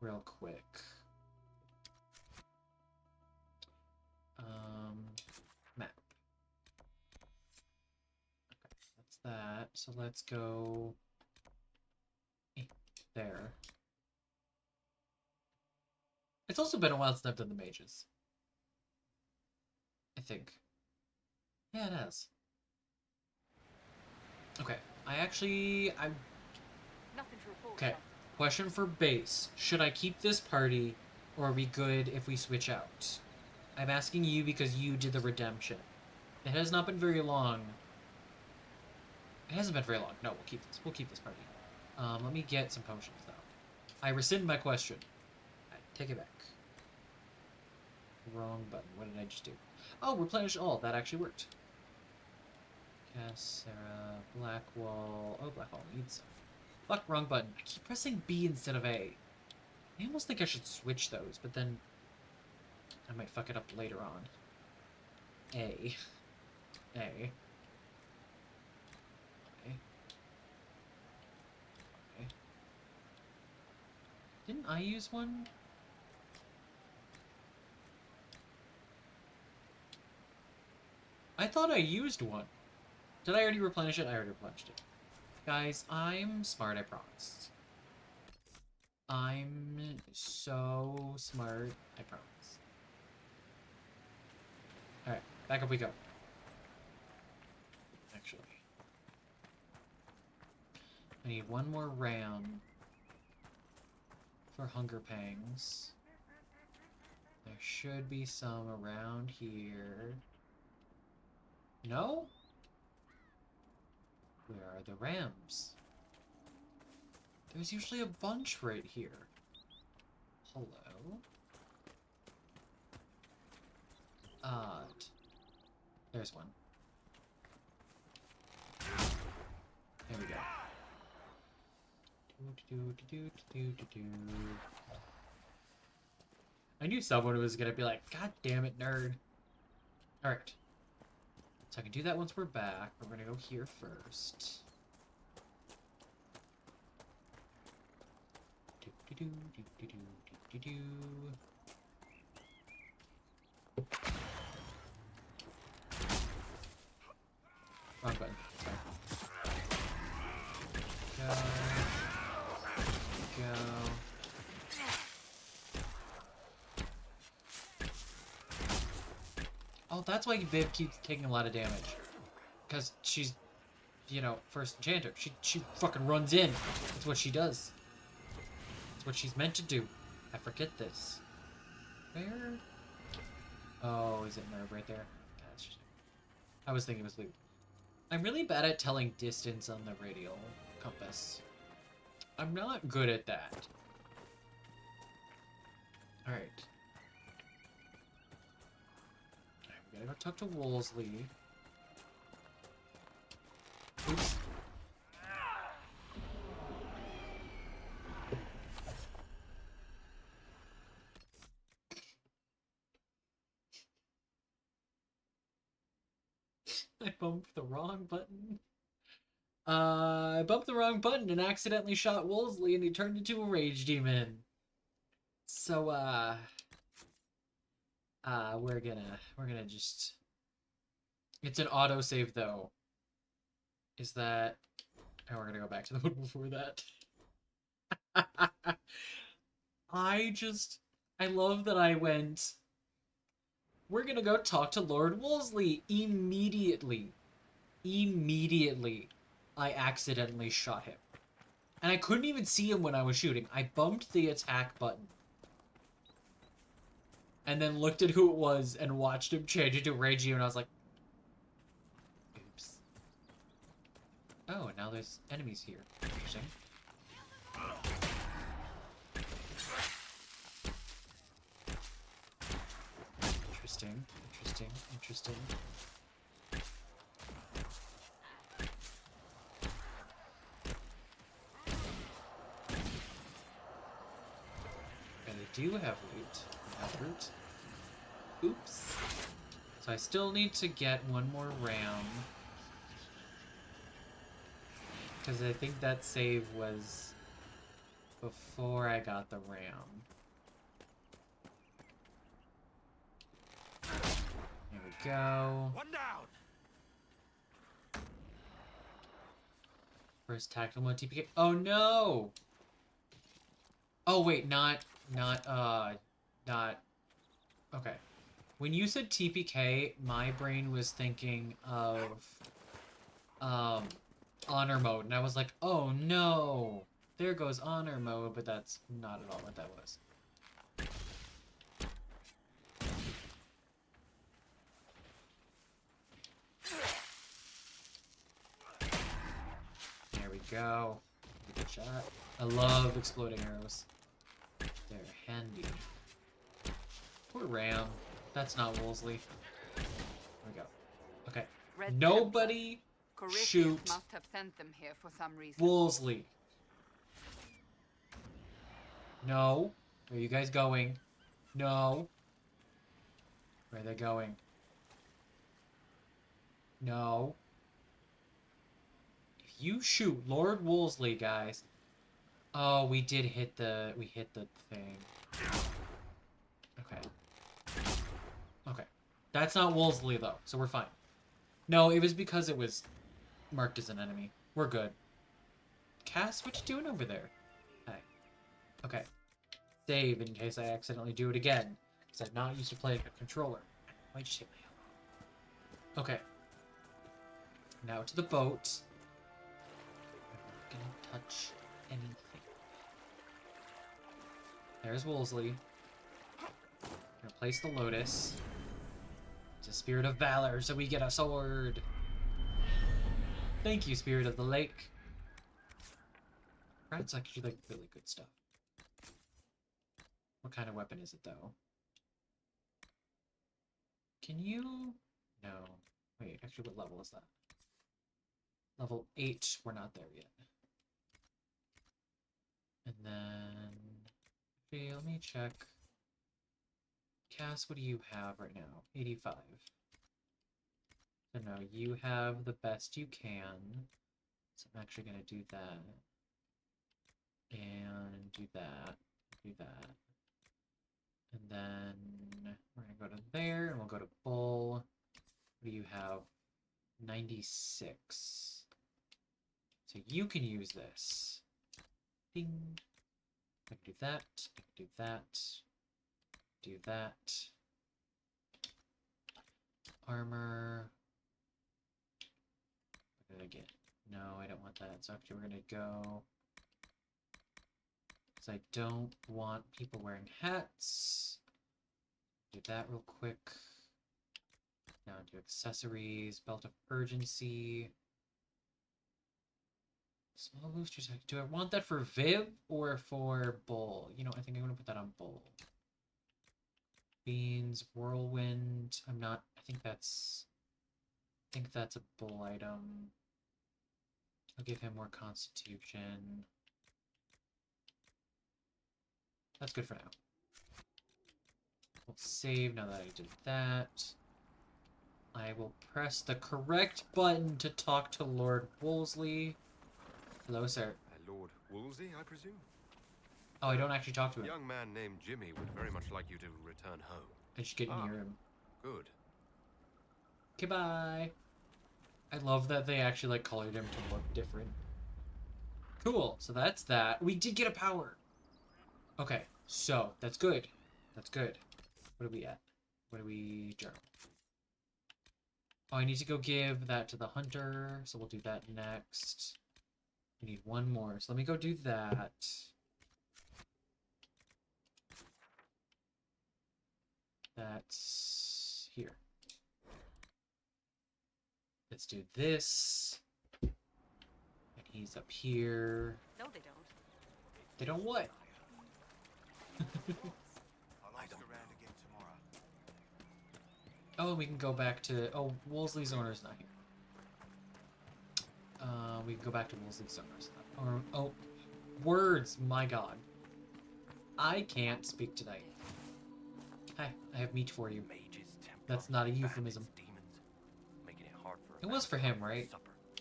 real quick. Map. Okay, that's that. So let's go there. It's also been a while since I've done the mages. I think. Yeah, it has. Okay, Okay, question for Base. Should I keep this party, or are we good if we switch out? I'm asking you because you did the redemption. It has not been very long. It hasn't been very long. No, we'll keep this. We'll keep this party. Let me get some potions, though. I rescind my question. I take it back. Wrong button. What did I just do? Oh, replenish all. That actually worked. Cass, Sarah, Blackwall. Oh, Blackwall needs some. Fuck, wrong button. I keep pressing B instead of A. I almost think I should switch those, but then I might fuck it up later on. A. A. Okay. Okay. Didn't I use one? I thought I used one. Did I already replenish it? I already replenished it. Guys, I'm smart, I promise. I'm so smart, I promise. Alright, back up we go. Actually. I need one more ram for Hunger Pangs. There should be some around here. No? Where are the rams? There's usually a bunch right here. Hello? Odd. There's one. There we go. I knew someone was gonna be like, God damn it, nerd. Alright. So I can do that once we're back. We're gonna go here first. Wrong button. Sorry. Go. Go. Oh, that's why Viv keeps taking a lot of damage. Because she's, you know, first enchanter. She fucking runs in. That's what she does. That's what she's meant to do. I forget this. Where? Oh, is it Nerve right there? I was thinking it was loot. I'm really bad at telling distance on the radial compass. I'm not good at that. Alright. We gotta go talk to Wolseley. Oops. I bumped the wrong button. I bumped the wrong button and accidentally shot Wolseley and he turned into a rage demon. So, we're gonna just... It's an autosave, though. Is that... Oh, we're gonna go back to the one before that. I love that I went... We're gonna go talk to Lord Wolseley immediately. Immediately, I accidentally shot him. And I couldn't even see him when I was shooting. I bumped the attack button. And then looked at who it was and watched him change into Reggie, and I was like, oops. Oh, now there's enemies here. Interesting. Interesting, interesting, interesting. And they do have loot. They have loot. Oops. So I still need to get one more round. Because I think that save was before I got the ram. There we go. One down. First tactical mode TPK. Oh no! Oh wait, not. Okay. When you said TPK, my brain was thinking of honor mode, and I was like, oh no, there goes honor mode, but that's not at all what that was. There we go. Good shot. I love exploding arrows. They're handy. Poor Ram. That's not Wolseley. There we go. Okay. Nobody shoot must have sent them here for some reason. Wolseley. No. Where are you guys going? No. Where are they going? No. If you shoot Lord Wolseley, guys. Oh, we hit the thing. Okay. Okay. That's not Wolseley, though, so we're fine. No, it was because it was marked as an enemy. We're good. Cass, what you doing over there? Hi. Okay. Save in case I accidentally do it again. Because I'm not used to playing a controller. Why'd you hit my elbow? Okay. Now to the boat. I'm not gonna touch anything. There's Wolseley. Gonna place the Lotus. It's a Spirit of Valor, so we get a sword. Thank you, Spirit of the Lake. Rats actually like really good stuff. What kind of weapon is it, though? Can you... No. Wait, actually, what level is that? Level 8. We're not there yet. And then... Okay, let me check. Cass, what do you have right now? 85. So no, you have the best you can. So I'm actually going to do that. And do that. Do that. And then we're going to go to there, and we'll go to Bull. What do you have? 96. So you can use this. Ding. I can do that. I can do that. Do that. armor. What did I get? No, I don't want that. So actually we're gonna go... Because I don't want people wearing hats. Do that real quick. Now do accessories, belt of urgency. Small boosters. Do I want that for Viv or for Bull? You know, I think I'm gonna put that on Bull. Beans, whirlwind. I'm not. I think that's a Bull item. I'll give him more constitution. That's good for now. We'll save now that I did that. I will press the correct button to talk to Lord Wolseley. Hello, sir. Lord Wolsey, I presume? Oh, I don't actually talk to him. A young man named Jimmy would very much like you to return home. I just get near him. Good. Goodbye. I love that they actually like colored him to look different. Cool. So that's that. We did get a power. Okay. So that's good. That's good. What are we at? What do we journal? Oh, I need to go give that to the hunter. So we'll do that next. We need one more. So let me go do that. That's here. Let's do this. And he's up here. No, they don't. They don't what? Oh, we can go back to... Oh, Wolseley's owner's not here. We can go back to Wolseley's owner's not. Or, oh, words, my god. I can't speak tonight. Hi, I have meat for you. That's not a euphemism. It was for him, right?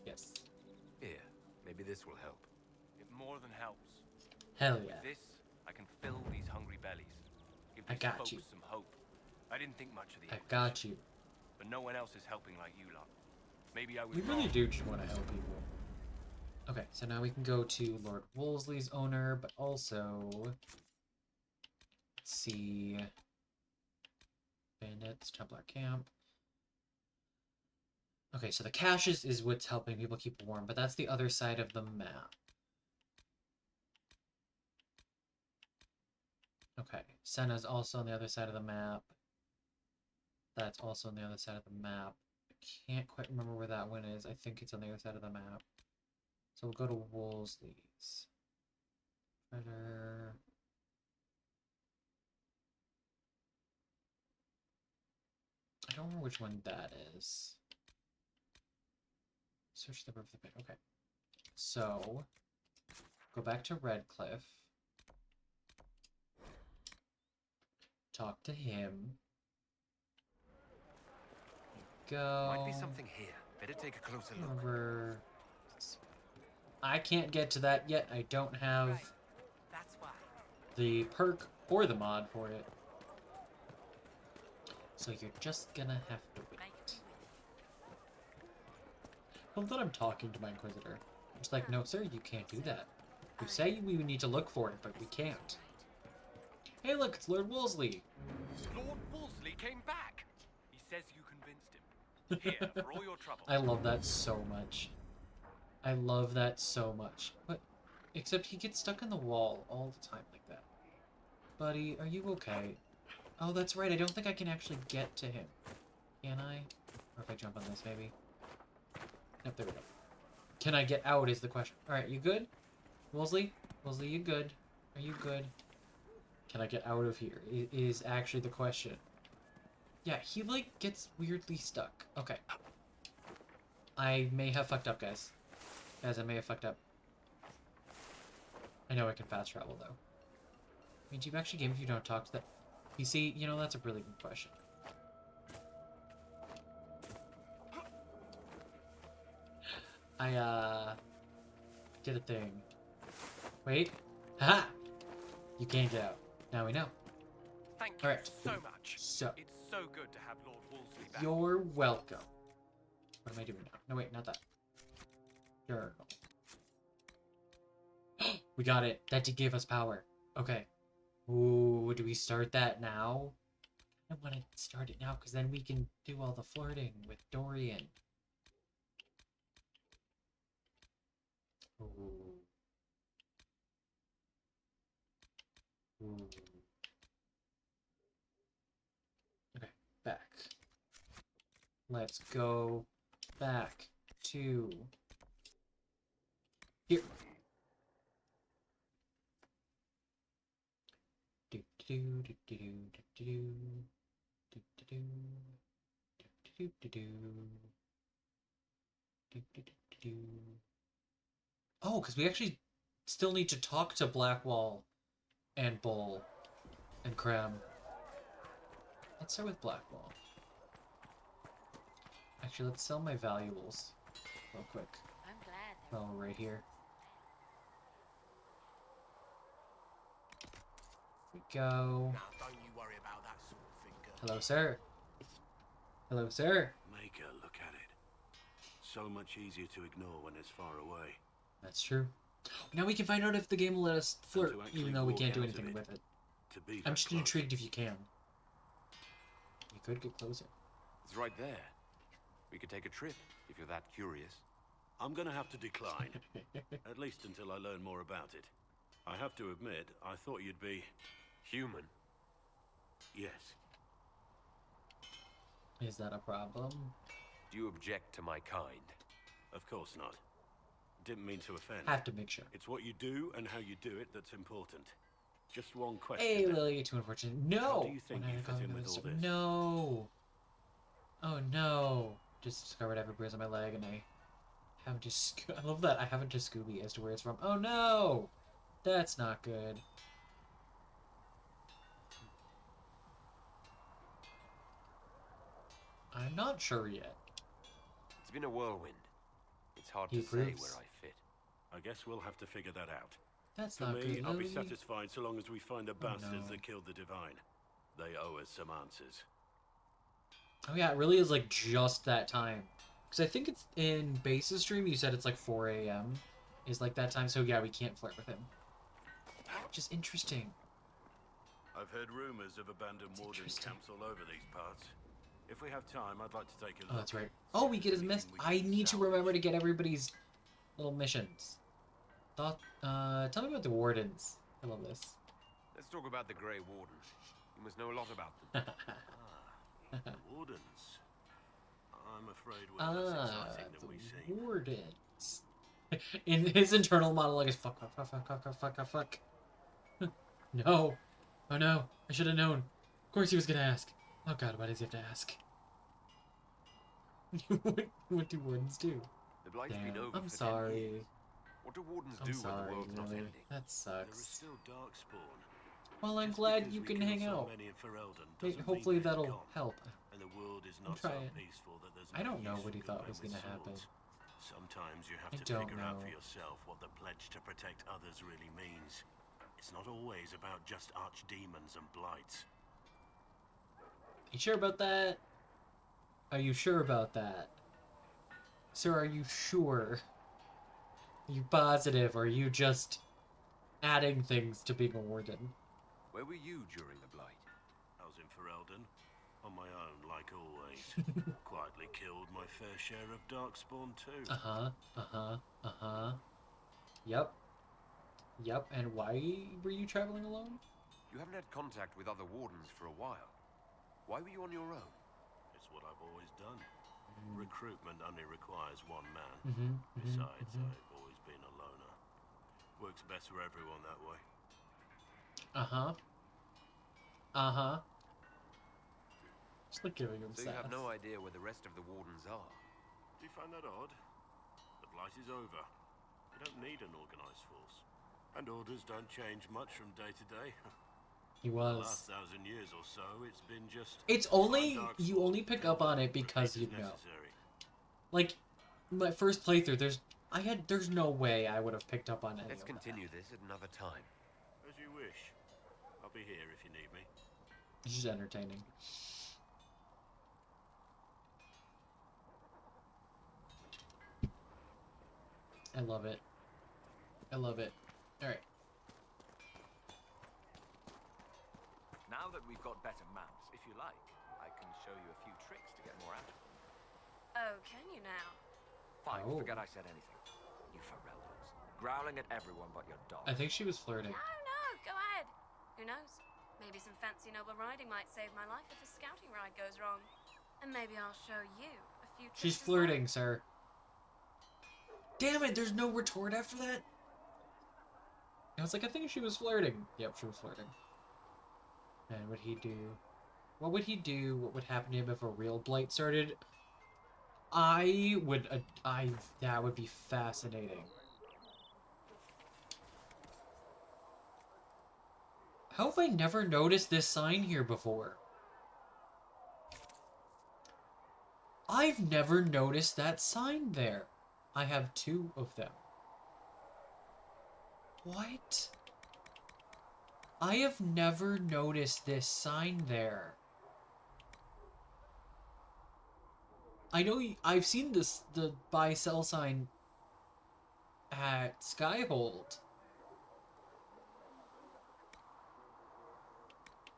Yes. Here, maybe this will help. It more than helps. Hell yeah. With this, I can fill these hungry bellies. Give I these got folks you. some hope. I didn't think much of the I got you. but no one else is helping like you lot. Maybe I was We really wrong. do just want to help people. Okay, so now we can go to Lord Wolseley's owner, but also... Let's see... Bandits, Templar Camp. Okay, so the caches is what's helping people keep warm, but that's the other side of the map. Okay, Senna's also on the other side of the map. That's also on the other side of the map. I can't quite remember where that one is. I think it's on the other side of the map. So we'll go to Wolseley's. Treasure. I don't remember which one that is. Search the roof of the pit. Okay. So, go back to Redcliffe. Talk to him. Go. Might be something here. Better take a closer look. Over. I can't get to that yet. I don't have That's why. the perk or the mod for it. So you're just gonna have to wait. I love that I'm talking to my Inquisitor. I'm just like, no, sir, you can't do that. You say we need to look for it, but we can't. Hey, look, it's Lord Wolseley. Lord Wolseley came back. He says you convinced him. Here, for all your trouble. I love that so much. I love that so much. But, except he gets stuck in the wall all the time like that. Buddy, are you okay? Oh, that's right. I don't think I can actually get to him. Can I? Or if I jump on this, maybe? Nope, there we go. Can I get out is the question. Alright, you good? Wolseley? Wolseley, you good? Are you good? Can I get out of here? Is actually the question. Yeah, he, like, gets weirdly stuck. Okay. I may have fucked up, guys. Guys, I may have fucked up. I know I can fast travel, though. I mean, do you actually game if you don't talk to that? You see, you know, that's a really good question. I did a thing. Wait. Haha! You can't get out. Now we know. Thank you Alright. so much. So. It's so good to have Lord Wolseley back. You're welcome. What am I doing now? No, wait, not that. Journal. We got it. That did give us power. Okay. Ooh, do we start that now? I want to start it now because then we can do all the flirting with Dorian. Ooh. Ooh. Okay, back. Let's go back to here. Do do do do do do do do do do do do. Oh, because we actually still need to talk to Blackwall and Bull and Krem. Let's start with Blackwall. Actually, let's sell my valuables real quick. I'm glad. Oh, right here. Here we go. Now, don't you worry about that sort of thing, girl. Hello, sir. Hello, sir. Make her look at it. So much easier to ignore when it's far away. That's true. Now we can find out if the game will let us flirt, to actually even though we walk can't do out anything of it. with it. To be I'm that just close. intrigued if you can. You could get closer. It's right there. We could take a trip, if you're that curious. I'm gonna have to decline. At least until I learn more about it. I have to admit, I thought you'd be... Human? Yes. Is that a problem? Do you object to my kind? Of course not. Didn't mean to offend. Have to make sure. It's what you do and how you do it that's important. Just one question. Hey, Lily, you're too unfortunate. No! How do you think When I you got fit in into with all this- this? No! Oh no! Just discovered I have a bruise on my leg and I haven't just... I love that I haven't just Scooby as to where it's from. Oh no! That's not good. I'm not sure yet. It's been a whirlwind. It's hard He to say approves. where I fit. I guess we'll have to figure that out. That's For not me, good, I'll be Lily. satisfied so long as we find the bastards no. that killed the Divine. They owe us some answers. Oh yeah, it really is like just that time. Because I think it's in Base's stream, you said it's like 4 a.m. is like that time, so yeah, we can't flirt with him. Which is interesting. I've heard rumors of abandoned warden camps all over these parts. If we have time, I'd like to take a look. Oh, that's right. Oh, we get his miss. I need to remember to get everybody's little missions. Tell me about the wardens. I love this. Let's talk about the Grey Warden. You must know a lot about them. Wardens. I'm afraid we're less exciting than we seem. Wardens. In his internal monologue is fuck. No. Oh no. I should have known. Of course he was gonna ask. Oh god, why does he have to ask? what do wardens do? The Blight's Damn, been over I'm for 10 sorry. years. What do wardens I'm do sorry, when the world's not Lily. ending? That There is sucks. still Darkspawn. Well, I'm Just glad because you we can kill hang so out. many in Ferelden Hey, doesn't hopefully mean they're that'll gone. help. And the world is I'll not so try it. peaceful that there's I no don't know use what he for thought goodmen was with gonna happen. swords. Sometimes you have I to don't figure out know. for yourself what the pledge to protect others really means. It's not always about just archdemons and blights. You sure about that? Are you sure about that? Sir, are you sure? Are you positive, or are you just adding things to being a warden? Where were you during the Blight? I was in Ferelden, on my own, like always. Quietly killed my fair share of Darkspawn too. Yep. Yep, and why were you traveling alone? You haven't had contact with other wardens for a while. Why were you on your own? It's what I've always done. Recruitment only requires one man. Mm-hmm, Besides, I've always been a loner. Works best for everyone that way. Just like giving him So sass. you have no idea where the rest of the wardens are? Do you find that odd? The Blight is over. We don't need an organized force. And orders don't change much from day to day. He The was. last 1,000 years or so, it's been just... It's only, you only pick up on it because you know. necessary. Like, my first playthrough, there's no way I would have picked up on any Let's of that. continue this at another time. As you wish. I'll be here if you need me. It's just entertaining. I love it. I love it. Alright. Now that we've got better maps, if you like, I can show you a few tricks to get more out of them. Oh, can you now? Fine, Oh. forget I said anything. You Fereldos. Growling at everyone but your dog. I think she was flirting. No, go ahead. Who knows? Maybe some fancy noble riding might save my life if a scouting ride goes wrong. And maybe I'll show you a few tricks. She's flirting, sir. Damn it, there's no retort after that? I was like, I think she was flirting. Yep, she was flirting. And what would he do? What would he do? What would happen to him if a real blight started? That would be fascinating. How have I never noticed this sign here before? I've never noticed that sign there. I have 2 of them. What? I have never noticed this sign there. I know I've seen the buy-sell sign at Skyhold.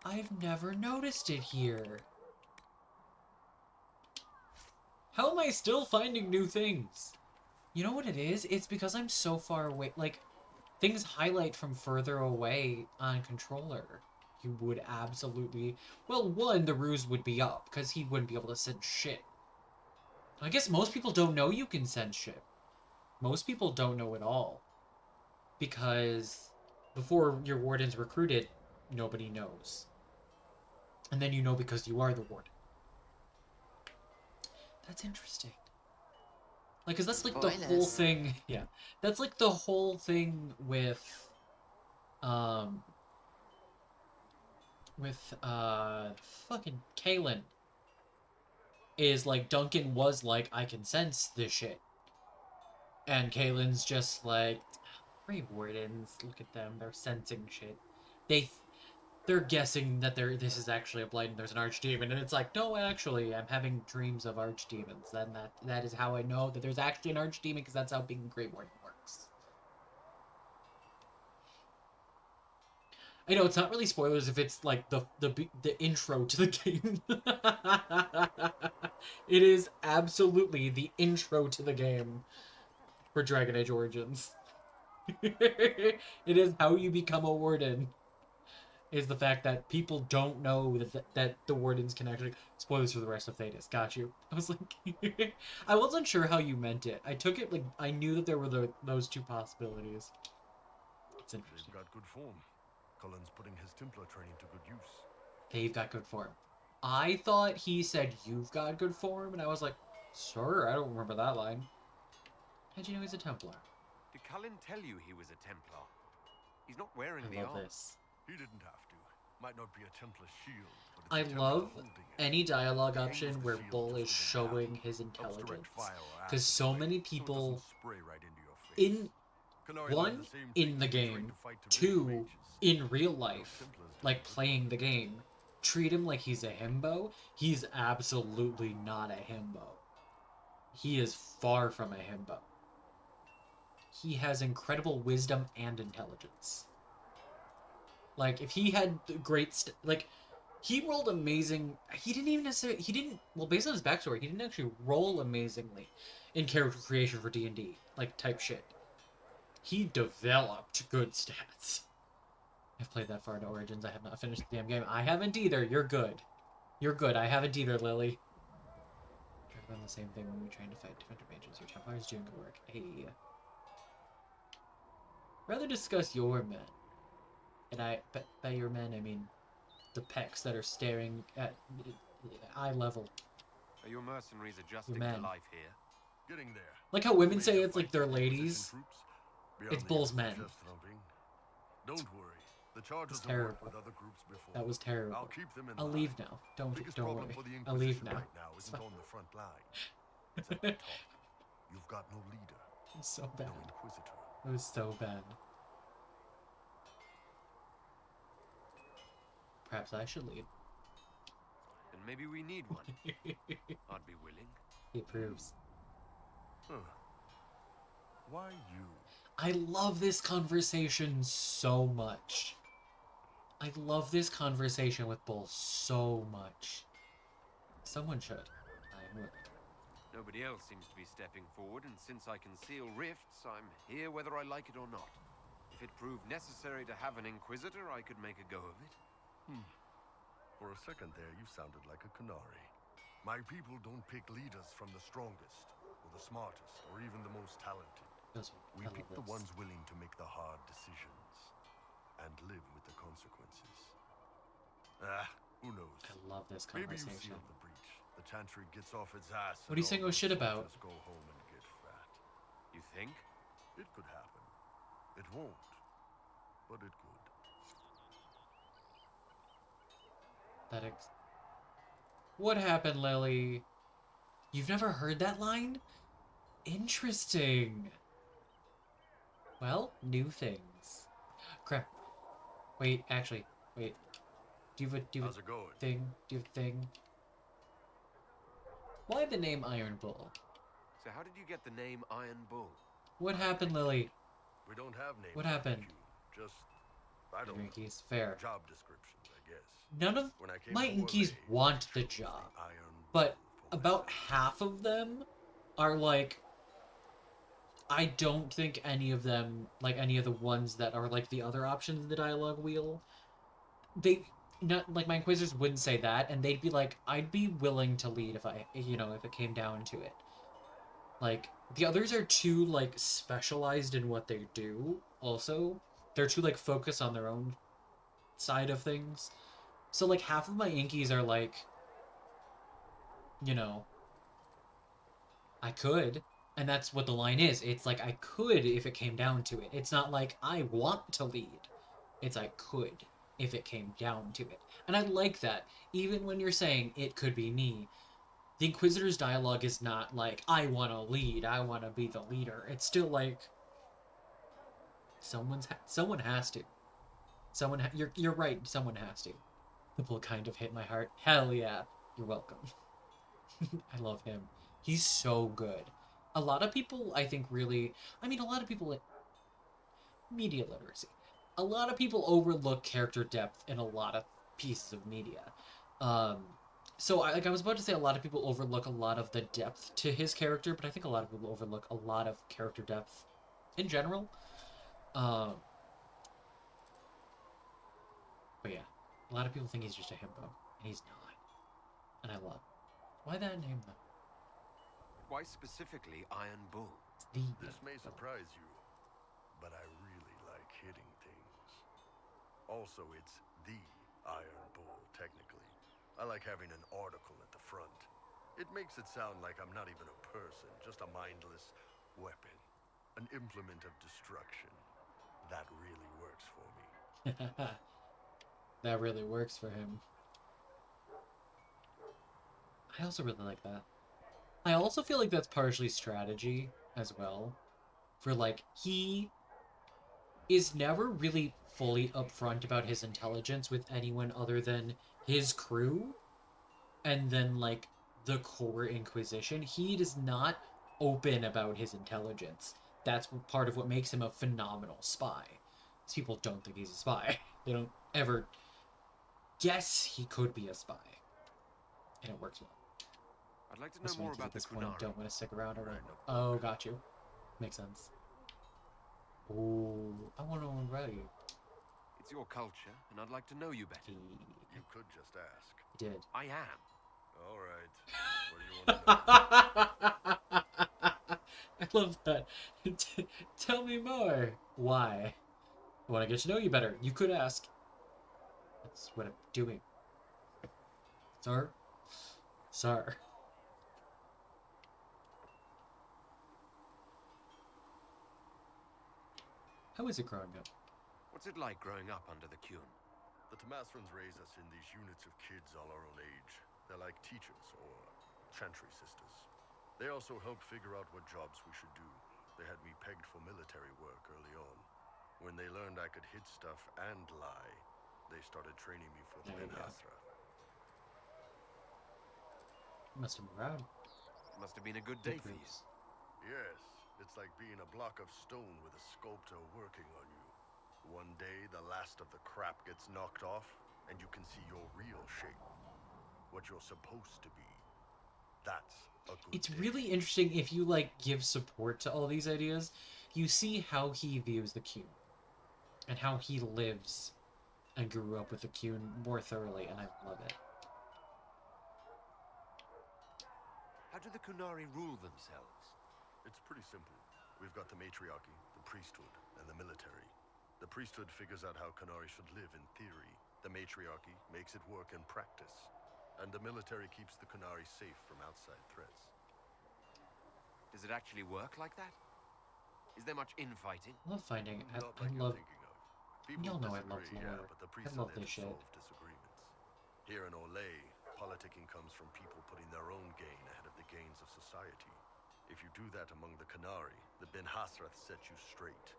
I've never noticed it here. How am I still finding new things? You know what it is? It's because I'm so far away. Like, things highlight from further away on controller. You would absolutely... Well, one, the ruse would be up, because he wouldn't be able to send shit. I guess most people don't know you can send shit. Most people don't know at all. Because before your warden's recruited, nobody knows. And then you know because you are the warden. That's interesting. Like, cause that's like the whole thing. Yeah, that's like the whole thing with fucking Kalen. Is like Duncan was like, I can sense this shit, and Kalen's just like, Grey Wardens, look at them, they're sensing shit. They're guessing that this is actually a blight and there's an archdemon, and it's like, no, actually, I'm having dreams of archdemons. Then that is how I know that there's actually an archdemon, because that's how being a Grey Warden works. I know it's not really spoilers if it's like the intro to the game. It is absolutely the intro to the game for Dragon Age Origins. It is how you become a warden. Is the fact that people don't know that the wardens can actually... Spoilers for the rest of Thetis. Got you. I was like... I wasn't sure how you meant it. I took it like... I knew that there were those 2 possibilities. It's interesting. They've got good form. Cullen's putting his Templar training to good use. They've got good form. I thought he said, you've got good form, and I was like, sure, I don't remember that line. How'd you know he's a Templar? Did Cullen tell you he was a Templar? He's not wearing the I love armor. this. He didn't have to. Might not be a Templar shield, but it's I a Templar love holding it. any dialogue option where Bull is showing his intelligence. Because so many people, one, in the game, 2, in real life, like playing the game, treat him like he's a himbo. He's absolutely not a himbo. He is far from a himbo. He has incredible wisdom and intelligence. Like, if he had great... he rolled amazing... He didn't even necessarily... Well, based on his backstory, he didn't actually roll amazingly in character creation for D&D. Like, type shit. He developed good stats. I've played that far into Origins. I have not finished the damn game. I haven't either. You're good. You're good. I haven't either, Lily. Try to find the same thing when we're trying to fight different mages. Your Templars doing good work. Hey. Rather discuss your men. And by your men, I mean the pecs that are staring at eye level. Are your mercenaries adjusting to men. life here? Getting there. Like how women say it's like their ladies. It's Bull's men. Don't worry. The charges It's have worked terrible. with other groups before. That was terrible. I'll keep them in I'll line. leave now. Don't Biggest worry. problem for the I'll leave Inquisition now. right now It's isn't fine. on the front line. It's at the top. You've got no leader. It's so bad. No Inquisitor. It was so bad. Perhaps I should lead. Then maybe we need one. I'd be willing. He approves. Huh. Why you? I love this conversation so much. I love this conversation with Bull so much. Someone should. I would. Nobody else seems to be stepping forward, and since I can seal rifts, I'm here whether I like it or not. If it proved necessary to have an Inquisitor, I could make a go of it. For a second there, you sounded like a canary. My people don't pick leaders from the strongest, or the smartest, or even the most talented. We pick the ones willing to make the hard decisions, and live with the consequences. Who knows? I love this Maybe conversation. you sealed the breach. The Chantry gets off its ass. What are you saying oh shit about? Just go home and get fat. You think? It could happen. It won't, but it could. What happened, Lily? You've never heard that line? Interesting. Well, new things. Crap. Wait, actually, wait. Do you have a How's it going? thing? Do you have a thing? Why the name Iron Bull? So how did you get the name Iron Bull? What happened, Lily? We don't have names. What happened? Just, I don't know. Inkies, fair. Job descriptions, I guess. None of my Inkies want the job, but about half of them are like, I don't think any of them, like any of the ones that are like the other options in the dialogue wheel, not like my Inquisitors wouldn't say that, and they'd be like, I'd be willing to lead if if it came down to it. Like, the others are too, like, specialized in what they do, also. They're too, like, focused on their own side of things. So, like, half of my Inkies are like, I could. And that's what the line is. It's like, I could if it came down to it. It's not like, I want to lead. It's I could if it came down to it. And I like that. Even when you're saying, it could be me. The Inquisitor's dialogue is not like, I want to lead, I want to be the leader. It's still like, someone has to. You're right, someone has to. The bull kind of hit my heart. Hell yeah. You're welcome. I love him. He's so good. A lot of people, I think, really... a lot of people... Media literacy. A lot of people overlook character depth in a lot of pieces of media. So, I was about to say a lot of people overlook a lot of the depth to his character, but I think a lot of people overlook a lot of character depth in general. But yeah, a lot of people think he's just a himbo, and he's not. And I love it. Why that name, though? Why specifically Iron Bull? This may surprise you, but I really like hitting things. Also, it's the Iron Bull, technically. I like having an article at the front. It makes it sound like I'm not even a person, just a mindless weapon. An implement of destruction. That really works for me. That really works for him. I also really like that. I also feel like that's partially strategy as well. For like, he is never really fully upfront about his intelligence with anyone other than his crew, and then, like, the core Inquisition. He is not open about his intelligence. That's part of what makes him a phenomenal spy. Because people don't think he's a spy. They don't ever guess he could be a spy. And it works well. I'd like to know more about the Kunari. Don't want to stick around or oh, got you. Makes sense. Ooh, I want to know already. It's your culture, and I'd like to know you better. You could just ask. Did. I am. All right. What do you want to know? I love that. Tell me more. Why? I want to get to know you better. You could ask. That's what I'm doing. Sir? Sir. How is it growing up? What's it like growing up under the Qun? The Tamasrans raise us in these units of kids all our own age. They're like teachers or Chantry sisters. They also help figure out what jobs we should do. They had me pegged for military work early on. When they learned I could hit stuff and lie, they started training me for the Ben-Hathra. Must have been rad. Must have been a good day for you. Yes, it's like being a block of stone with a sculptor working on you. One day, the last of the crap gets knocked off, and you can see your real shape. What you're supposed to be. That's a good It's day. really interesting if you, like, give support to all these ideas. You see how he views the Qun. And how he lives and grew up with the Qun more thoroughly, and I love it. How do the Qunari rule themselves? It's pretty simple. We've got the matriarchy, the priesthood, and the military. The priesthood figures out how Qunari should live in theory. The matriarchy makes it work in practice. And the military keeps the Qunari safe from outside threats. Does it actually work like that? Is there much infighting? I love finding. I love. Y'all know I love lore. But the I priests love are there this to shit. solve disagreements. Here in Olay, politicking comes from people putting their own gain ahead of the gains of society. If you do that among the Qunari, the Ben Hasrath set you straight.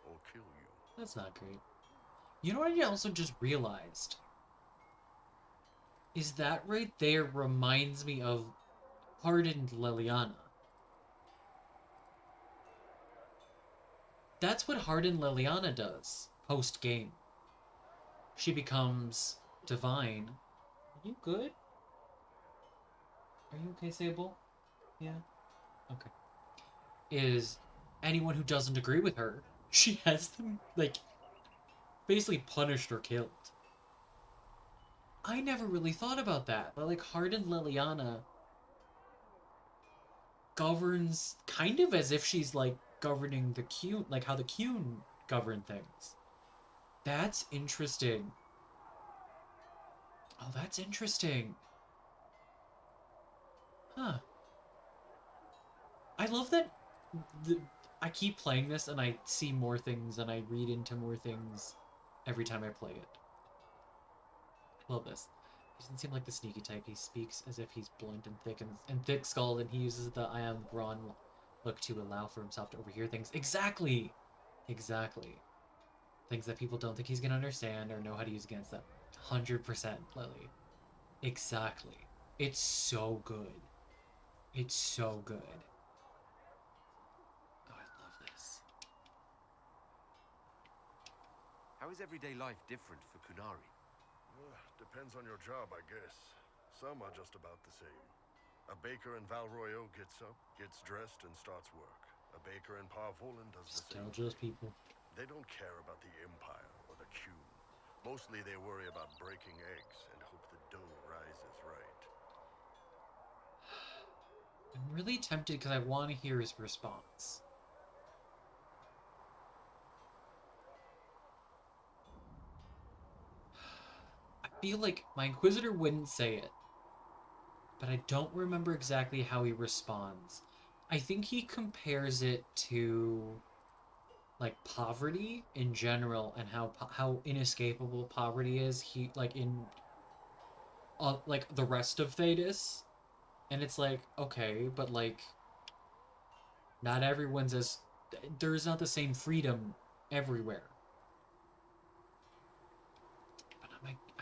Or kill you. That's not great. You know what I also just realized? Is that right there reminds me of Hardened Liliana. That's what Hardened Liliana does post-game. She becomes divine. Are you good? Are you okay, Sable? Yeah? Okay. Is anyone who doesn't agree with her, she has them, like, basically punished or killed. I never really thought about that, but, like, Hardened Liliana governs kind of as if she's, like, governing the Qun, like how the Qun govern things. That's interesting. Oh, that's interesting. Huh. I love that I keep playing this and I see more things and I read into more things every time I play it. I love this. He doesn't seem like the sneaky type. He speaks as if he's blunt and thick-skulled, and he uses the I am brawn look to allow for himself to overhear things. Exactly! Exactly. Things that people don't think he's gonna understand or know how to use against them. 100%, Lily. Exactly. It's so good. It's so good. Oh, I love this. How is everyday life different for Qunari? Depends on your job, I guess. Some are just about the same. A baker in Val Royeaux gets up, gets dressed, and starts work. A baker in Parvolan does the same. Still just people. They don't care about the Empire or the Qun. Mostly they worry about breaking eggs and hope the dough rises right. I'm really tempted because I want to hear his response. I feel like my Inquisitor wouldn't say it, but I don't remember exactly how he responds. I think he compares it to, like, poverty in general and how inescapable poverty is. He, like, in like the rest of Thedas, and it's like, okay, but like not everyone's as there's not the same freedom everywhere. But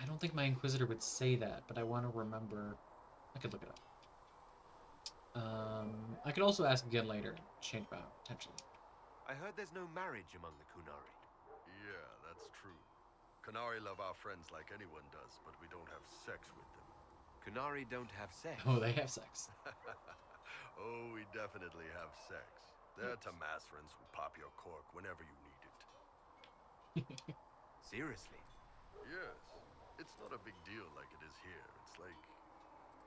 I don't think my Inquisitor would say that, but I want to remember. I could look it up. I could also ask again later. Change my mind, potentially. I heard there's no marriage among the Qunari. Yeah, that's true. Qunari love our friends like anyone does, but we don't have sex with them. Qunari don't have sex? Oh, they have sex. Oh, we definitely have sex. They're Tamasrans who pop your cork whenever you need it. Seriously? Yes. It's not a big deal like it is here. It's like,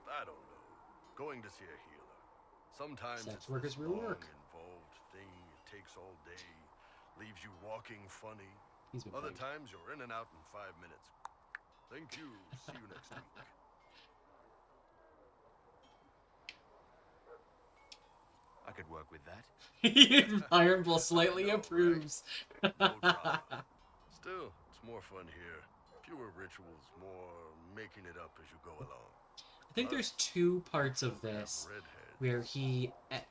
I don't know, going to see a healer. Sometimes Sex it's work this is real long, work. involved thing. It takes all day, leaves you walking funny. He's been Other paid. times you're in and out in 5 minutes. Thank you. See you next week. I could work with that. Iron Bull slightly approves. No drama. Still, it's more fun here. Fewer rituals, more making it up as you go along. I think there's two parts of this where he, at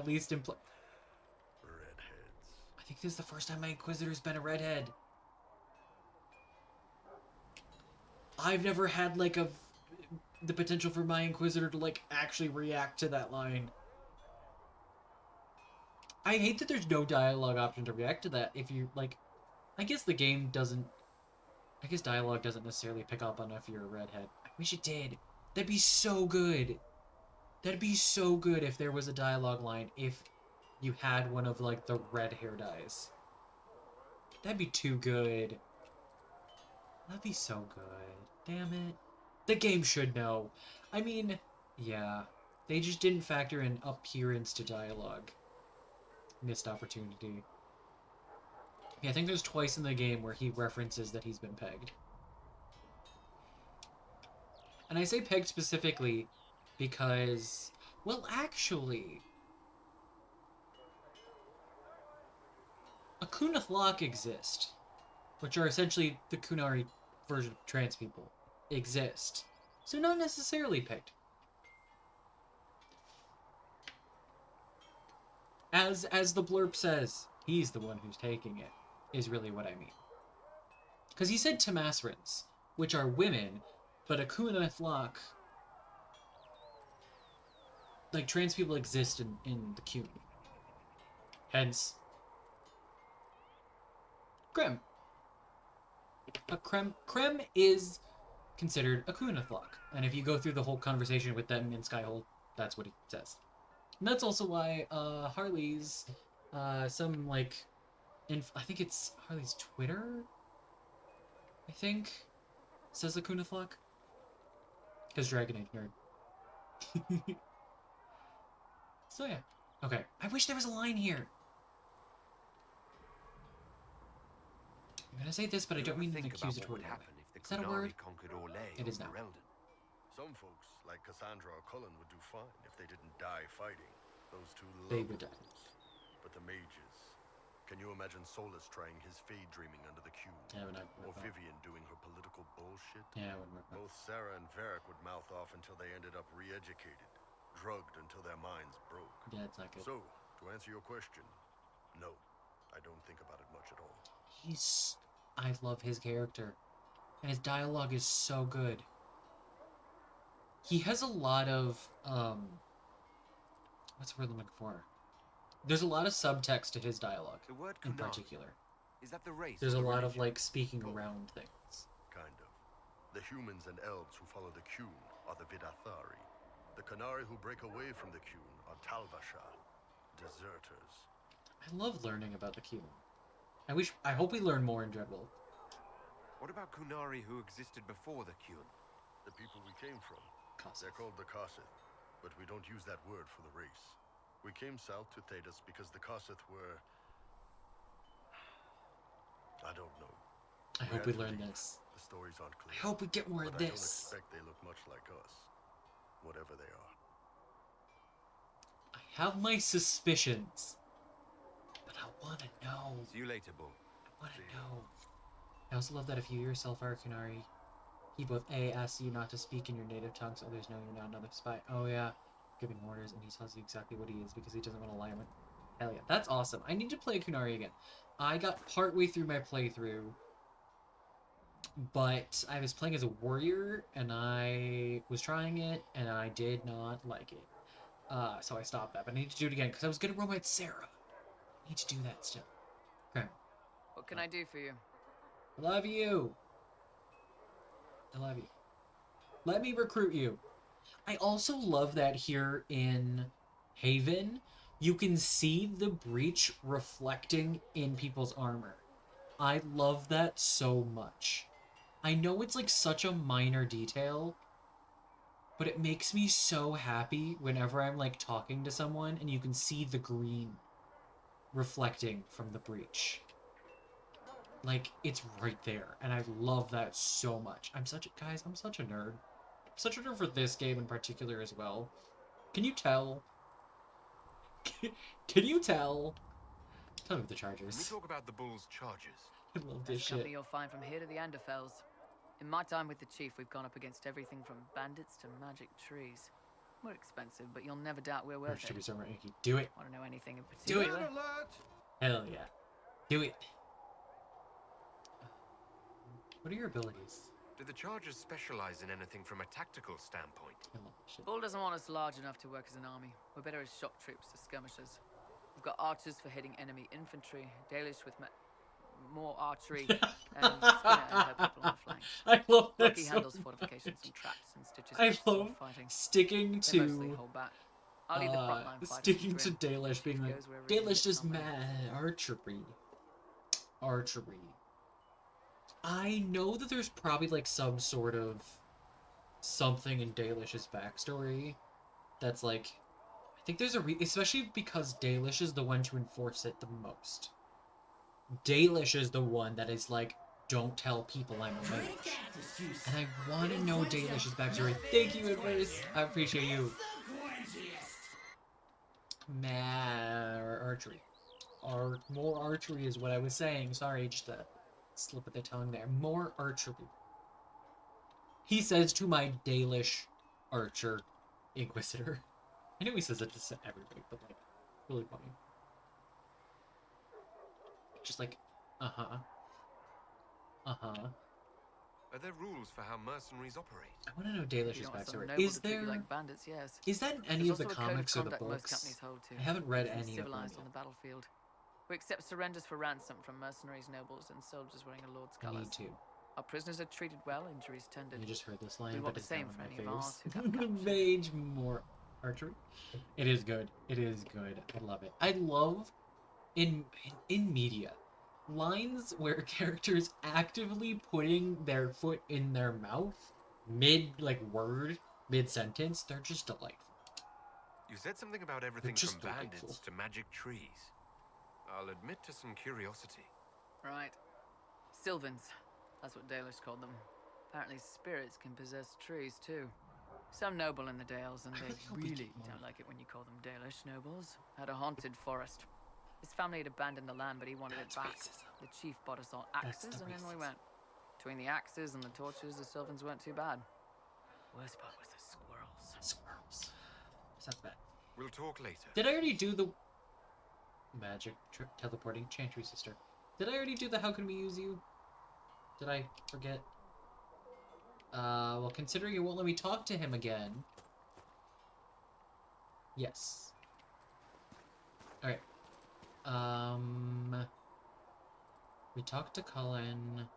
least Redheads. I think this is the first time my Inquisitor's been a redhead. I've never had, like, the potential for my Inquisitor to, like, actually react to that line. I hate that there's no dialogue option to react to that if you, like, I guess the game doesn't... I guess dialogue doesn't necessarily pick up on if you're a redhead. I wish it did. That'd be so good. That'd be so good if there was a dialogue line if you had one of, like, the red hair dyes. That'd be too good. That'd be so good. Damn it. The game should know. I mean, yeah. They just didn't factor in appearance to dialogue. Missed opportunity. Yeah, I think there's twice in the game where he references that he's been pegged. And I say pegged specifically because, well, actually, a Kunith Lock exist, which are essentially the Kunari version of trans people, exist. So not necessarily pegged. As the blurb says, he's the one who's taking it, is really what I mean. Because he said Tamasrans, which are women, but a Kunith Lock, like, trans people exist in the Kun. Hence, Krem. A Krem is considered a Kunith Lock. And if you go through the whole conversation with them in Skyhold, that's what he says. And that's also why Harley's, some, like, I think it's Harley's Twitter, I think, says the Kunith Lock. Because Dragon Age nerd. So yeah. Okay. I wish there was a line here. I'm gonna say this, but I don't mean an accusatory way. Is that a word? It is now. Some folks, like Cassandra or Cullen, would do fine if they didn't die fighting. Those two They would die. But the mages... Can you imagine Solus trying his fade dreaming under the Q? Yeah, or Vivian doing her political bullshit? Yeah, both Sarah and Varric would mouth off until they ended up re-educated, drugged until their minds broke. Yeah, it's not good. So, to answer your question, no, I don't think about it much at all. I love his character. And his dialogue is so good. He has a lot of, what's the word I'm looking for? There's a lot of subtext to his dialogue, in particular. Is that the race? There's a lot of, like, speaking around things. Kind of. The humans and elves who follow the Qun are the Vidathari. The Qunari who break away from the Qun are Talvasha, deserters. I love learning about the Qun. I hope we learn more in Dreadwolf. What about Qunari who existed before the Qun? The people we came from. Kossith. They're called the Kossith, but we don't use that word for the race. We came south to Thedas because the Kossith were... I don't know. I hope we learn this. The stories aren't clear. I hope we get more of this. I don't expect they look much like us. Whatever they are. I have my suspicions. But I want to know. See you later, Bull. I want to know. I also love that if you yourself are a Qunari, he both A, asks you not to speak in your native tongue so others know you're not another spy. Oh yeah. Giving orders, and he tells you exactly what he is because he doesn't want to lie. Hell yeah, that's awesome. I need to play Qunari again. I got partway through my playthrough, but I was playing as a warrior, and I was trying it, and I did not like it. So I stopped that, but I need to do it again because I was going to romance Sarah. I need to do that still. Okay. What can I do for you? I love you. I love you. Let me recruit you. I also love that here in Haven, you can see the breach reflecting in people's armor. I love that so much. I know it's like such a minor detail, but it makes me so happy whenever I'm like talking to someone and you can see the green reflecting from the breach. Like, it's right there, and I love that so much. I'm such a nerd. Such a nerd for this game in particular as well. Can you tell? Can you tell? Tell me the Chargers. Can we talk about the Bull's charges? I love this That's company shit. you'll find from here to the Anderfells. In my time with the Chief, we've gone up against everything from bandits to magic trees. We're expensive, but you'll never doubt we're worth it. Do it. Want to know anything in Do particular? it. Hell yeah. Do it. What are your abilities? Do the Chargers specialize in anything from a tactical standpoint? Bull doesn't want us large enough to work as an army. We're better as shock troops to skirmishers. We've got archers for hitting enemy infantry, Dalish with more archery, and Skinner and her people on the flanks. I love that Rocky so handles much. fortifications and traps, and Stitches I does sword love fighting. sticking They mostly to hold back. I'll lead the frontline fighters sticking and to Drim. Dalish, being like, Goes wherever he can Dalish get is somebody. mad archery. I know that there's probably like some sort of something in Dalish's backstory that's like, I think there's a especially because Dalish is the one to enforce it the most. Dalish is the one that is like, don't tell people I'm a mage. And I want to know Dalish's backstory. Thank you, Adverse. I appreciate you. Archery. More archery is what I was saying. Sorry, just a slip of the tongue there. More archery. He says to my Dalish archer Inquisitor. I know he says it to everybody, but like, really funny. Just like, uh-huh. Uh-huh. Are there rules for how mercenaries operate? I want to know Dalish's backstory. Is there... like bandits, yes. Is that in any There's of the also a code comics or the conduct most books? companies hold to. I haven't read Keeps them any of them civilized on yet. the battlefield. We accept surrenders for ransom from mercenaries, nobles, and soldiers wearing a lord's I colours. need to. Our prisoners are treated well, injuries tended. You just heard this line, We but want the it's same down for on any my of ours who face. got captured. Mage more archery. It is good. It is good. I love it. I love in media lines where characters actively putting their foot in their mouth mid sentence. They're just delightful. You said something about everything just from bandits delightful. to magic trees. I'll admit to some curiosity. Right. Sylvans. That's what Dalish called them. Apparently spirits can possess trees too. Some noble in the Dales, and they really don't like it when you call them Dalish nobles, had a haunted forest. His family had abandoned the land, but he wanted it back. The chief bought us all axes, and in we went. Between the axes and the torches, the Sylvans weren't too bad. Worst part was the squirrels. Squirrels. Sounds bad. We'll talk later. Did I already do the magic teleporting Chantry sister? Did I already do the how can we use you? Did I forget? Well, considering it won't let me talk to him again. Yes. Alright. We talked to Cullen.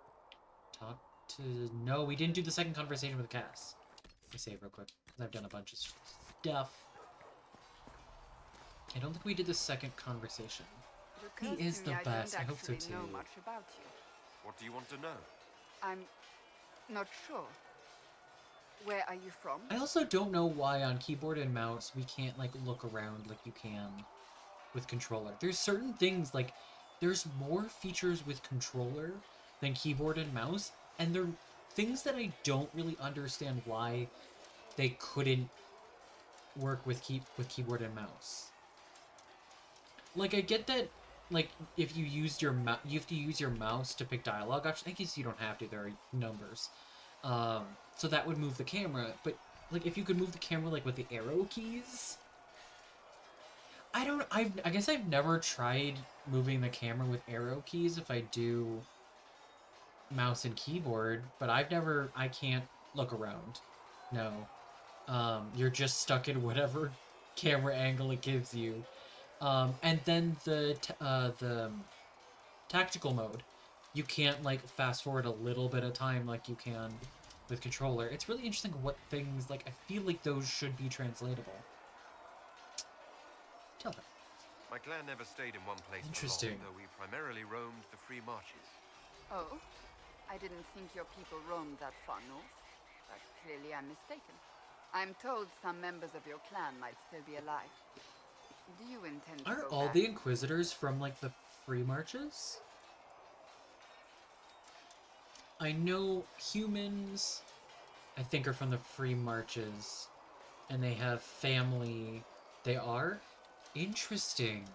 No, we didn't do the second conversation with Cass. Let me save real quick, because I've done a bunch of stuff. I don't think we did the second conversation. He is the best. I hope so too. Know much about you. What do you want to know? I'm not sure. Where are you from? I also don't know why on keyboard and mouse we can't like look around like you can with controller. There's certain things like there's more features with controller than keyboard and mouse, and they're things that I don't really understand why they couldn't work with keyboard and mouse. Like I get that like if you used your you have to use your mouse to pick dialogue options. I guess you don't have to, there are numbers. So that would move the camera, but like if you could move the camera like with the arrow keys. I guess I've never tried moving the camera with arrow keys if I do mouse and keyboard, but I can't look around. No. You're just stuck in whatever camera angle it gives you. And then the tactical mode, you can't like fast forward a little bit of time like you can with controller. It's really interesting what things, like, I feel like those should be translatable. Tell them. My clan never stayed in one place Interesting. for long, though we primarily roamed the free marches. Oh, I didn't think your people roamed that far north, but clearly I'm mistaken. I'm told some members of your clan might still be alive. Do you intend to Aren't go all back? the Inquisitors from, like, the free marches? I know humans, I think, are from the free marches, and they have family. They are? Interesting.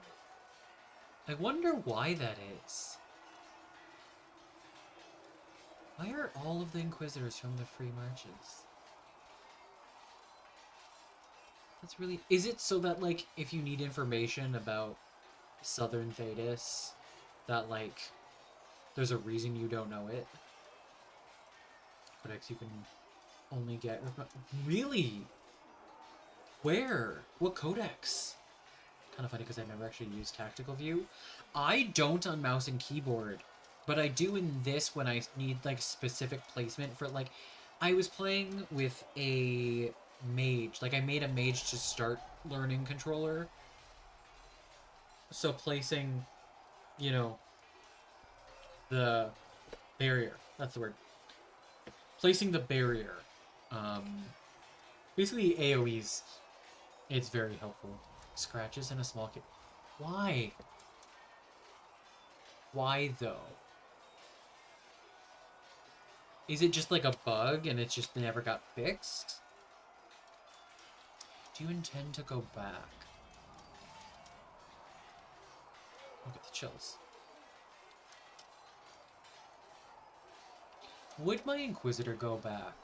I wonder why that is. Why are all of the Inquisitors from the free marches? That's really... Is it so that, like, if you need information about Southern Thedas, that, like, there's a reason you don't know it? Codex you can only get... Really? Where? What codex? Kind of funny because I've never actually used tactical view. I don't on mouse and keyboard But I do in this when I need, like, specific placement for, like... I was playing with a mage. Like, I made a mage to start learning controller. So placing, you know, the barrier. That's the word. Placing the barrier. Basically, AoEs. It's very helpful. Scratches in a small kit. Why? Why, though? Is it just like a bug and it just never got fixed? Do you intend to go back? Look at the chills. Would my Inquisitor go back?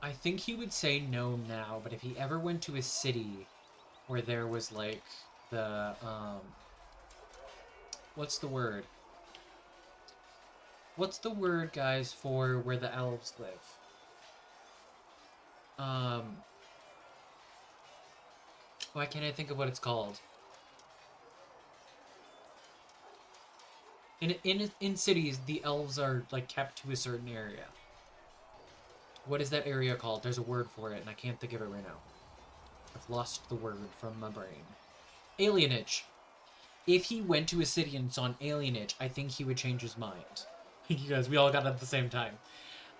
I think he would say no now, but if he ever went to a city where there was like the, what's the word? What's the word, guys, for where the elves live? Why can't I think of what it's called? In cities, the elves are, like, kept to a certain area. What is that area called? There's a word for it, and I can't think of it right now. I've lost the word from my brain. Alienage. If he went to a city and saw an alienage, I think he would change his mind. You guys, we all got it at the same time.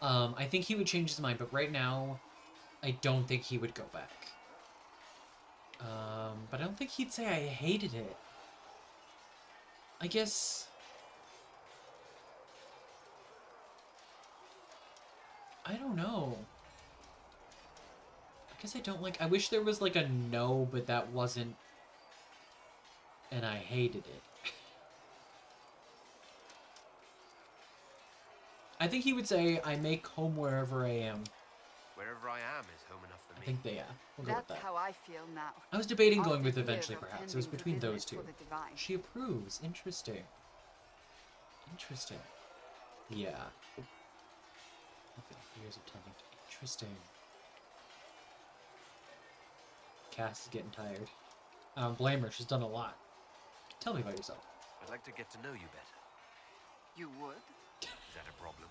I think he would change his mind, but right now, I don't think he would go back. But I don't think he'd say I hated it. I guess... I don't know. I guess I don't like... I wish there was like a no, but that wasn't... And I hated it. I think he would say, I make home wherever I am. Wherever I am is home enough for me. I think they, we'll go with That's that. how I feel now. I was debating going After with years eventually, of perhaps. It was tending to between those business two. for the divine. She approves. Interesting. Interesting. Yeah. Years of tending to... Interesting. Cass is getting tired. I don't blame her. She's done a lot. Tell me about yourself. I'd like to get to know you better. You would? Is that a problem?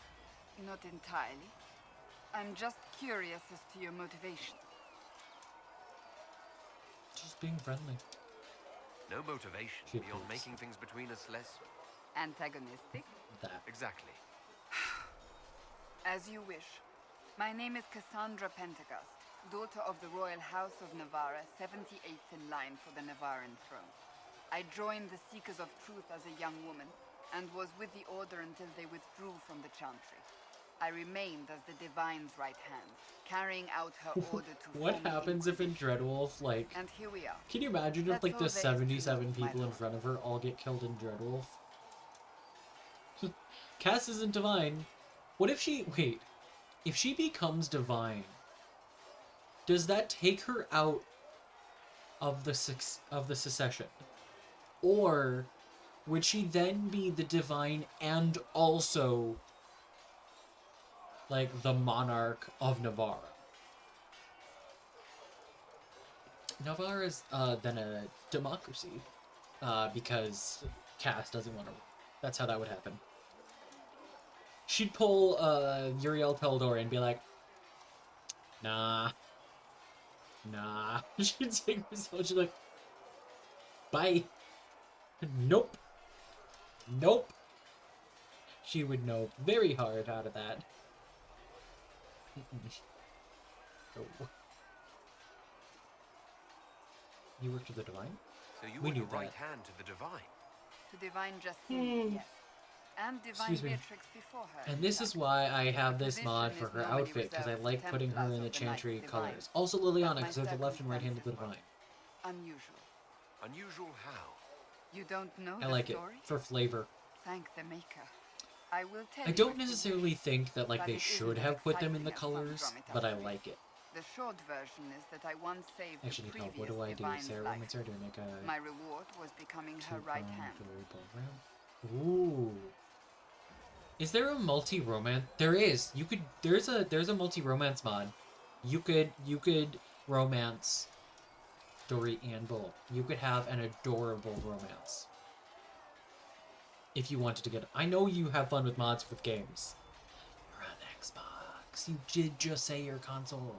Not entirely. I'm just curious as to your motivation. Just being friendly. No motivation She beyond approves. making things between us less... Antagonistic? That. Exactly. As you wish. My name is Cassandra Pentagast, daughter of the Royal House of Navarra, 78th in line for the Navarran throne. I joined the Seekers of Truth as a young woman, and was with the Order until they withdrew from the Chantry. I remained as the Divine's right hand, carrying out her order to What form the happens if in Dreadwolf, like... And here we are. Can you imagine if, That's like, all the there is to know, 77 my people in lord. front of her all get killed in Dreadwolf? Cass isn't divine. What if she... Wait. If she becomes divine, does that take her out of the secession? Or would she then be the divine and also, like, the monarch of Navarra? Navarra is then a democracy, because Cass doesn't want to... That's how that would happen. She'd pull Uriel Teldor and be like, nah. Nah. She'd take herself, she'd be like, bye. Nope. Nope. She would know very hard out of that. Oh. You worked with the Divine? So you We were knew the right that. hand to the Divine. To Divine Justinian, yes. And Divine Excuse me. Beatrix before her. And this is why I have this position mod is for her normally outfit, because I reserved like for putting her Templars in the of the Chantry Knights Divine. colors. Also Liliana, But because my they're the left and right hand of the circumstances Divine. Unusual. Unusual how? You don't know I the like it, story? for flavor. Thank the Maker. I will tell I you don't if you necessarily wish, think that, like, but they it should isn't have as put them in the exciting as some colors, drum it up but I to be. like it. The short version is that I once saved Actually, the no, previous what do I do? Divine's Sarah life. Windsor, do I make a... My reward was becoming her right hand. Ooh. Is there a multi-romance? There is. You could... There's a multi-romance mod. You could romance Dory and Bull. You could have an adorable romance. If you wanted to get... I know you have fun with mods with games. You're on Xbox. You did just say your console.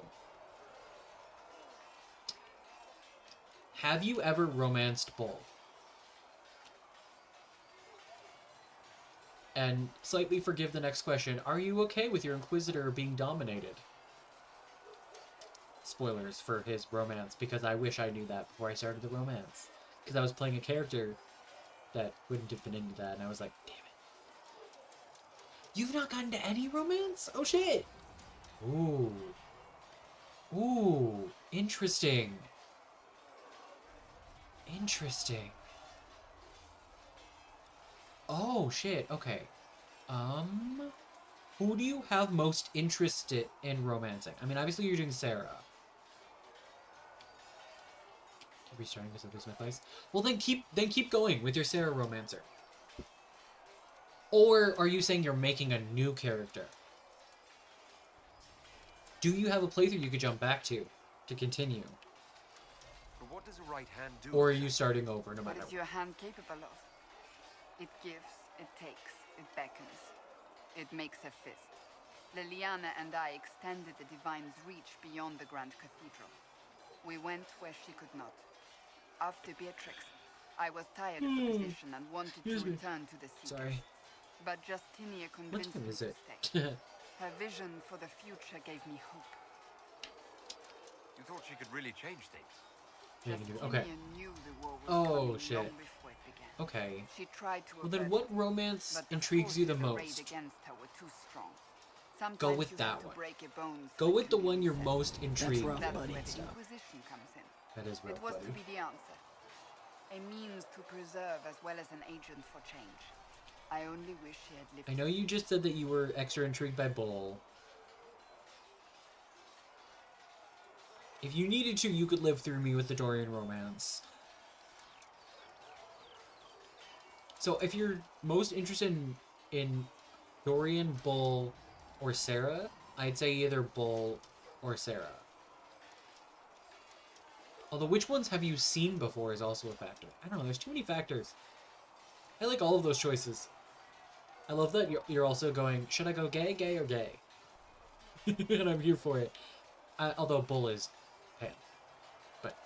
Have you ever romanced Bull? And slightly forgive the next question. Are you okay with your Inquisitor being dominated? Spoilers for his romance, because I wish I knew that before I started the romance. Because I was playing a character that wouldn't have been into that, and I was like, damn it. You've not gotten to any romance? Oh shit! Ooh. Ooh. Interesting. Interesting. Oh shit, okay. Who do you have most interest in romancing? I mean, obviously you're doing Sarah. Restarting because I lose my place. Well, then keep going with your Sarah romancer. Or are you saying you're making a new character? Do you have a playthrough you could jump back to continue? But what does a right hand do? Or are you starting over no matter What is your hand capable of? It gives, it takes, it beckons. It makes a fist. Liliana and I extended the Divine's reach beyond the Grand Cathedral. We went where she could not. After Beatrix, I was tired of the position and wanted to return to the Seekers. Sorry. But Justinia convinced me to stay. Her vision for the future gave me hope. You thought she could really change things? Okay. Knew the war was Oh shit. long before it began. Okay. She tried to Well then, avert what it, romance but the intrigues you the forces arrayed most? against her were too strong. Go Sometimes with you that have to one. break your bones Go to with the keep one you're yourself. most intrigued That's by. where the Inquisition comes in. That is rough, It was buddy. to be the answer. A means to preserve as well as an agent for change. I only wish she had lived. I know you just said that you were extra intrigued by Bull. If you needed to, you could live through me with the Dorian romance. So if you're most interested in Dorian, Bull, or Sarah, I'd say either Bull or Sarah. Although which ones have you seen before is also a factor. I don't know, there's too many factors. I like all of those choices. I love that you're also going, should I go gay, gay, or gay? And I'm here for it. Although Bull is pan. But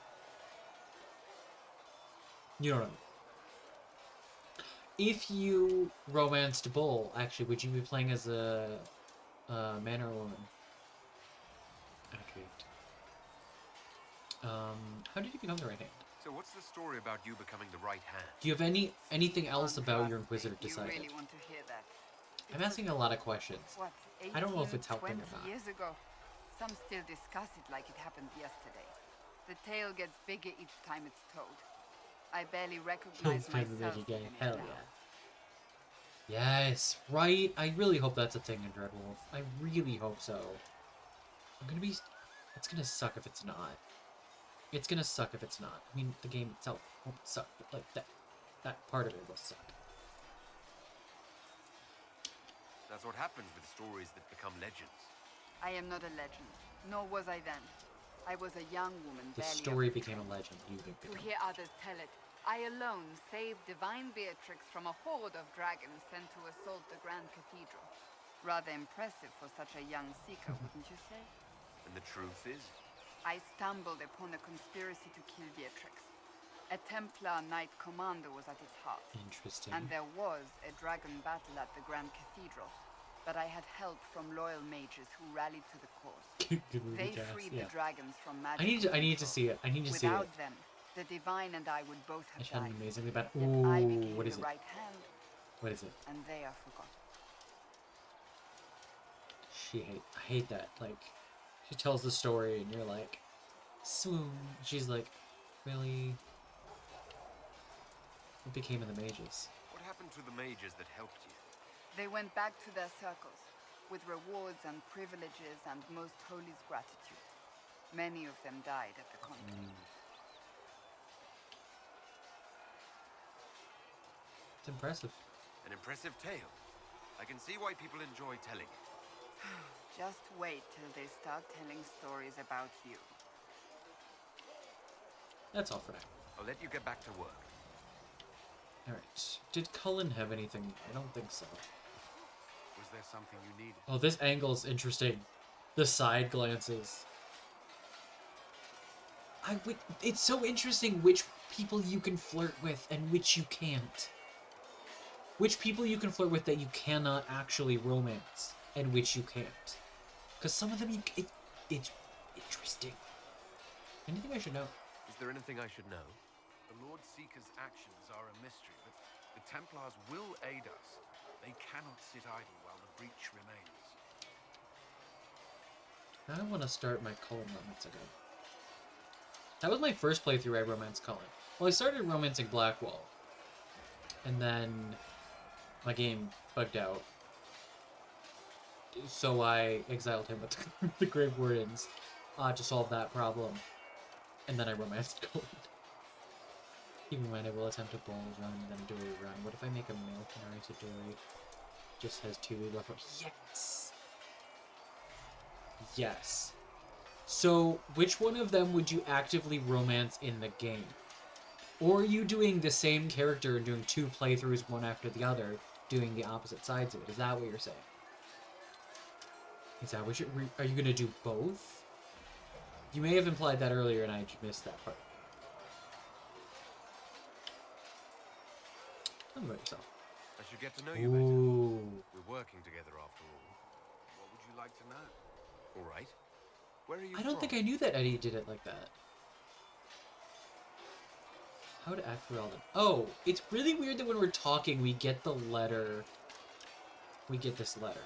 you know what I mean. If you romanced Bull, actually, would you be playing as a man or a woman? Accurate. How did you become the right hand? So what's the story about you becoming the right hand? Do you have anything else about your Inquisitor decided? You really want to hear that? I'm asking a lot of questions. What, I don't know if it's helping 20 or not. years ago. Some still discuss it like it happened yesterday. The tale gets bigger each time it's told. I barely recognize myself in it Hell now. yeah. Yes, right? I really hope that's a thing in Dreadwolf. I really hope so. It's gonna suck if it's not. It's gonna suck if it's not. I mean, the game itself won't suck, but like that part of it will suck. That's what happens with stories that become legends. I am not a legend, nor was I then. I was a young woman. The barely story of age. became a legend. You To became. hear others tell it, I alone saved Divine Beatrix from a horde of dragons sent to assault the Grand Cathedral. Rather impressive for such a young seeker, wouldn't you say? And the truth is? I stumbled upon a conspiracy to kill Beatrix. A Templar Knight Commander was at its heart. Interesting. And there was a dragon battle at the Grand Cathedral. But I had help from loyal mages who rallied to the cause. Good movie They cast, freed yeah. the dragons from magic. I need to see it. I need to see it. Without them, the Divine and I would both I have had an died. amazingly bad. Yet I Ooh, became what is the it? right hand, What is it? and they are forgotten. I hate that. Like, she tells the story and you're like, swoon. She's like, really? What became of the mages? What happened to the mages that helped you? They went back to their circles, with rewards and privileges and most holy's gratitude. Many of them died at the convent. It's impressive. An impressive tale. I can see why people enjoy telling it. Just wait till they start telling stories about you. That's all for now. I'll let you get back to work. Alright. Did Cullen have anything? I don't think so. Was there something you needed? Oh, this angle's interesting. The side glances. It's so interesting which people you can flirt with and which you can't. Which people you can flirt with that you cannot actually romance, and which you can't. Because some of them, it's interesting. Anything I should know? Is there anything I should know? The Lord Seeker's actions are a mystery, but the Templars will aid us. They cannot sit idle while the breach remains. I want to start my Cullen romance again. That was my first playthrough I romanced Cullen. Well, I started romancing Blackwall. And then my game bugged out. So I exiled him with the Grave Wardens to solve that problem. And then I romanced Cullen. Even when I will attempt a bull run, then a dory run. What if I make a male canary to dory? Just has 2 left. Yes! Yes. So, which one of them would you actively romance in the game? Or are you doing the same character and doing 2 playthroughs, one after the other, doing the opposite sides of it? Is that what you're saying? Is that what you're... Are you going to do both? You may have implied that earlier and I just missed that part. Tell me about yourself. I should get to know you better. We're working together after all. What would you like to know? All right. Where are you I don't think I knew that Eddie did it like that. How to act for Elden. Oh, it's really weird that when we're talking, we get the letter. We get this letter.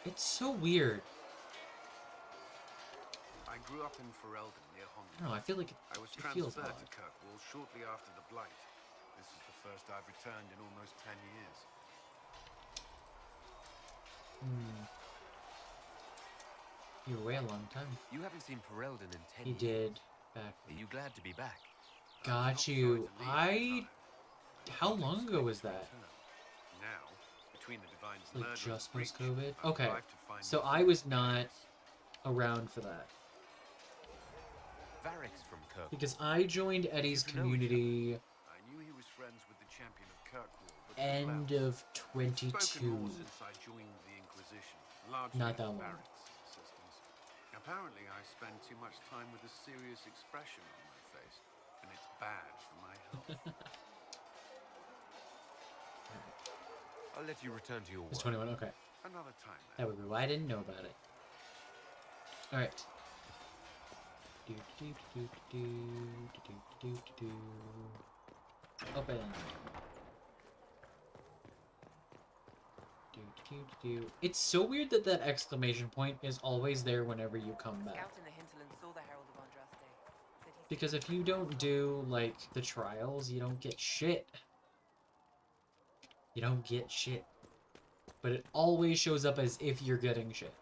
It's so weird. I grew up in Ferelden near Hong. I don't know, I feel like I was it feels transferred odd. to Kirkwall shortly after the Blight. This is the first I've returned in almost 10 years. You were away a long time. You haven't seen Ferelden in 10 He years. did. Back. Are you glad to be back? Got you. How long ago was that? Now, between the Divine's Like murder just and post-COVID? breach, Okay. I've arrived to find So new I was not around for that. Varric's from Kirk. Because I joined Eddie's community I knew he was friends with the champion of Kirkwall, but end of We've spoken 22. more since I joined the Inquisition, largely Not that with long. Varric's assistance. Apparently, I spend too much time with a serious expression on my face, and it's bad for my health. I'll let you return to your work. It's 21, okay. Another time. That would be why I didn't know about it. Alright. Open. It's so weird that that exclamation point is always there whenever you come back. Scout in the hinterland saw the Herald of Andraste. Said he's Because if you don't do, like, the trials, you don't get shit. You don't get shit. But it always shows up as if you're getting shit.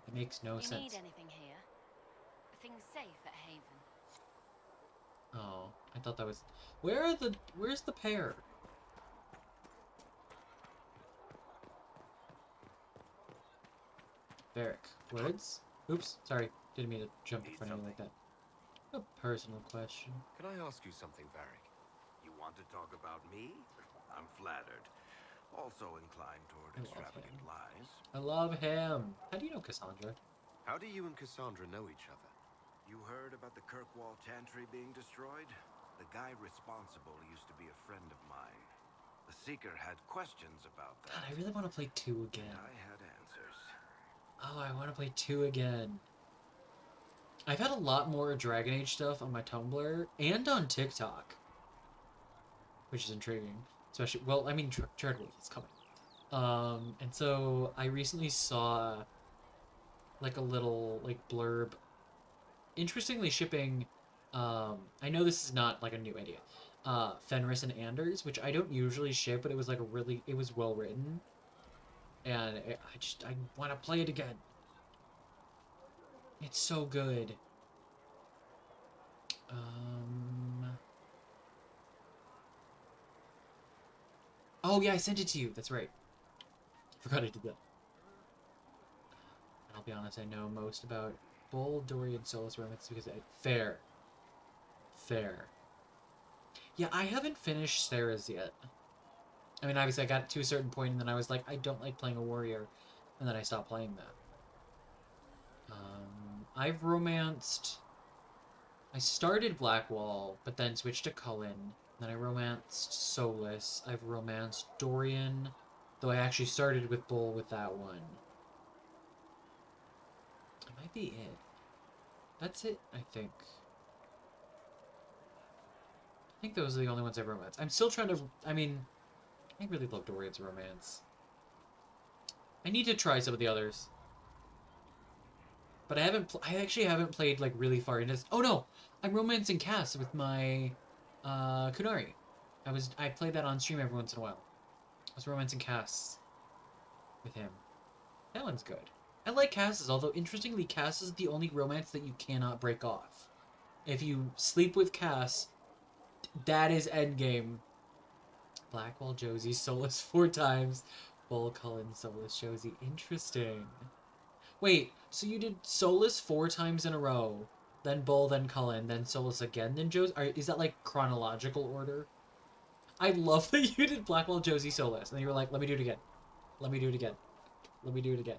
It makes no You sense. need anything here? Are things safe at Haven? Oh, I thought that was... Where's the pair? Varric. Woods? Oops, sorry. Didn't mean to jump in front of you like that. A personal question. Can I ask you something, Varric? You want to talk about me? I'm flattered. Also inclined toward extravagant lies. I love him. How do you know Cassandra? How do you and Cassandra know each other? You heard about the Kirkwall Chantry being destroyed? The guy responsible used to be a friend of mine. The Seeker had questions about that. God, I really want to play 2 again. And I had answers. Oh, I want to play 2 again. I've had a lot more Dragon Age stuff on my Tumblr and on TikTok. Which is intriguing. Especially, well, I mean, Dreadwolf is coming. And so I recently saw like a little like blurb interestingly shipping I know this is not like a new idea. Fenris and Anders, which I don't usually ship, but it was like it was well written. And I want to play it again. It's so good. Oh yeah, I sent it to you. That's right. Forgot I did that. And I'll be honest, I know most about Bull, Dorian, Solus romance because fair. Fair. Yeah, I haven't finished Sarah's yet. I mean, obviously I got to a certain point and then I was like, I don't like playing a warrior. And then I stopped playing that. I've romanced... I started Blackwall, but then switched to Cullen. Then I romanced Solus. I've romanced Dorian, though I actually started with Bull with that one. That might be it. That's it, I think. I think those are the only ones I've romanced. I'm still trying to... I mean, I really love Dorian's romance. I need to try some of the others. But I actually haven't played, like, really far into this. Oh, no! I'm romancing Cass with my, Kunari. I played that on stream every once in a while. I was romancing Cass with him. That one's good. I like Cass's, although, interestingly, Cass is the only romance that you cannot break off. If you sleep with Cass, that is endgame. Blackwall, Josie, Solus 4 times. Bull, Cullen, Solus, Josie. Interesting. Wait, so you did Solus 4 times in a row, then Bull, then Cullen, then Solus again, then Josie? Is that like chronological order? I love that you did Blackwall, Josie, Solus, and then you were like, let me do it again. Let me do it again. Let me do it again.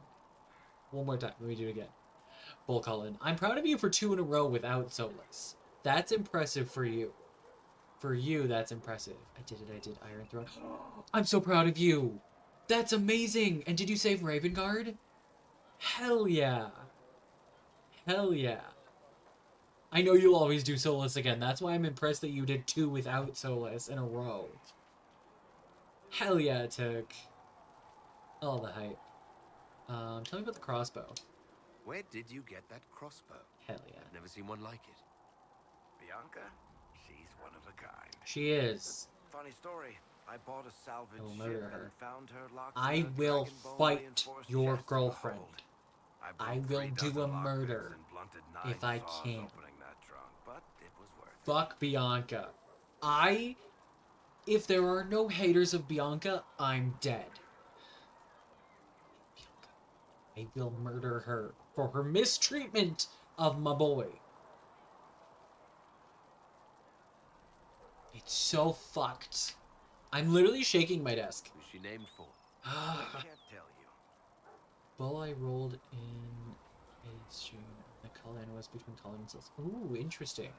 One more time. Let me do it again. Bull, Cullen. I'm proud of you for 2 in a row without Solus. That's impressive for you. For you, that's impressive. I did it. I did Iron Throne. I'm so proud of you. That's amazing. And did you save Ravengard? Hell yeah. Hell yeah. I know you'll always do Solus again. That's why I'm impressed that you did 2 without Solus in a row. Hell yeah, it took. All the hype. Tell me about the crossbow. Where did you get that crossbow? Hell yeah. I've never seen one like it. Bianca? She's one of a kind. She is. Funny story. I bought a salvage I will ship murder and her. found her locked I in a will dragon-bone fight reinforced your chest to girlfriend. behold. I will do a murder if I can. But it was worth it. Fuck Bianca. If there are no haters of Bianca, I'm dead. I will murder her for her mistreatment of my boy. It's so fucked. I'm literally shaking my desk. Who's she named for? I can't tell you. Bull I rolled in a stream. The Cullen was between Cullen and Solus. Ooh, interesting.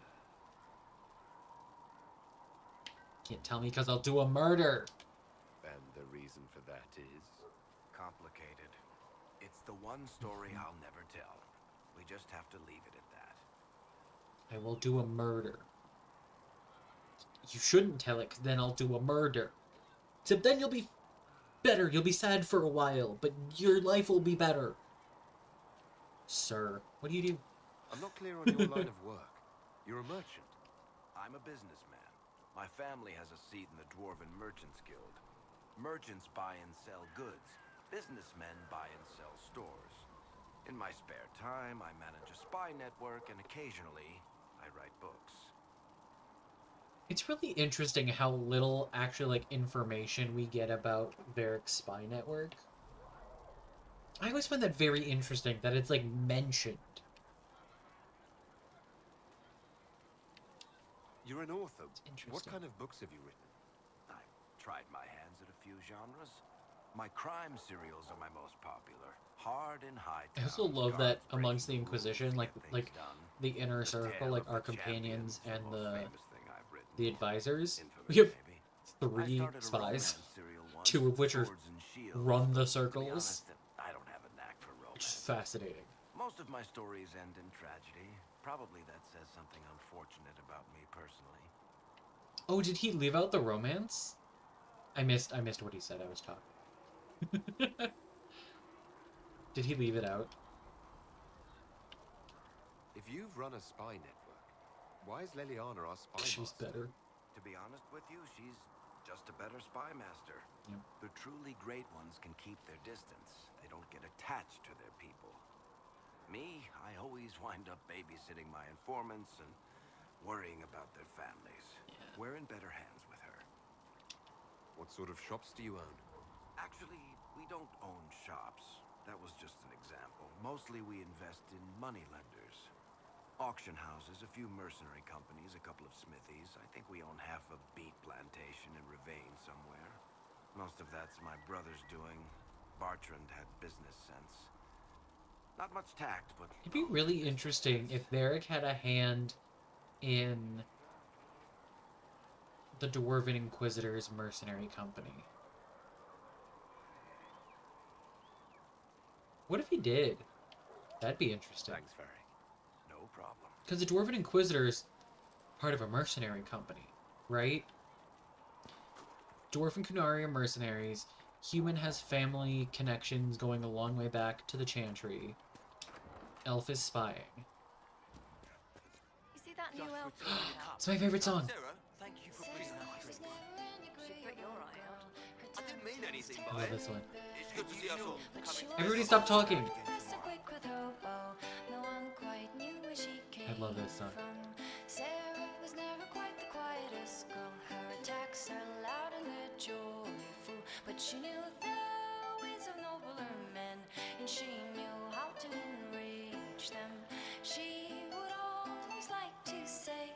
Can't tell me because I'll do a murder. And the reason for that is? Complicated. It's the one story I'll never tell. We just have to leave it at that. I will do a murder. You shouldn't tell it, because then I'll do a murder. Except then you'll be better. You'll be sad for a while, but your life will be better. Sir, what do you do? I'm not clear on your line of work. You're a merchant. I'm a businessman. My family has a seat in the Dwarven Merchants Guild. Merchants buy and sell goods. Businessmen buy and sell stores. In my spare time, I manage a spy network, and occasionally, I write books. It's really interesting how little actual information we get about Varric's spy network. I always find that very interesting that it's mentioned. You're an author. Interesting. What kind of books have you written? I've tried my hands at a few genres. My crime serials are my most popular. Hard and high. I also love that amongst the Inquisition, like the inner circle, our companions and the advisors, we have 3 spies, 2 of which are run the circles. I don't have a knack for romance. Which is fascinating. Most of my stories end in tragedy. Probably that says something unfortunate about me personally. Oh, did he leave out the romance? I missed what he said. I was talking. Did he leave it out? If you've run a spy network, why is Leliana our spy She's master? better. To be honest with you, she's just a better spy master. Yep. The truly great ones can keep their distance. They don't get attached to their people. Me, I always wind up babysitting my informants and worrying about their families. Yeah. We're in better hands with her. What sort of shops do you own? Actually, we don't own shops. That was just an example. Mostly we invest in money lenders. Auction houses, a few mercenary companies, a couple of smithies. I think we own half a beet plantation in Ravane somewhere. Most of that's my brother's doing. Bartrand had business sense. Not much tact, but... It'd be really interesting if Varric had a hand in the Dwarven Inquisitor's mercenary company. What if he did? That'd be interesting. Thanks, Varric. No problem. Because the Dwarven Inquisitor is part of a mercenary company, right? Dwarf and Kunari are mercenaries. Human has family connections going a long way back to the Chantry. Elf is spying. You see that new elf? It's my favorite song. Sarah, thank you for bringing that ice cream. Should put your eye out. I didn't mean anything I by love it. this one. It's good to see us all coming. Everybody stop talking. I love this song. Sarah was never quite the quietest girl. Her attacks are loud and they're joyful, but she knew the ways of nobler men, and she knew how to enrage them. She would always like to say,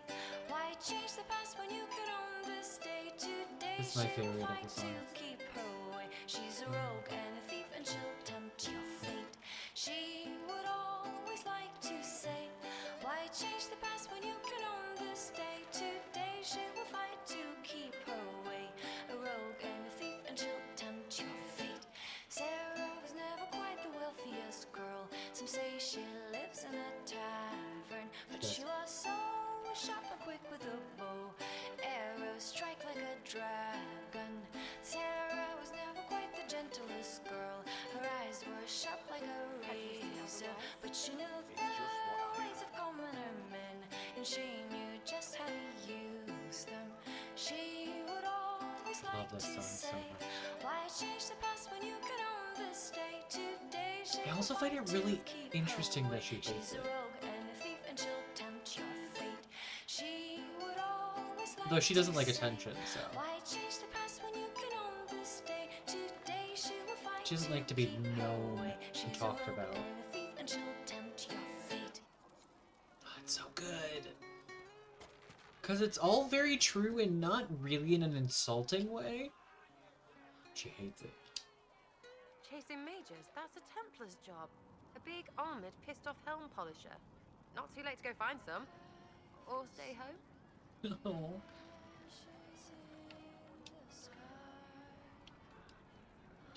"Why change the past when you could own this day? Today This is my she'll favorite of fight the to songs. keep her away. She's a rogue and a thief, and she'll tempt your fate." She would always like to say, "Why change the past when you can own this day? Today she will fight to keep her away. A rogue and a thief, and she'll tempt your fate." Sarah was never quite the wealthiest girl. Some say she lives in a tavern, but she was so sharp and quick with a bow. Arrows strike like a dragon. Sarah was never quite the gentlest girl. Her eyes were sharp like a razor, but she knew the ways of commoner men, and she knew just how to use them. She would always like this to song so say, much. "Why change the past when you can own this day? Today she I also will find it fight really to keep interesting her that she away. hates She's a it. rogue and a thief, and she'll tempt your fate. She would always like Though she doesn't to like say, attention, so. "Why change the past when you can own this day? Today she will fight She doesn't to like to be keep her known away. and She's a talked rogue about. and a thief, and she'll tempt your fate." Oh, it's so good. Because it's all very true and not really in an insulting way. She hates it. Chasing mages, that's a Templar's job. A big, armoured, pissed-off helm polisher. Not too late to go find some. Or stay home. No.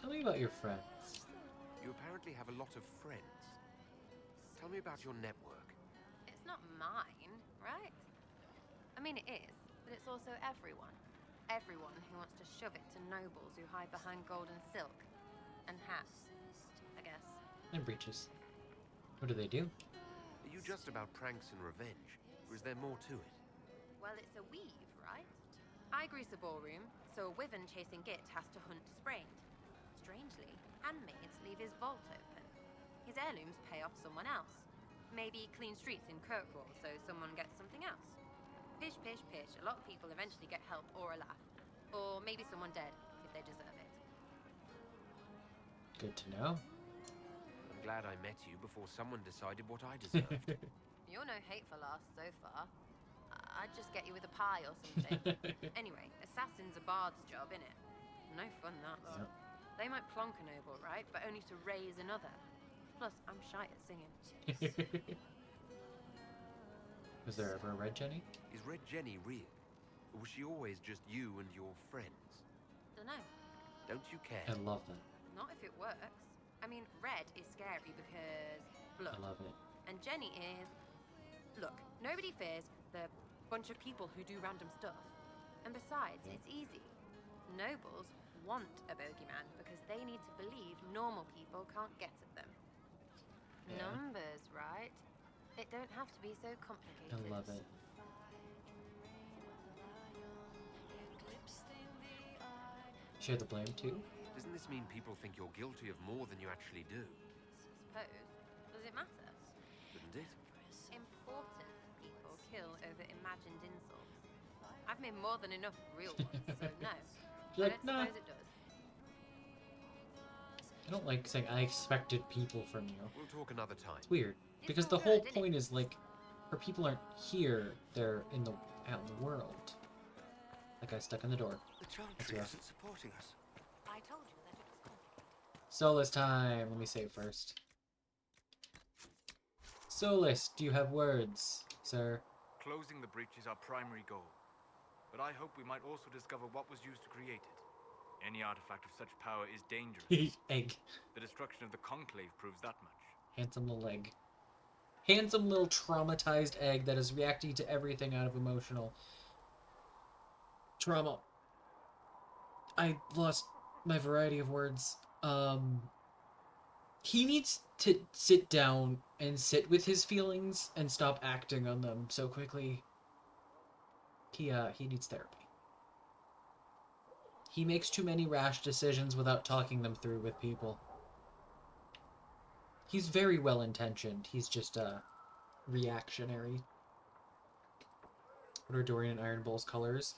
Tell me about your friends. You apparently have a lot of friends. Tell me about your network. It's not mine, right? I mean, it is, but it's also everyone. Everyone who wants to shove it to nobles who hide behind gold and silk. And hats, I guess. And breeches. What do they do? Are you just about pranks and revenge, or is there more to it? Well, it's a weave, right? I grease a ballroom, so a wyvern chasing Git has to hunt sprained. Strangely, handmaids leave his vault open. His heirlooms pay off someone else. Maybe clean streets in Kirkwall so someone gets something else. Pish, pish, pish. A lot of people eventually get help or a laugh. Or maybe someone dead, if they deserve it. Good to know. I'm glad I met you before someone decided what I deserved. You're no hateful ass so far. I'd just get you with a pie or something. Anyway, assassin's a bard's job, innit? No fun, that. Yep. They might plonk a noble, right? But only to raise another. Plus, I'm shy at singing. Was there ever a Red Jenny? Is Red Jenny real? Or was she always just you and your friends? Dunno. Don't you care? I love them. Not if it works. I mean, red is scary because blood. I love it. And Jenny is... Look, nobody fears the bunch of people who do random stuff. And besides, it's easy. Nobles want a bogeyman because they need to believe normal people can't get at them. Yeah. Numbers, right? It don't have to be so complicated. I love it. Share the blame too? Doesn't this mean people think you're guilty of more than you actually do? Suppose. Does it matter? Shouldn't it? Important people kill over imagined insults. I've made more than enough real ones, so no. Like, I don't nah. suppose it does. I don't like saying I expected people from you. We'll talk another time. It's weird. Because the whole point is, like, her people aren't here, they're out in the world. That guy's stuck in the door. The Chantry isn't supporting us. I told you that it was complicated. Solus time! Let me save first. Solus, do you have words, sir? Closing the breach is our primary goal. But I hope we might also discover what was used to create it. Any artifact of such power is dangerous. Egg. The destruction of the Conclave proves that much. Handsome little egg. Handsome little traumatized egg that is reacting to everything out of emotional trauma. I lost my variety of words. He needs to sit down and sit with his feelings and stop acting on them so quickly. He needs therapy. He makes too many rash decisions without talking them through with people. He's very well-intentioned. He's just, reactionary. What are Dorian and Iron Bull's colors?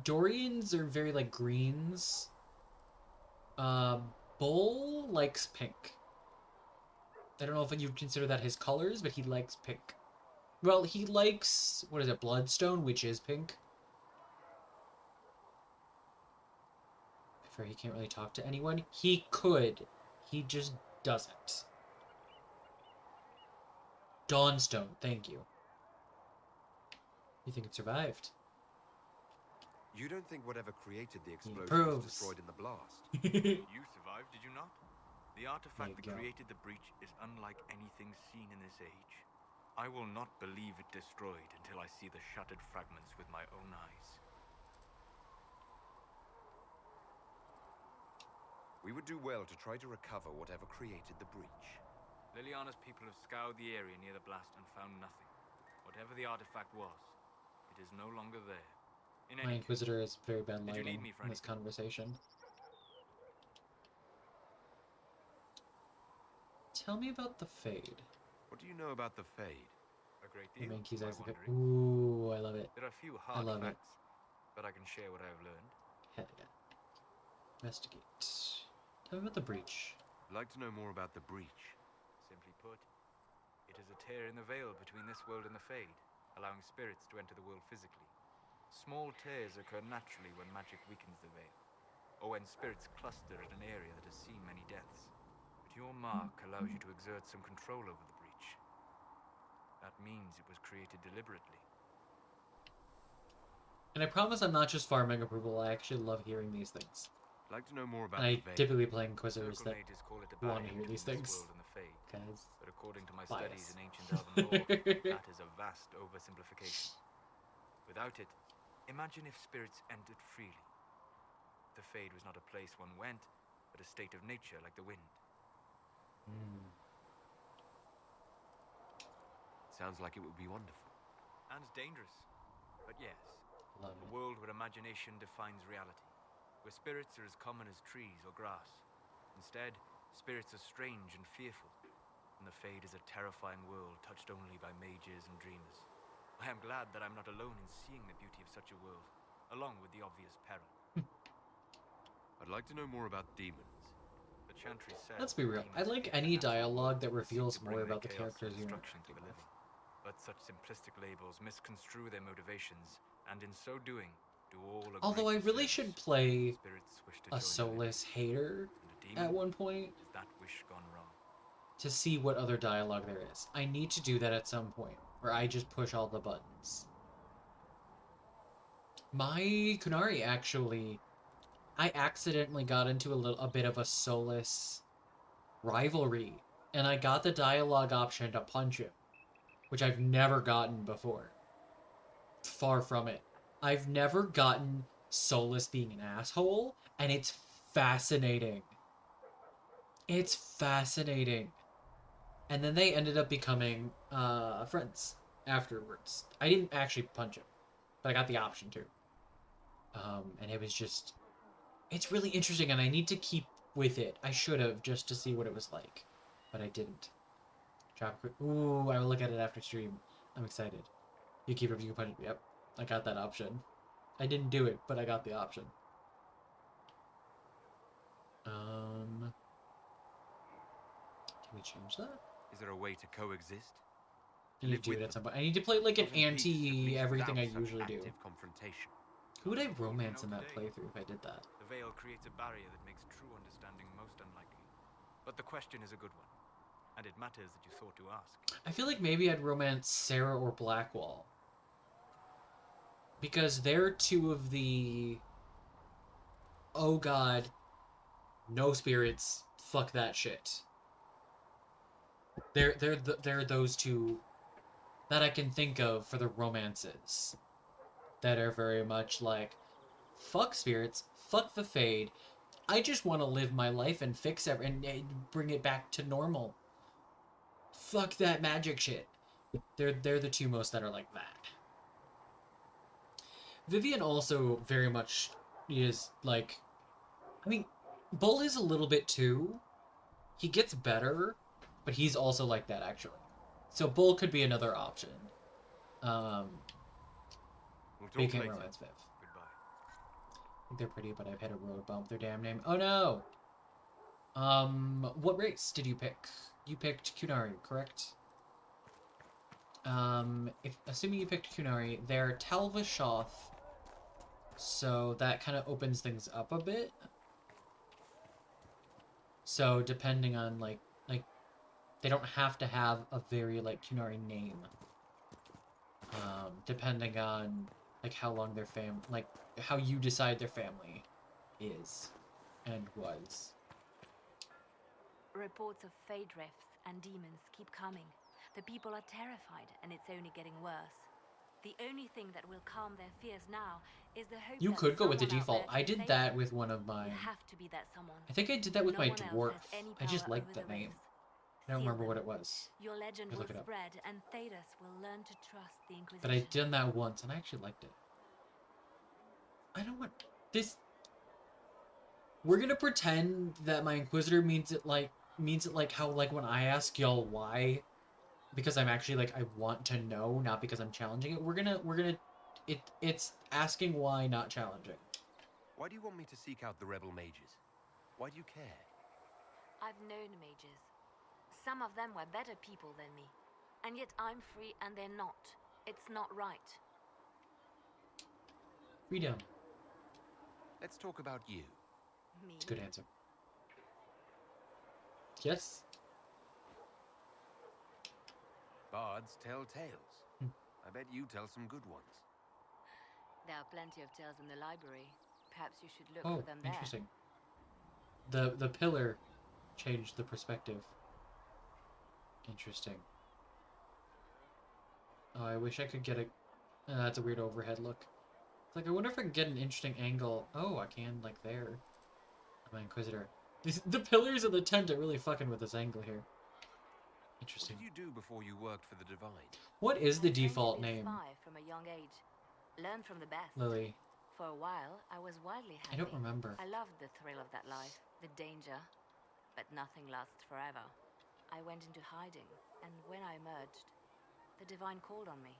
Dorian's are very, like, greens. Bull likes pink. I don't know if you'd consider that his colors, but he likes pink. Well, he likes, what is it, Bloodstone, which is pink. He can't really talk to anyone. He could. He just doesn't. Dawnstone, thank you. You think it survived? You don't think whatever created the explosion was destroyed in the blast? You survived, did you not? The artifact that created the breach is unlike anything seen in this age. I will not believe it destroyed until I see the shattered fragments with my own eyes. We would do well to try to recover whatever created the breach. Liliana's people have scoured the area near the blast and found nothing. Whatever the artifact was, it is no longer there. My Inquisitor is very bad lighting in this conversation. Tell me about the Fade. What do you know about the Fade? A great deal. Ooh, I love it. There are a few hard facts, but I can share what I have learned. Hell yeah. Investigate. Tell me about the breach. I'd like to know more about the breach. Simply put, it is a tear in the veil between this world and the Fade, allowing spirits to enter the world physically. Small tears occur naturally when magic weakens the veil, or when spirits cluster at an area that has seen many deaths. But your mark allows you to exert some control over the breach. That means it was created deliberately. And I promise I'm not just farming approval, I actually love hearing these things. I'd like to know more about and I the Veil. typically play Inquisitors that call it a want to barrier hear these between things. this world and the Fade. Because But according to my bias. studies in ancient elven lore, that is a vast oversimplification. Without it, imagine if spirits entered freely. The Fade was not a place one went, but a state of nature like the wind. Sounds like it would be wonderful. And dangerous. But yes, Love a world where imagination defines reality. Where spirits are as common as trees or grass. Instead, spirits are strange and fearful. And the Fade is a terrifying world touched only by mages and dreamers. I am glad that I'm not alone in seeing the beauty of such a world, along with the obvious peril. I'd like to know more about demons. The Chantry says Let's be real. I like any dialogue that reveals more about the characters you're interacting with. But such simplistic labels misconstrue their motivations, and in so doing, do all a Although I great really disservice. should play Spirits wish to a join Solus hater demon at one point Is that wish gone wrong? to see what other dialogue there is. I need to do that at some point, where I just push all the buttons. My Kunari actually, I accidentally got into a bit of a Solus rivalry, and I got the dialogue option to punch him, which I've never gotten before. Far from it. I've never gotten Solus being an asshole, and it's fascinating. It's fascinating. And then they ended up becoming friends afterwards. I didn't actually punch him, but I got the option to. And it was just... It's really interesting, and I need to keep with it. I should have, just to see what it was like. But I didn't. Ooh, I will look at it after stream. I'm excited. You keep reviewing punch. Yep, I got that option. I didn't do it, but I got the option. Can we change that? Is there a way to coexist? I need to do it at some point. I need to play like an anti-everything I usually do. Confrontation. Who would I romance in that playthrough if I did that? The veil creates a barrier that makes true understanding most unlikely. But the question is a good one, and it matters that you thought to ask. I feel like maybe I'd romance Sarah or Blackwall. Because they're two of the... Oh god. No spirits. Fuck that shit. They're those two that I can think of for the romances. That are very much like, fuck spirits, fuck the Fade. I just want to live my life and fix it and bring it back to normal. Fuck that magic shit. They're the two most that are like that. Vivian also very much is like, I mean, Bull is a little bit too. He gets better, but he's also like that actually. So Bull could be another option. Became romance Viv. I think they're pretty, but I've hit a road bump. Their damn name. Oh no! What race did you pick? You picked Kunari, correct? Assuming you picked Kunari, they're Talvashoth, so that kind of opens things up a bit. So depending on like they don't have to have a very like Kunari name. Depending on like how long their like how you decide their family is and was. Reports of fade rifts and demons keep coming. The people are terrified, and it's only getting worse. The only thing that will calm their fears now is the hope You that could go with the someone out default. there I can did save that you. with one of mine. You have to be that someone. I think I did that with No my one else dwarf. has any I just power liked over the the name. rifts. I don't Seal remember them. what it was. Your legend Let's will look it up. spread, and Thedas will learn to trust the Inquisition. But I done that once, and I actually liked it. I don't want this. We're gonna pretend that my Inquisitor means it like how like when I ask y'all why, because I'm actually like I want to know, not because I'm challenging it. We're gonna it's asking why, not challenging. Why do you want me to seek out the rebel mages? Why do you care? I've known mages. Some of them were better people than me. And yet I'm free and they're not. It's not right. Freedom. Let's talk about you. Me? It's a good answer. Yes. Bards tell tales. I bet you tell some good ones. There are plenty of tales in the library. Perhaps you should look Oh, for them there. interesting. The pillar changed the perspective. Interesting. Oh, I wish I could get a... that's a weird overhead look. It's like, I wonder if I can get an interesting angle. Oh, I can, like, there. I'm an Inquisitor. The pillars of the tent are really fucking with this angle here. Interesting. What did you do before you worked for the Divine? What is the default name? Spy from a young age. Learn from the best. Lily. For a while, I was wildly happy. I don't remember. I loved the thrill of that life, the danger. But nothing lasts forever. I went into hiding, and when I emerged, the Divine called on me.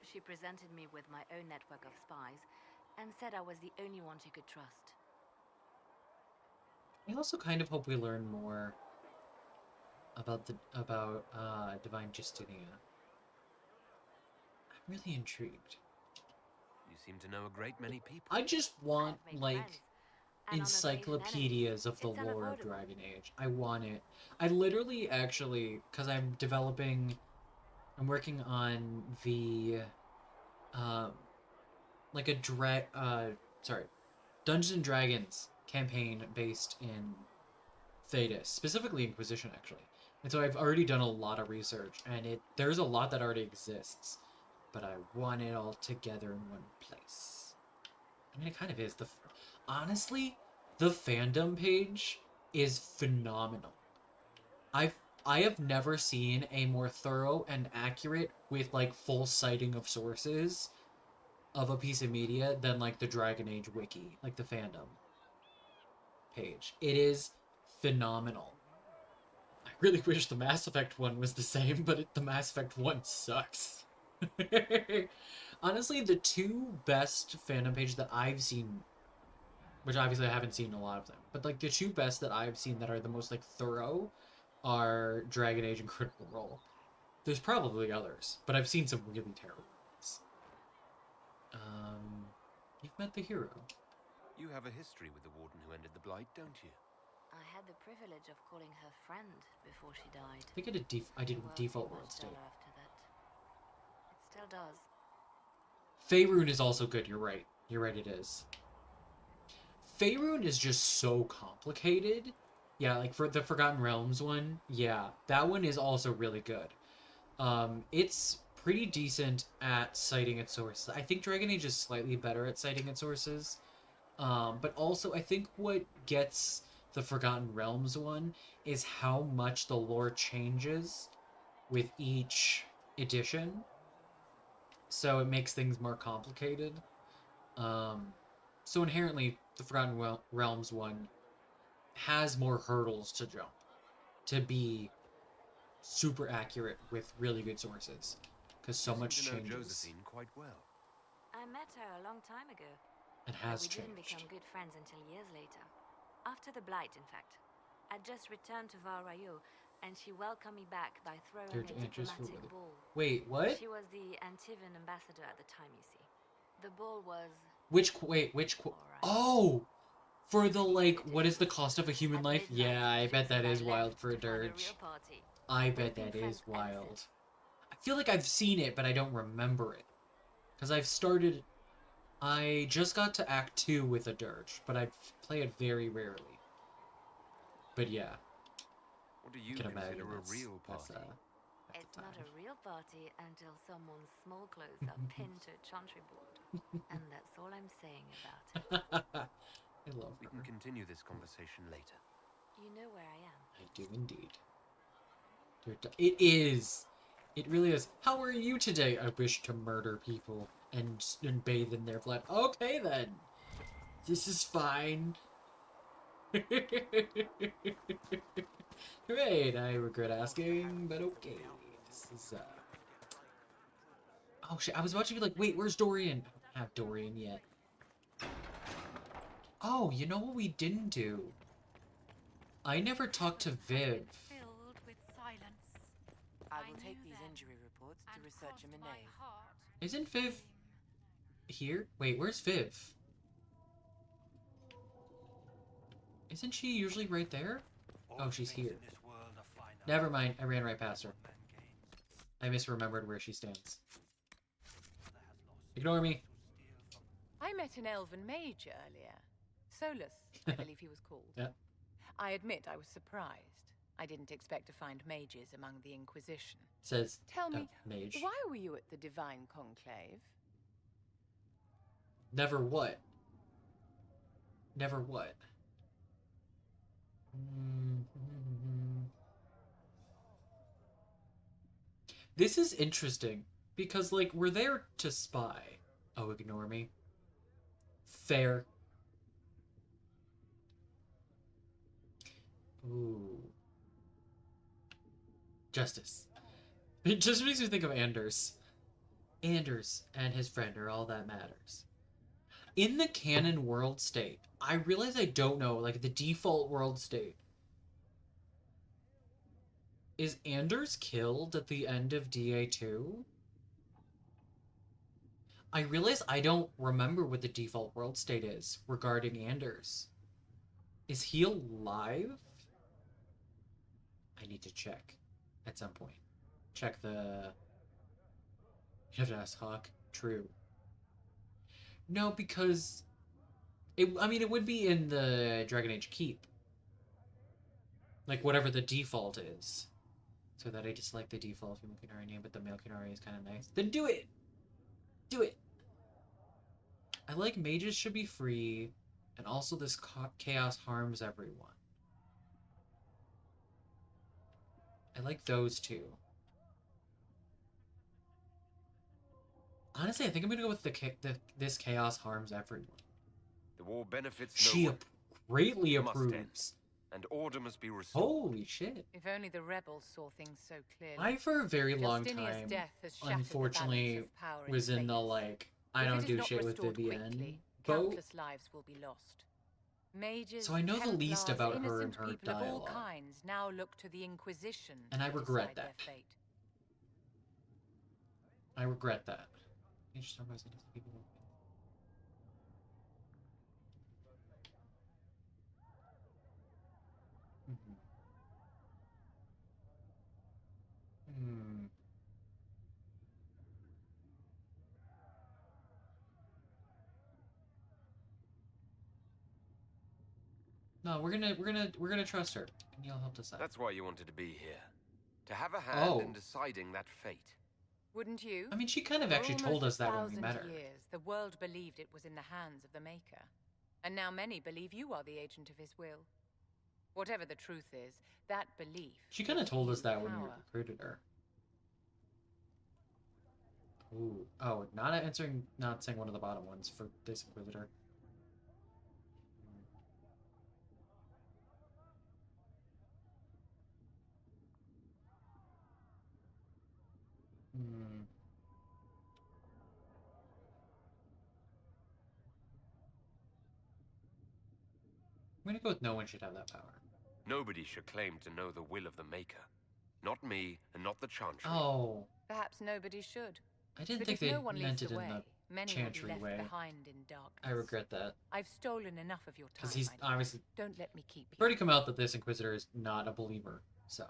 She presented me with my own network of spies, and said I was the only one she could trust. I also kind of hope we learn more about Divine Justinia. I'm really intrigued. You seem to know a great many people. I just want like friends, and on encyclopedias of the It's lore of unavoidable. Dragon Age. I want it. I literally actually, because I'm working on the like a Dungeons and Dragons campaign based in Thedas, specifically Inquisition actually. And so I've already done a lot of research, and there's a lot that already exists, but I want it all together in one place. I mean, it kind of is. Honestly, the fandom page is phenomenal. I have never seen a more thorough and accurate, with like full citing of sources, of a piece of media than like the Dragon Age wiki, like the fandom page. It is phenomenal. I really wish the Mass Effect one was the same, but the Mass Effect one sucks. Honestly, the two best fandom pages that I've seen, which obviously I haven't seen a lot of them, but like the two best that I've seen that are the most like thorough are Dragon Age and Critical Role. There's probably others, but I've seen some really terrible ones. You've met the hero. You have a history with the Warden who ended the Blight, don't you? I had the privilege of calling her friend before she died. I think I did Default World State. After that. It still does. Faerun is also good, you're right. You're right, it is. Faerun is just so complicated. Yeah, like for the Forgotten Realms one, yeah, that one is also really good. It's pretty decent at citing its sources. I think Dragon Age is slightly better at citing its sources. But also, I think what gets the Forgotten Realms one is how much the lore changes with each edition. So it makes things more complicated. So inherently, the Forgotten Realms one has more hurdles to jump to be super accurate with really good sources, because so much changes. Josephine quite well. I met her a long time ago. It has we changed. didn't become good friends until years later. After the Blight, in fact. I'd just returned to Val Rayo, and she welcomed me back by throwing a diplomatic ball. Wait, what? She was the Antivan ambassador at the time, you see. The ball was... Which Oh! For the, like, what is the cost of a human life? Yeah, I bet that is wild for a dirge. I bet that is wild. I feel like I've seen it, but I don't remember it. Because I just got to Act 2 with a dirge, but I play it very rarely. But yeah. What do you consider a real party? It's not a real party until someone's small clothes are pinned to a chantry board. And that's all I'm saying about it. I love We can continue this conversation later. You know where I am. I do indeed. It is. It really is. How are you today? I wish to murder people and bathe in their blood. Okay then. This is fine. Great. I regret asking, but okay. This is Oh shit! I was about to be like, wait, where's Dorian? I don't have Dorian yet. Oh, you know what we didn't do? I never talked to Viv. Filled with silence. I will take these injury reports to research a Minay. Isn't Viv here? Wait, where's Viv? Isn't she usually right there? Oh, she's here. Never mind, I ran right past her. I misremembered where she stands. Ignore me. I met an elven mage earlier. Solus, I believe he was called. Yeah. I admit I was surprised. I didn't expect to find mages among the Inquisition. Says Tell me, mage. why were you at the Divine Conclave? Never what? Never what? This is interesting, because, like, we're there to spy. Oh, ignore me. Fair. Ooh. Justice. It just makes me think of Anders. Anders and his friend are all that matters. In the canon world state, I realize I don't know, like, the default world state. Is Anders killed at the end of DA2? I realize I don't remember what the default world state is regarding Anders. Is he alive? I need to check at some point. Check the... You have to ask Hawk. True. No, because... I mean, it would be in the Dragon Age Keep. Like, whatever the default is. So that I dislike the default female Qunari name, but the male Qunari is kind of nice. Then do it! Do it! I like mages should be free, and also this chaos harms everyone. I like those two. Honestly, I think I'm gonna go with this chaos harms everyone. The war benefits She no one. greatly Must end, approves. and order must be restored. Holy shit. If only the rebels saw things so clearly. I, for a very long Justinia's time, death has shattered unfortunately, the balance of power was in the, like, I If don't it is do not shit with restored Vivienne quickly, boat. countless lives will be lost. Mages, So I know the least Templars, about her and innocent her people of all dialogue. kinds now look to the Inquisition And I to regret decide their that. fate. I regret that. People. Hmm. No, we're gonna trust her. And you'll help decide. That's why you wanted to be here. To have a hand in deciding that fate. Wouldn't you? I mean, she kind of For actually told us almost that when we 1,000 met her. years, the world believed it was in the hands of the Maker. And now many believe you are the agent of his will. Whatever the truth is, that belief She kind of gives told us you that when we power. recruited her. Ooh. Oh, not saying one of the bottom ones for this Inquisitor. Hmm. I'm gonna go with no one should have that power. Nobody should claim to know the will of the Maker. Not me, and not the Chantry. Oh. Perhaps nobody should. I didn't But think if they no one meant leads it the in way, the many Chantry will be left way. behind in darkness. I regret that. I've stolen enough of your time. Because he's my dear. obviously... Don't let me keep you. already come out that this Inquisitor is not a believer, so...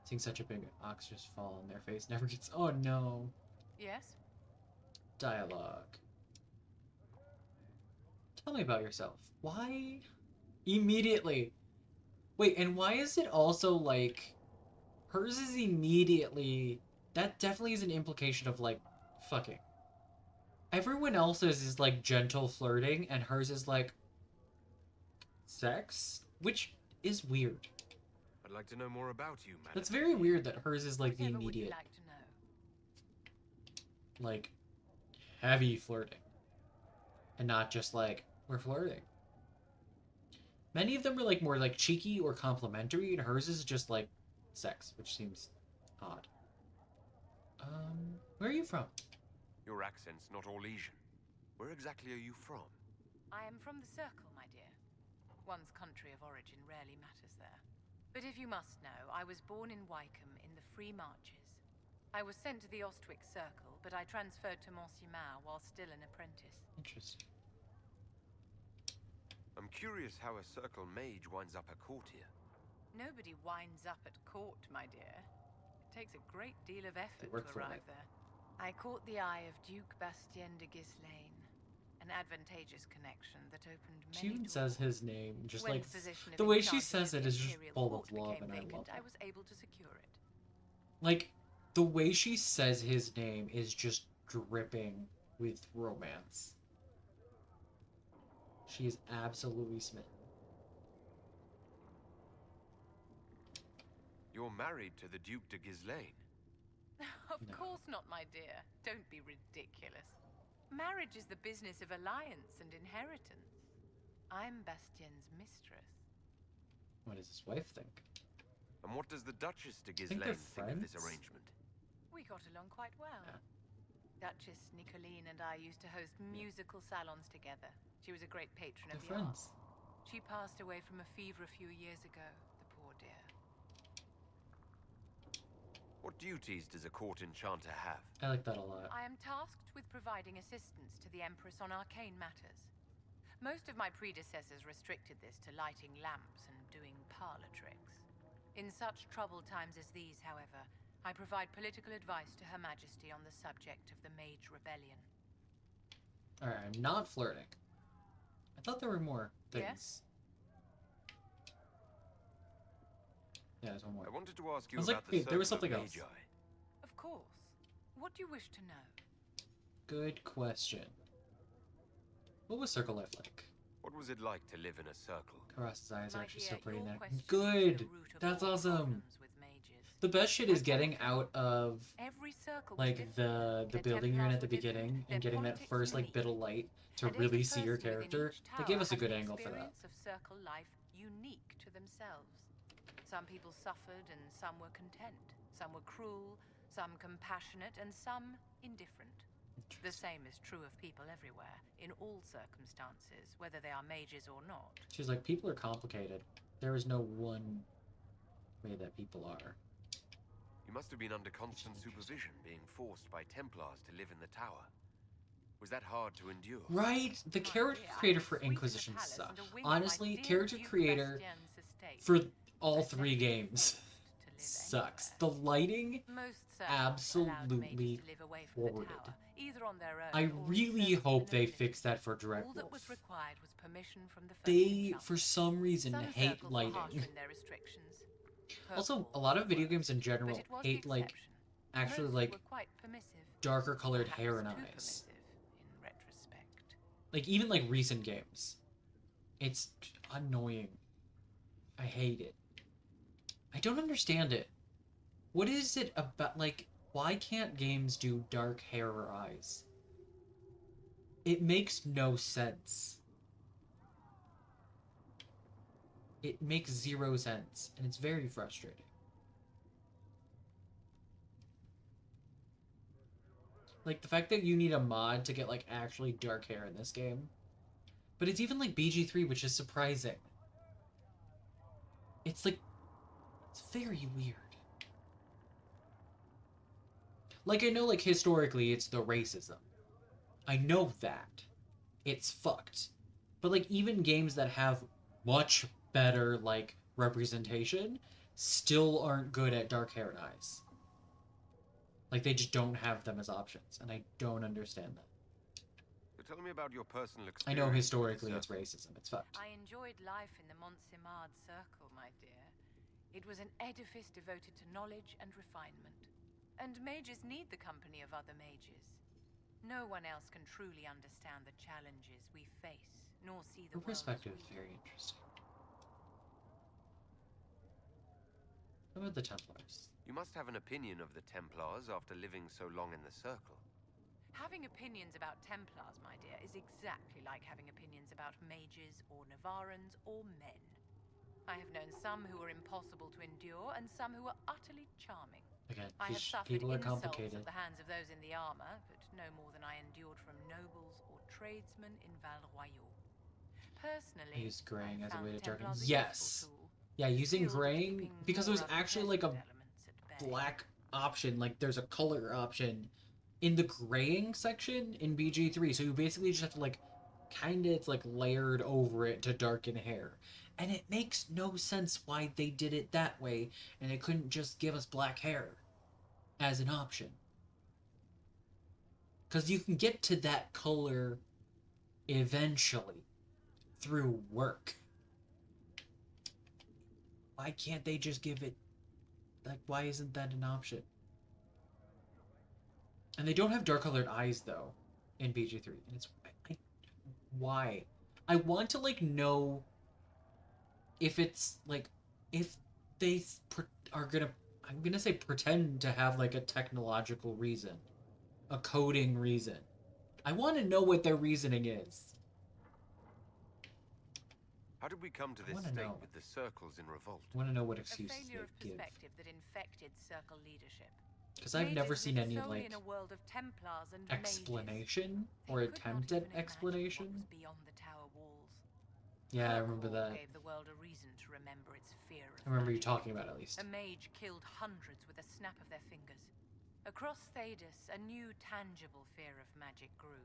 Seeing such a big ox just fall on their face never gets... Oh no. Yes? Dialogue. Tell me about yourself. Why? Immediately. Wait, and why is it also like... Hers is immediately... That definitely is an implication of like... Fucking. Everyone else's is like gentle flirting, and hers is like... Sex? Which is weird. I'd like to know more about you, madam. That's very weird that hers is like the Whatever would you immediate... like to know? Like... Heavy flirting. And not just like, we're flirting. Many of them are like more like cheeky or complimentary, and hers is just like sex, which seems odd. Where are you from? Your accent's not Orlesian. Where exactly are you from? I am from the Circle, my dear. One's country of origin rarely matters there. But if you must know, I was born in Wycombe in the Free Marches. I was sent to the Ostwick Circle, but I transferred to Monsignor while still an apprentice. Interesting. I'm curious how a Circle mage winds up at court here. Nobody winds up at court, my dear. It takes a great deal of effort work to for arrive it. there. I caught the eye of Duke Bastien de Ghislaine, an advantageous connection that opened many She even doors. says his name, just When like the position of the way she in charge says of it the is just Imperial full Court of love, became and I vacant, love I it. was able to secure it. Like the way she says his name is just dripping with romance. She is absolutely smitten. You're married to the Duke de Ghislaine. Of course not, my dear. Don't be ridiculous. Marriage is the business of alliance and inheritance. I'm Bastien's mistress. What does his wife think? And what does the Duchess de they're Ghislaine think of this friends. arrangement? We got along quite well. Duchess Nicoline and I used to host musical salons together. She was a great patron of They're the friends. arts. She passed away from a fever a few years ago, the poor dear. What duties does a court enchanter have? I like that a lot. I am tasked with providing assistance to the Empress on arcane matters. Most of my predecessors restricted this to lighting lamps and doing parlor tricks. In such troubled times as these, however, I provide political advice to Her Majesty on the subject of the Mage Rebellion. Alright, I'm not flirting. I thought there were more things. Yes? Yeah, there's one more. I wanted to ask you I was like, about the wait, there was Circle something of else. Magi. Of course. What do you wish to know? Good question. What was Circle Life like? What was it like to live in a circle? Karas's eyes are My actually dear, so pretty your now. question is Good! the root of That's all awesome! problems with mages. The best shit is getting out of Every circle was like different. the Their building you're in at the Templars were different, beginning their and getting that politics first like unique. bit of light to And really every see your person within character. each They tower gave us a had good an angle for that. experience of circle life unique to themselves. Some people suffered and some were content. Some were cruel, some compassionate, and some indifferent. The same is true of people everywhere, in all circumstances, whether they are mages or not. She's like, people are complicated. There is no one way that people are. You must have been under constant supervision, being forced by Templars to live in the tower. Was that hard to endure? Right? The character creator for Inquisition sucks. Honestly, character creator for all 3 games sucks. The lighting, absolutely horrid. I really hope they fix that for Direct All that Wolf. was required was permission from the They, for some reason, hate lighting. Also, a lot of video games in general hate, like, actually, like, darker colored hair and eyes. Like, even, like, recent games. It's annoying. I hate it. I don't understand it. What is it about, like, why can't games do dark hair or eyes? It makes no sense. It makes 0 sense, and it's very frustrating. Like, the fact that you need a mod to get, like, actually dark hair in this game. But it's even, like, BG3, which is surprising. It's, like, it's very weird. Like, I know, like, historically, it's the racism. I know that. It's fucked. But, like, even games that have much better, like, representation still aren't good at dark hair and eyes. Like, they just don't have them as options, and I don't understand that. So tell me about your personal experience. I know historically it's racism. It's fucked. I enjoyed life in the Montsimard Circle, my dear. It was an edifice devoted to knowledge and refinement. And mages need the company of other mages. No one else can truly understand the challenges we face, nor see the Her perspective is very interesting. How about the Templars? You must have an opinion of the Templars after living so long in the Circle. Having opinions about Templars, my dear, is exactly like having opinions about mages or Navarans or men. I have known some who are impossible to endure and some who are utterly charming. Again, I have suffered people are insults complicated. at the hands of those in the armor, but no more than I endured from nobles or tradesmen in Val Royaux. Personally, I used graying as a way to darken. Templars a Yes. Yeah, using graying because there was actually like a black option, like there's a color option in the graying section in BG3. So you basically just have to like kind of, it's like layered over it to darken hair. And it makes no sense why they did it that way and they couldn't just give us black hair as an option. Because you can get to that color eventually through work. Why can't they just give it, like, why isn't that an option? And they don't have dark colored eyes though in BG3. And it's, why? I want to like know if it's like, if they are gonna, I'm gonna say pretend to have like a technological reason, a coding reason. I want to know what their reasoning is. How did we come to this state with the Circles in revolt? I want to know what excuses A failure of they give. perspective that infected Circle leadership. Because I've never seen any like in a world of Templars and explanation or attempt at explanation. Beyond the tower walls. Yeah, I remember that. Gave the world a reason to remember its fear of I remember you magic. talking about it at least. A mage killed hundreds with a snap of their fingers. Across Thedas, a new tangible fear of magic grew.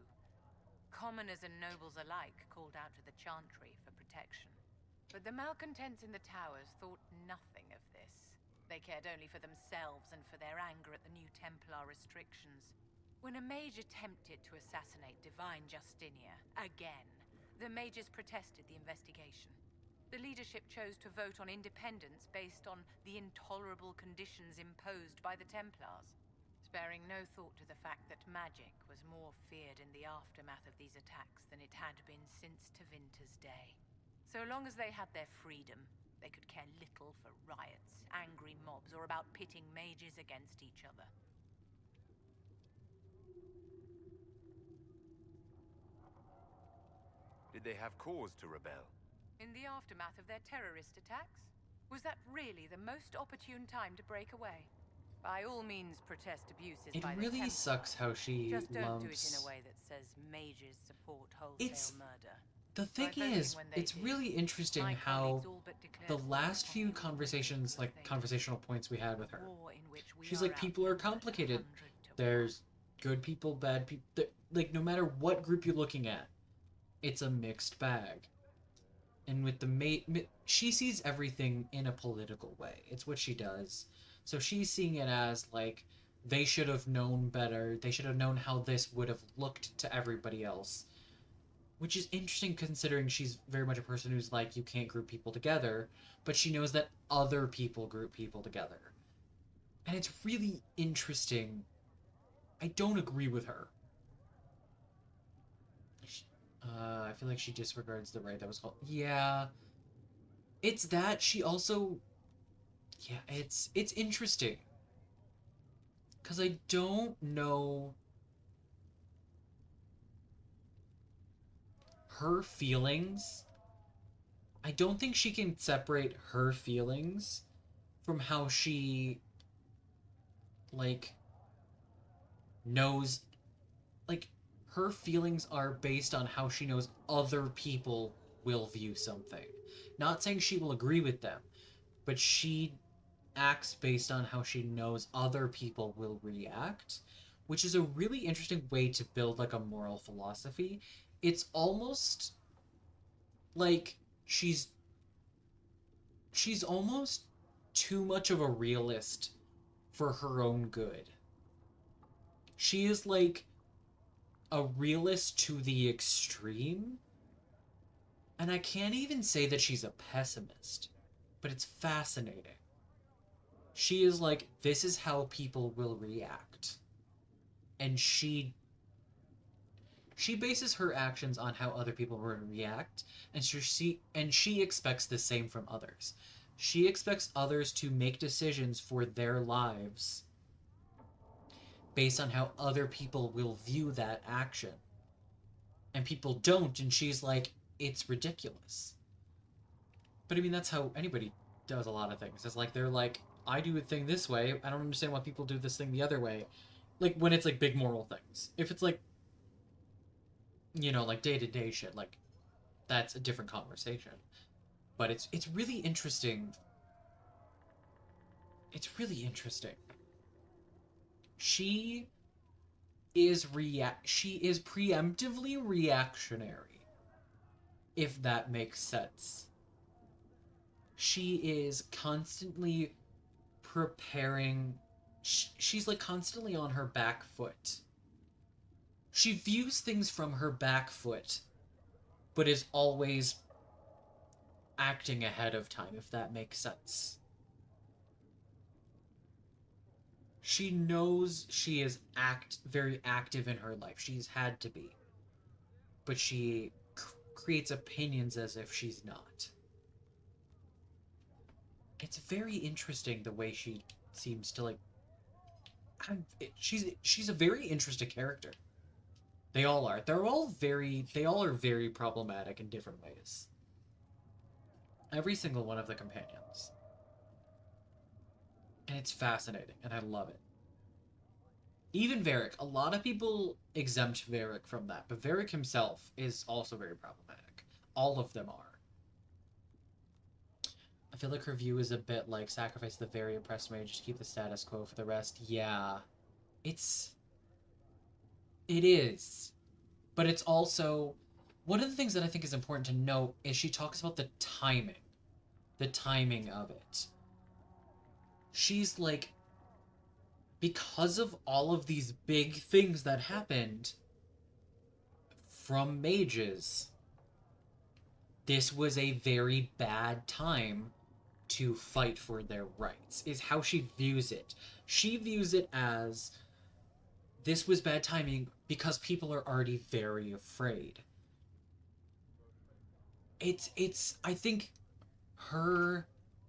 Commoners and nobles alike called out to the Chantry for protection. But the malcontents in the towers thought nothing of this. They cared only for themselves and for their anger at the new Templar restrictions. When a mage attempted to assassinate Divine Justinia again, the mages protested the investigation. The leadership chose to vote on independence based on the intolerable conditions imposed by the Templars, sparing no thought to the fact that magic was more feared in the aftermath of these attacks than it had been since Tevinter's day. So long as they had their freedom, they could care little for riots, angry mobs, or about pitting mages against each other. Did they have cause to rebel? In the aftermath of their terrorist attacks? Was that really the most opportune time to break away? By all means, protest abuses It by the really Templars. sucks how she Just don't do it lumps... in a way that says mages support wholesale It's... murder. The thing By voting is, when they it's did, really interesting my how colleagues all but declared the war last upon few the conversations, like conversational points we had with her, war in which we she's are like, people are complicated. 100 to There's good people, bad people. Like, no matter what group you're looking at, it's a mixed bag. And with the she sees everything in a political way. It's what she does. So she's seeing it as, like, they should have known better. They should have known how this would have looked to everybody else. Which is interesting considering she's very much a person who's like, you can't group people together. But she knows that other people group people together. And it's really interesting. I don't agree with her. I feel like she disregards the right that was called. Yeah. It's that. She also... Yeah, it's interesting. Because I don't know... Her feelings... I don't think she can separate her feelings from how she... Like... knows... Like... Her feelings are based on how she knows other people will view something. Not saying she will agree with them, but she acts based on how she knows other people will react, which is a really interesting way to build like a moral philosophy. It's almost like she's almost too much of a realist for her own good. She is like a realist to the extreme. And I can't even say that she's a pessimist, but it's fascinating. She is like, this is how people will react. And she bases her actions on how other people will react, and she expects the same from others. She expects others to make decisions for their lives based on how other people will view that action. And people don't, and she's like, it's ridiculous. But I mean, that's how anybody does a lot of things. It's like, they're like, I do a thing this way, I don't understand why people do this thing the other way. Like, when it's like big moral things. If it's like, you know, like day-to-day shit, like, that's a different conversation. But it's really interesting. It's really interesting. She is preemptively reactionary, if that makes sense. She is constantly preparing. She's like constantly on her back foot. She views things from her back foot, but is always acting ahead of time, if that makes sense. She knows she is very active in her life. She's had to be. But she creates opinions as if she's not. It's very interesting the way she seems to like... She's a very interesting character. They all are. They all are very problematic in different ways. Every single one of the companions. And it's fascinating, and I love it. Even Varric. A lot of people exempt Varric from that, but Varric himself is also very problematic. All of them are. I feel like her view is a bit like sacrifice the very oppressed mage to keep the status quo for the rest. Yeah. It is. But it's also... One of the things that I think is important to note is she talks about the timing. The timing of it. She's like, because of all of these big things that happened from mages, this was a very bad time to fight for their rights, is how she views it. She views it as, this was bad timing because people are already very afraid. I think her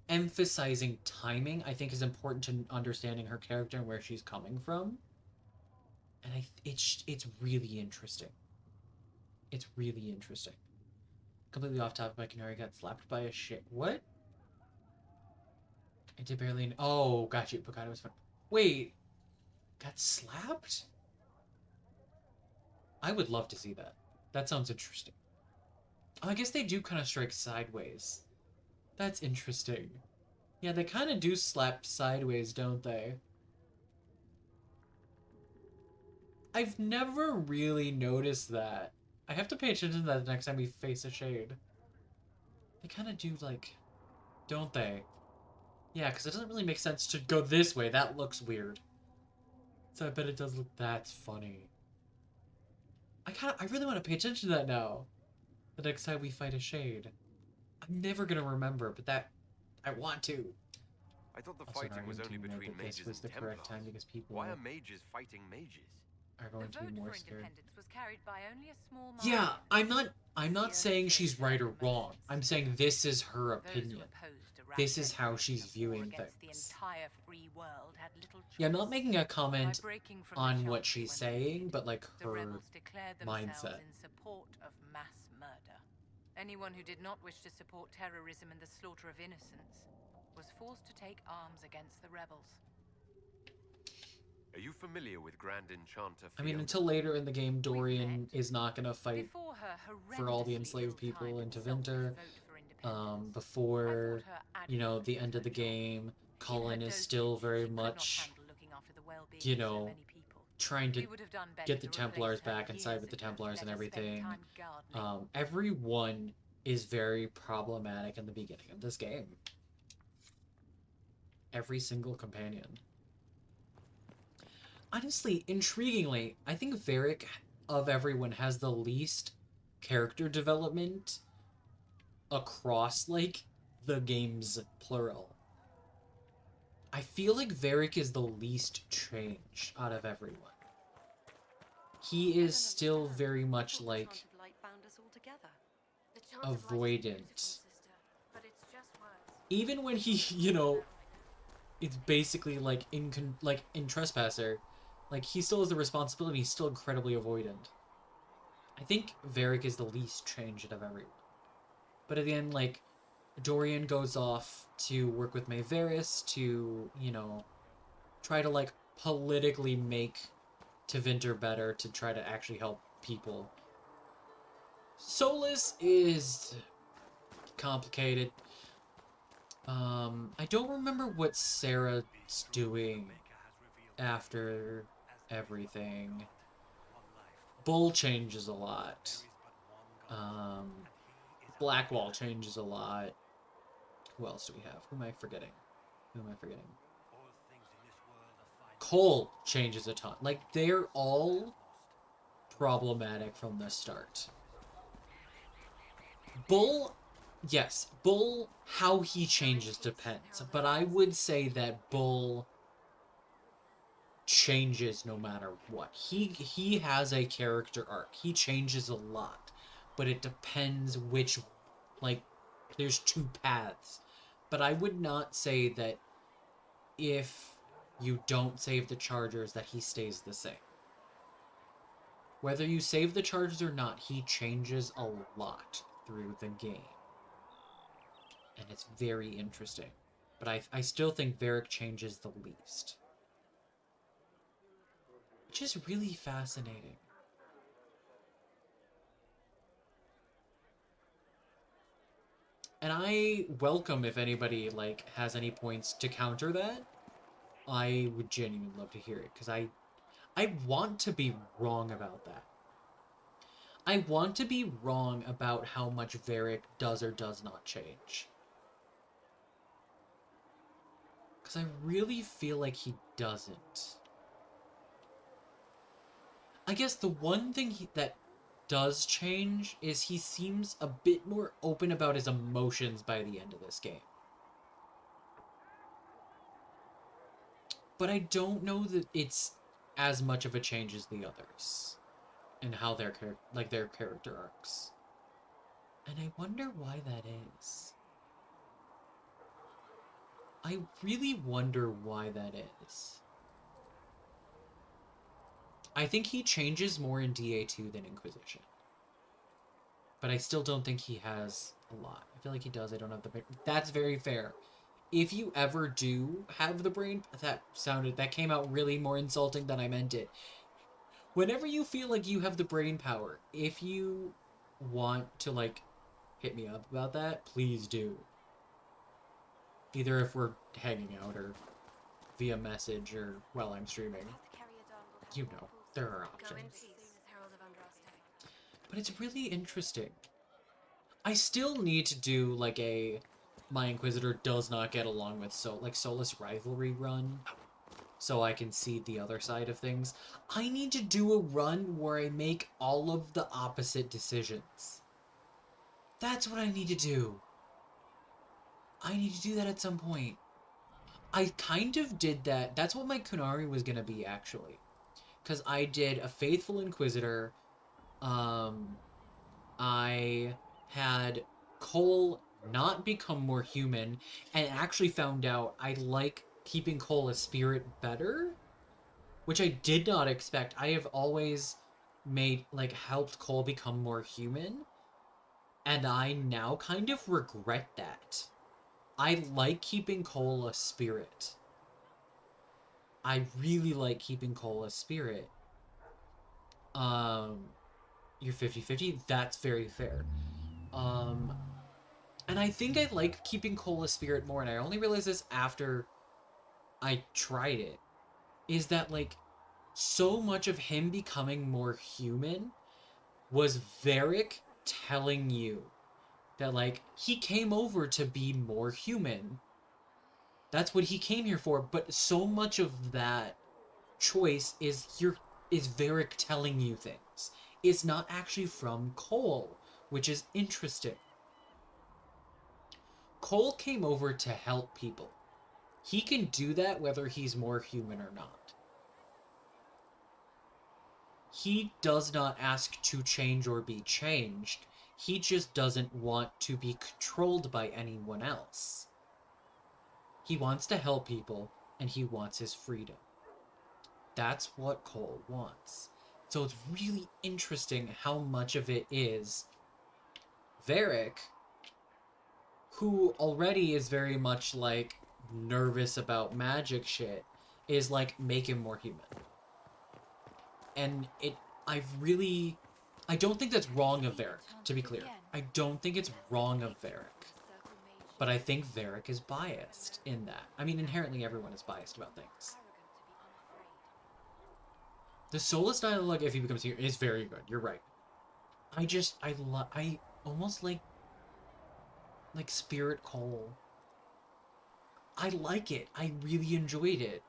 emphasizing timing, I think, is important to understanding her character and where she's coming from. And it's really interesting. It's really interesting. Completely off topic, my canary got slapped by a shit. What? I did barely... Oh, got you. Picado was fun. Wait, got slapped? I would love to see that. That sounds interesting. Oh, I guess they do kind of strike sideways. That's interesting. Yeah, they kind of do slap sideways, don't they? I've never really noticed that. I have to pay attention to that the next time we face a shade. They kind of do, like... Don't they? Yeah, because it doesn't really make sense to go this way. That looks weird. So I bet it does look... That's funny. I really want to pay attention to that now. The next time we fight a shade. I'm never going to remember, but that... I want to. I thought the Also, an fighting was only argument between that this mages was the and correct Templars. time because people Why are mages fighting mages? are going to be more scared. Was carried by only a small Yeah, I'm not saying she's right or wrong. I'm saying this is her opinion. This is how she's viewing things. Yeah, I'm not making a comment on what she's saying, but like her mindset. In support of mass murder. Anyone who did not wish to support terrorism and the slaughter of innocents was forced to take arms against the rebels. Are you familiar with Grand Enchanter? I mean, until later in the game, Dorian is not gonna fight for all the enslaved people in Tevinter. Before, you know, the end of the game, Cullen is still very much, you know, trying to get the Templars back and side with the Templars and everything. Everyone is very problematic in the beginning of this game. Every single companion. Honestly, intriguingly, I think Varric, of everyone, has the least character development across, like, the game's plural. I feel like Varric is the least changed out of everyone. He is still very much, like, avoidant. Even when he, you know, it's basically, like, in Trespasser, like, he still has the responsibility, he's still incredibly avoidant. I think Varric is the least changed of everyone. But at the end, like, Dorian goes off to work with Maevaris to, you know, try to, like, politically make Tevinter better to try to actually help people. Solus is complicated. I don't remember what Sarah's doing after everything. Bull changes a lot. Blackwall changes a lot. Who else do we have? Who am I forgetting? Cole changes a ton. Like, they're all problematic from the start. Bull, yes, Bull, how he changes depends. But I would say that Bull changes no matter what. He has a character arc. He changes a lot. But it depends which, like, there's two paths. But I would not say that if you don't save the Chargers that he stays the same. Whether you save the Chargers or not, he changes a lot through the game. And it's very interesting. But I still think Varric changes the least. Which is really fascinating. And I welcome if anybody, like, has any points to counter that. I would genuinely love to hear it, because I want to be wrong about that. I want to be wrong about how much Varric does or does not change. Because I really feel like he doesn't. I guess the one thing that does change is he seems a bit more open about his emotions by the end of this game. But I don't know that it's as much of a change as the others. And how their character arcs. And I wonder why that is. I really wonder why that is. I think he changes more in DA2 than Inquisition. But I still don't think he has a lot. I feel like he does. I don't have the... That's very fair. if you ever do have the brain... That came out really more insulting than I meant it. Whenever you feel like you have the brain power, if you want to, like, hit me up about that, please do. Either if we're hanging out or via message or while I'm streaming. You know, there are options. But it's really interesting. I still need to do, like, my Inquisitor does not get along with Solus Rivalry run, so I can see the other side of things. I need to do a run where I make all of the opposite decisions. That's what I need to do. I need to do that at some point. I kind of did that. That's what my Kunari was going to be, actually. Because I did a Faithful Inquisitor. I had Cole not become more human, and actually found out I like keeping Cole a spirit better, which I did not expect. I have always helped Cole become more human, and I now kind of regret that. I like keeping Cole a spirit. I really like keeping Cole a spirit. You're 50-50? That's very fair. And I think I like keeping Cole a spirit more, and I only realized this after I tried it, is that, like, so much of him becoming more human was Varric telling you that, like, he came over to be more human. That's what he came here for, but so much of that choice is Varric telling you things. It's not actually from Cole, which is interesting. Cole came over to help people. He can do that whether he's more human or not. He does not ask to change or be changed. He just doesn't want to be controlled by anyone else. He wants to help people, and he wants his freedom. That's what Cole wants. So it's really interesting how much of it is Varric, who already is very much, like, nervous about magic shit, is like, make him more human. And I don't think that's wrong of Varric, to be clear. I don't think it's wrong of Varric. But I think Varric is biased in that. I mean, inherently everyone is biased about things. The Solus dialogue, if he becomes here, is very good. You're right. I almost like Spirit Cole. I like it. I really enjoyed it.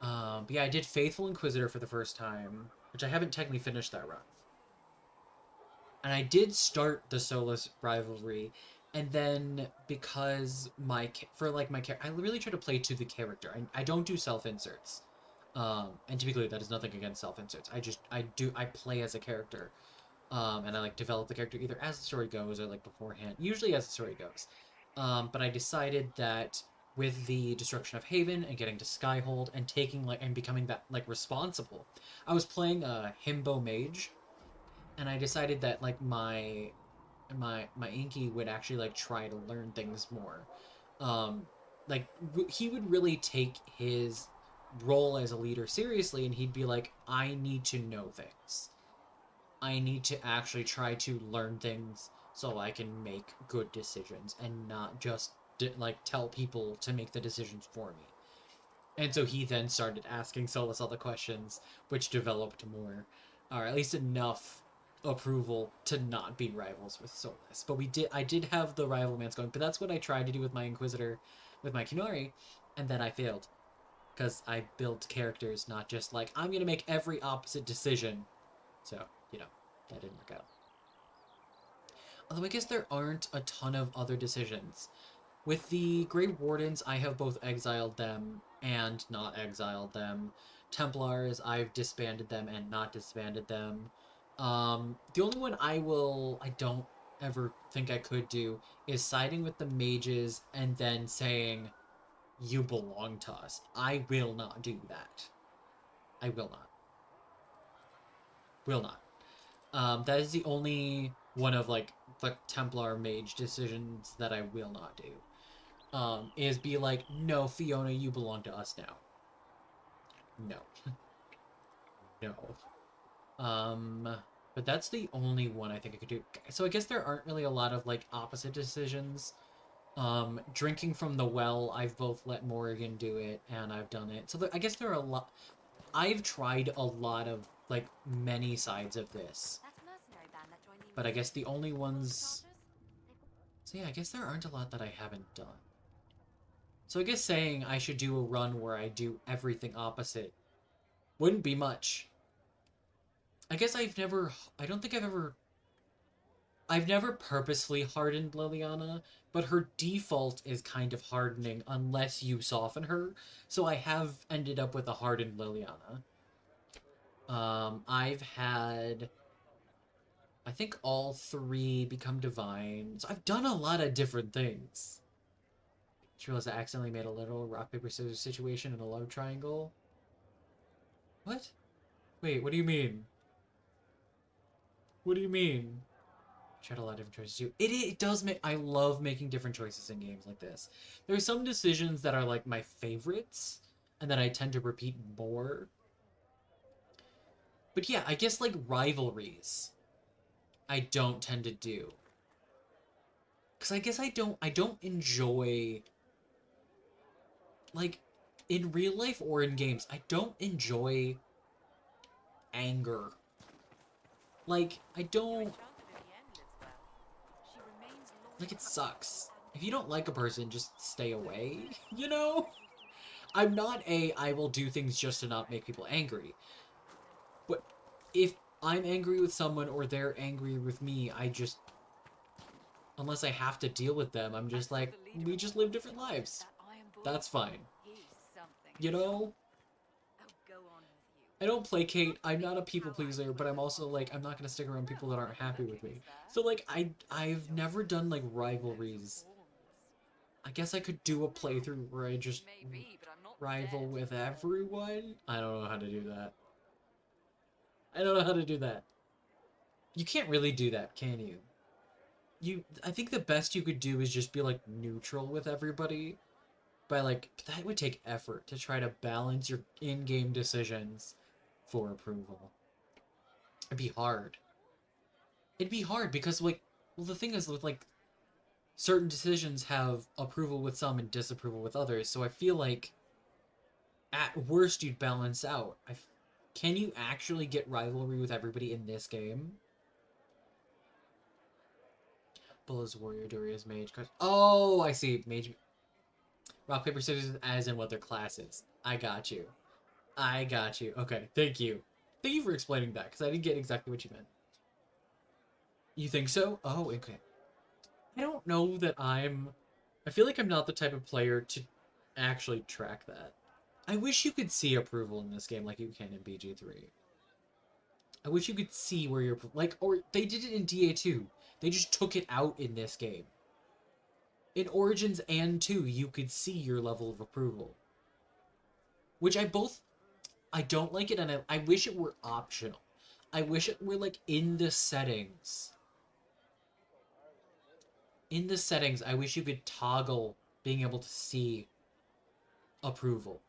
But yeah, I did Faithful Inquisitor for the first time, which I haven't technically finished that run. And I did start the Solus Rivalry, and then because my character, I really try to play to the character. I don't do self-inserts. And to be clear, that is nothing against self-inserts. I play as a character. And I, like, develop the character either as the story goes or, like, beforehand. Usually as the story goes. But I decided that with the destruction of Haven and getting to Skyhold and taking, like, and becoming that, like, responsible. I was playing a Himbo Mage, and I decided that, like, my Inky would actually, like, try to learn things more. Like, he would really take his role as a leader seriously, and he'd be like, I need to know things. I need to actually try to learn things so I can make good decisions and not just, like, tell people to make the decisions for me. And so he then started asking Solus all the questions, which developed more, or at least enough approval to not be rivals with Solus. But I did have the rival mans going, but that's what I tried to do with my Inquisitor, with my Kunari, and then I failed. Because I built characters, not just like, I'm going to make every opposite decision. So, you know, that didn't work out. Although I guess there aren't a ton of other decisions. With the Grey Wardens, I have both exiled them and not exiled them. Templars, I've disbanded them and not disbanded them. The only one I don't ever think I could do is siding with the mages and then saying, you belong to us. I will not do that. I will not. Will not. That is the only one of, like, the Templar mage decisions that I will not do. is be like, no, Fiona, you belong to us now. No. No. But that's the only one I think I could do. So I guess there aren't really a lot of, like, opposite decisions. Drinking from the well, I've both let Morrigan do it, and I've done it. So I guess there are a lot... I've tried a lot of, like, many sides of this. But I guess the only ones... So yeah, I guess there aren't a lot that I haven't done. So I guess saying I should do a run where I do everything opposite wouldn't be much. I guess I've never purposefully hardened Liliana, but her default is kind of hardening unless you soften her. So I have ended up with a hardened Liliana. I've had, I think, all 3 become divine. So I've done a lot of different things. Just realized I accidentally made a literal rock, paper, scissors situation in a love triangle. What? Wait, what do you mean? What do you mean? Tried a lot of different choices too. It does make... I love making different choices in games like this. There are some decisions that are like my favorites, and that I tend to repeat more. But yeah, I guess like rivalries, I don't tend to do. Because I guess I don't enjoy... Like, in real life or in games, I don't enjoy anger. Like, I don't... Like, it sucks. If you don't like a person, just stay away, you know? I'm not I will do things just to not make people angry. But if I'm angry with someone or they're angry with me, I just... Unless I have to deal with them, I'm just like, we just live different lives. That's fine. You know? I don't placate, I'm not a people pleaser, but I'm also like, I'm not gonna stick around people that aren't happy with me. So like, I've never done like rivalries. I guess I could do a playthrough where I just rival with everyone? I don't know how to do that. I don't know how to do that. You can't really do that, can you? I think the best you could do is just be like neutral with everybody. By like, that would take effort to try to balance your in-game decisions for approval. It'd be hard. It'd be hard because, like, well, the thing is with, like, certain decisions have approval with some and disapproval with others, so I feel like at worst you'd balance out. Can you actually get rivalry with everybody in this game? Bull is warrior, Dory is mage. Oh, I see. Mage. Rock, paper, scissors, as in what their class is. I got you. I got you. Okay, thank you. Thank you for explaining that, because I didn't get exactly what you meant. You think so? Oh, okay. I don't know that I feel like I'm not the type of player to actually track that. I wish you could see approval in this game like you can in BG3. I wish you could see where you're... Like, or they did it in DA2. They just took it out in this game. In Origins and 2, you could see your level of approval. Which I don't like it, and I wish it were optional. I wish it were, like, in the settings. In the settings, I wish you could toggle being able to see approval.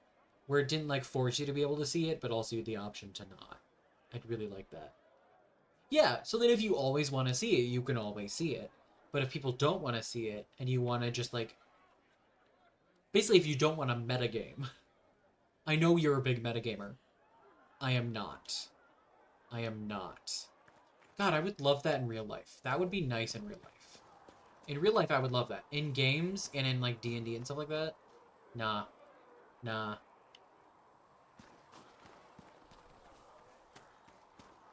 Where it didn't, like, force you to be able to see it, but also the option to not. I'd really like that. Yeah, so that if you always want to see it, you can always see it. But if people don't want to see it, and you want to just, like... Basically, if you don't want to metagame. I know you're a big metagamer. I am not. I am not. God, I would love that in real life. That would be nice in real life. In real life, I would love that. In games, and in, like, D&D and stuff like that, nah. Nah.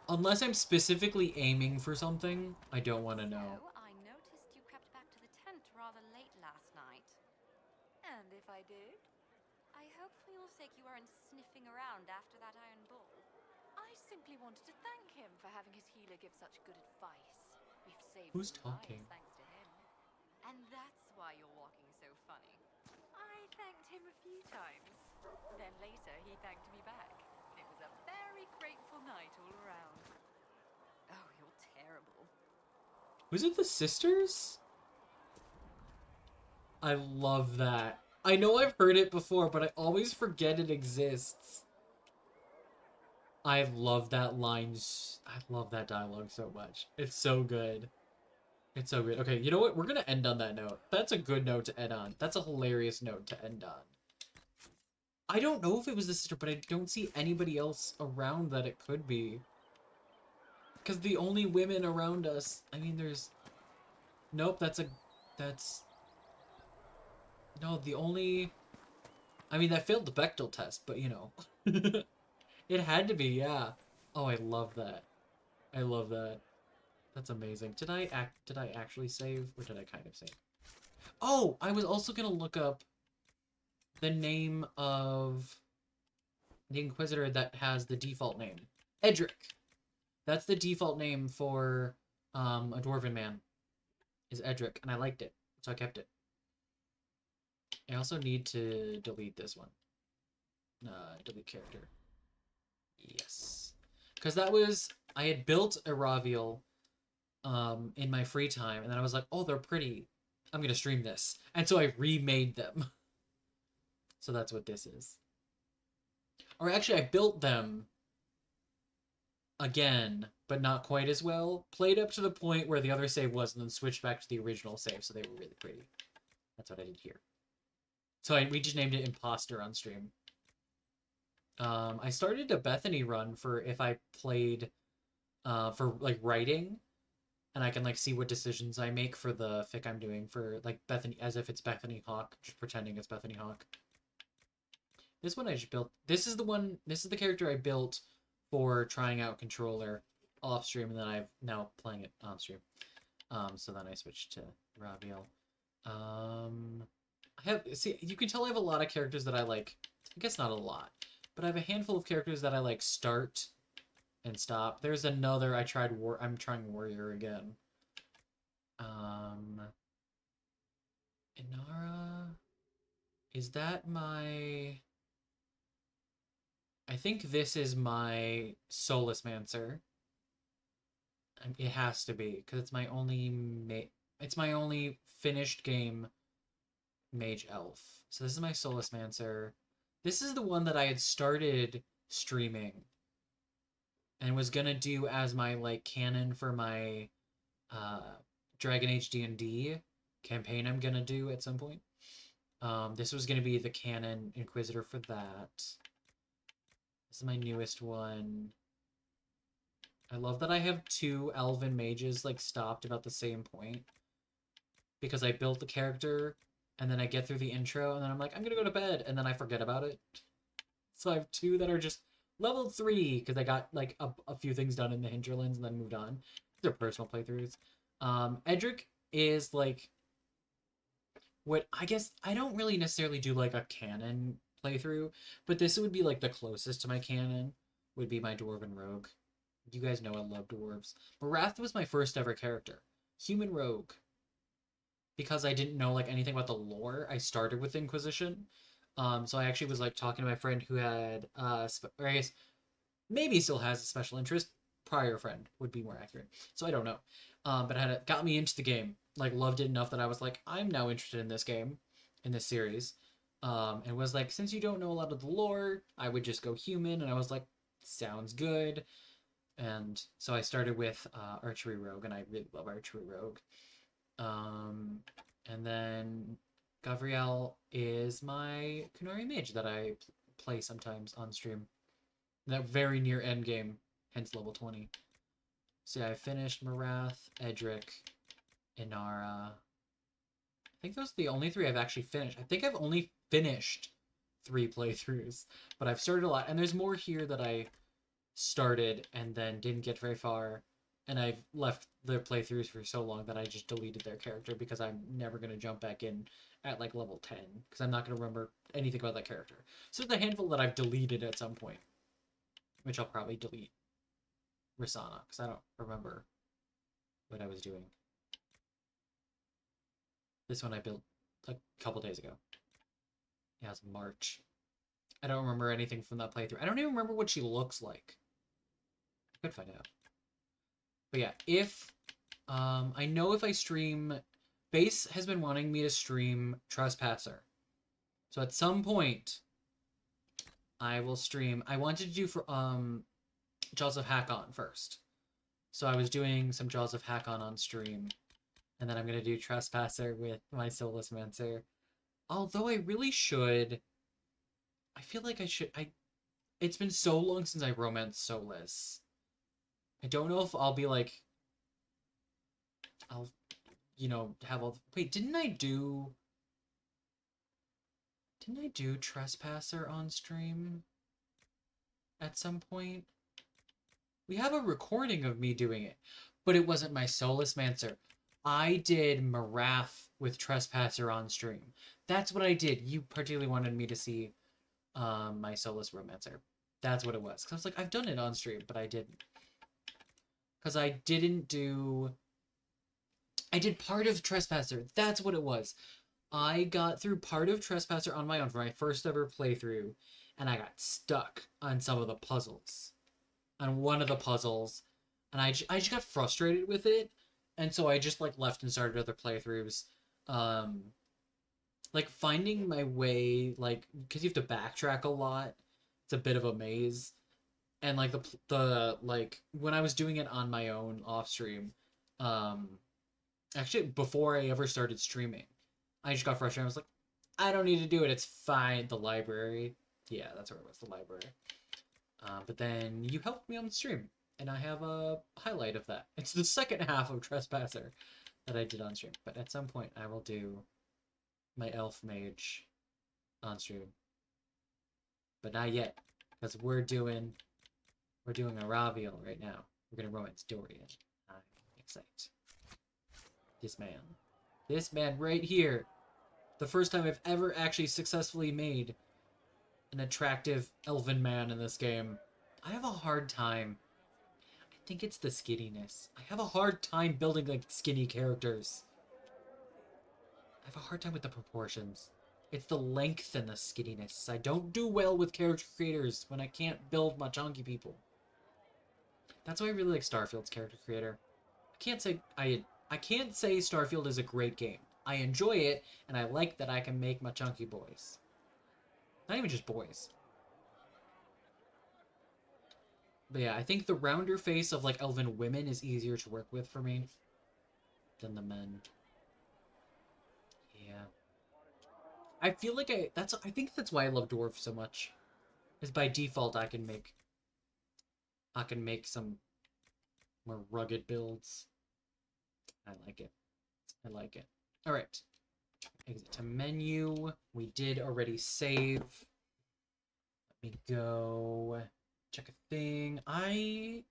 Unless I'm specifically aiming for something, I don't want to know. So, I noticed you crept back to the tent rather late last night. And if I did, I hope for your sake you weren't sniffing around after that iron bull. I simply wanted to thank him for having his healer give such good advice. We've saved Who's some lives talking? thanks to him. And that's why you're walking so funny. I thanked him a few times. Then later he thanked me back. It was a very grateful night all around. Oh, you're terrible. Was it the sisters? I love that. I know I've heard it before, but I always forget it exists. I love that line. I love that dialogue so much. It's so good. It's so good. Okay, you know what? We're gonna end on that note. That's a good note to end on. That's a hilarious note to end on. I don't know if it was the sister, but I don't see anybody else around that it could be. Because the only women around us... I mean, there's... Nope, that's... No, the only... I mean, that failed the Bechdel test, but you know. It had to be, yeah. Oh, I love that. I love that. That's amazing. Did I actually save, or did I kind of save? Oh, I was also gonna look up the name of the Inquisitor that has the default name. Edric. That's the default name for a Dwarven man. Is Edric, and I liked it, so I kept it. I also need to delete this one. Delete character. Yes. Because that was... I had built a Raviel in my free time, and then I was like, oh, they're pretty. I'm going to stream this. And so I remade them. So that's what this is. Or actually, I built them again, but not quite as well. Played up to the point where the other save was, and then switched back to the original save, so they were really pretty. That's what I did here. So we just named it Imposter on stream. I started a Bethany run for if I played for like writing, and I can like see what decisions I make for the fic I'm doing for like Bethany, as if it's Bethany Hawk, just pretending it's Bethany Hawk. This one I just built. This is the character I built for trying out controller off stream, and then I'm now playing it on stream. So then I switched to Raviel. You can tell I have a lot of characters that I like. I guess not a lot, but I have a handful of characters that I like start and stop. There's another I'm trying Warrior again. Inara, is that my... I think this is my Soulless Mancer. It has to be, because it's my only finished game Mage Elf. So this is my Soulless Mancer. This is the one that I had started streaming and was gonna do as my like canon for my Dragon Age D&D campaign I'm gonna do at some point. This was gonna be the canon Inquisitor for that. This is my newest one. I love that I have 2 Elven mages like stopped about the same point, because I built the character and then I get through the intro and then I'm like, I'm gonna go to bed, and then I forget about it. So I have 2 that are just level 3 because I got like a few things done in the hinterlands and then moved on. They're personal playthroughs. Edric is like what I guess I don't really necessarily do like a canon playthrough, but this would be like the closest to my canon would be my Dwarven Rogue. You guys know I love dwarves. Marath was my first ever character. Human Rogue. Because I didn't know like anything about the lore, I started with Inquisition. So I actually was like talking to my friend who had, or I guess maybe still has a special interest. Prior friend would be more accurate. So I don't know. But it got me into the game. Like loved it enough that I was like, I'm now interested in this game, in this series. And was like, since you don't know a lot of the lore, I would just go human. And I was like, sounds good. And so I started with Archery Rogue, and I really love Archery Rogue. And then Gavriel is my Kunari Mage that I play sometimes on stream. That very near end game, hence level 20. So yeah, I finished Marath, Edric, Inara. I think those are the only 3 I've actually finished. I think I've only finished 3 playthroughs, but I've started a lot. And there's more here that I started and then didn't get very far, and I've left the playthroughs for so long that I just deleted their character because I'm never going to jump back in at like level 10 because I'm not going to remember anything about that character. So there's a handful that I've deleted at some point, which I'll probably delete Risana because I don't remember what I was doing. This one I built a couple days ago. Yeah, it's March. I don't remember anything from that playthrough. I don't even remember what she looks like. I could find out. But yeah, if I know if I stream Base has been wanting me to stream Trespasser. So at some point, I will stream. I wanted to do for Jaws of Hakon first. So I was doing some Jaws of Hakon on stream. And then I'm going to do Trespasser with my Soulless Mancer. Although I really should... I feel like I should... It's been so long since I romanced Soulless. I don't know if I'll be like... I'll, you know, have all... Wait, didn't I do Trespasser on stream at some point? We have a recording of me doing it, but it wasn't my Soulless Mancer. I did Marath with Trespasser on stream. That's what I did. You particularly wanted me to see my Soulless Romancer. That's what it was. Because I was like, I've done it on stream, but I didn't. Because I did part of Trespasser. That's what it was. I got through part of Trespasser on my own for my first ever playthrough, and I got stuck on some of the puzzles. On one of the puzzles, and I just got frustrated with it, and so I just like left and started other playthroughs. Like finding my way, like, because you have to backtrack a lot. It's a bit of a maze, and like the like when I was doing it on my own off stream, actually before I ever started streaming, I just got frustrated. I was like, I don't need to do it. It's fine. The library, yeah, that's where it was. The library. But then you helped me on the stream, and I have a highlight of that. It's the second half of Trespasser that I did on stream. But at some point, I will do my Elf Mage on stream. But not yet, because we're doing a Raviel right now. We're gonna romance Dorian. I'm excited. This man right here, the first time I've ever actually successfully made an attractive elven man in this game. I have a hard time. I think it's the skinniness. I have a hard time building like skinny characters. I have a hard time with the proportions. It's the length and the skinniness. I don't do well with character creators when I can't build my chunky people. That's why I really like Starfield's character creator. I can't say Starfield is a great game. I enjoy it, and I like that I can make my chunky boys. Not even just boys. But yeah, I think the rounder face of like elven women is easier to work with for me than the men. Yeah. I feel like I think that's why I love dwarves so much. Is by default I can make some more rugged builds. I like it. I like it. All right. Exit to menu. We did already save. Let me go check a thing. I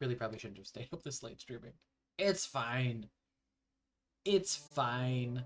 really probably shouldn't have stayed up this late streaming. It's fine. It's fine.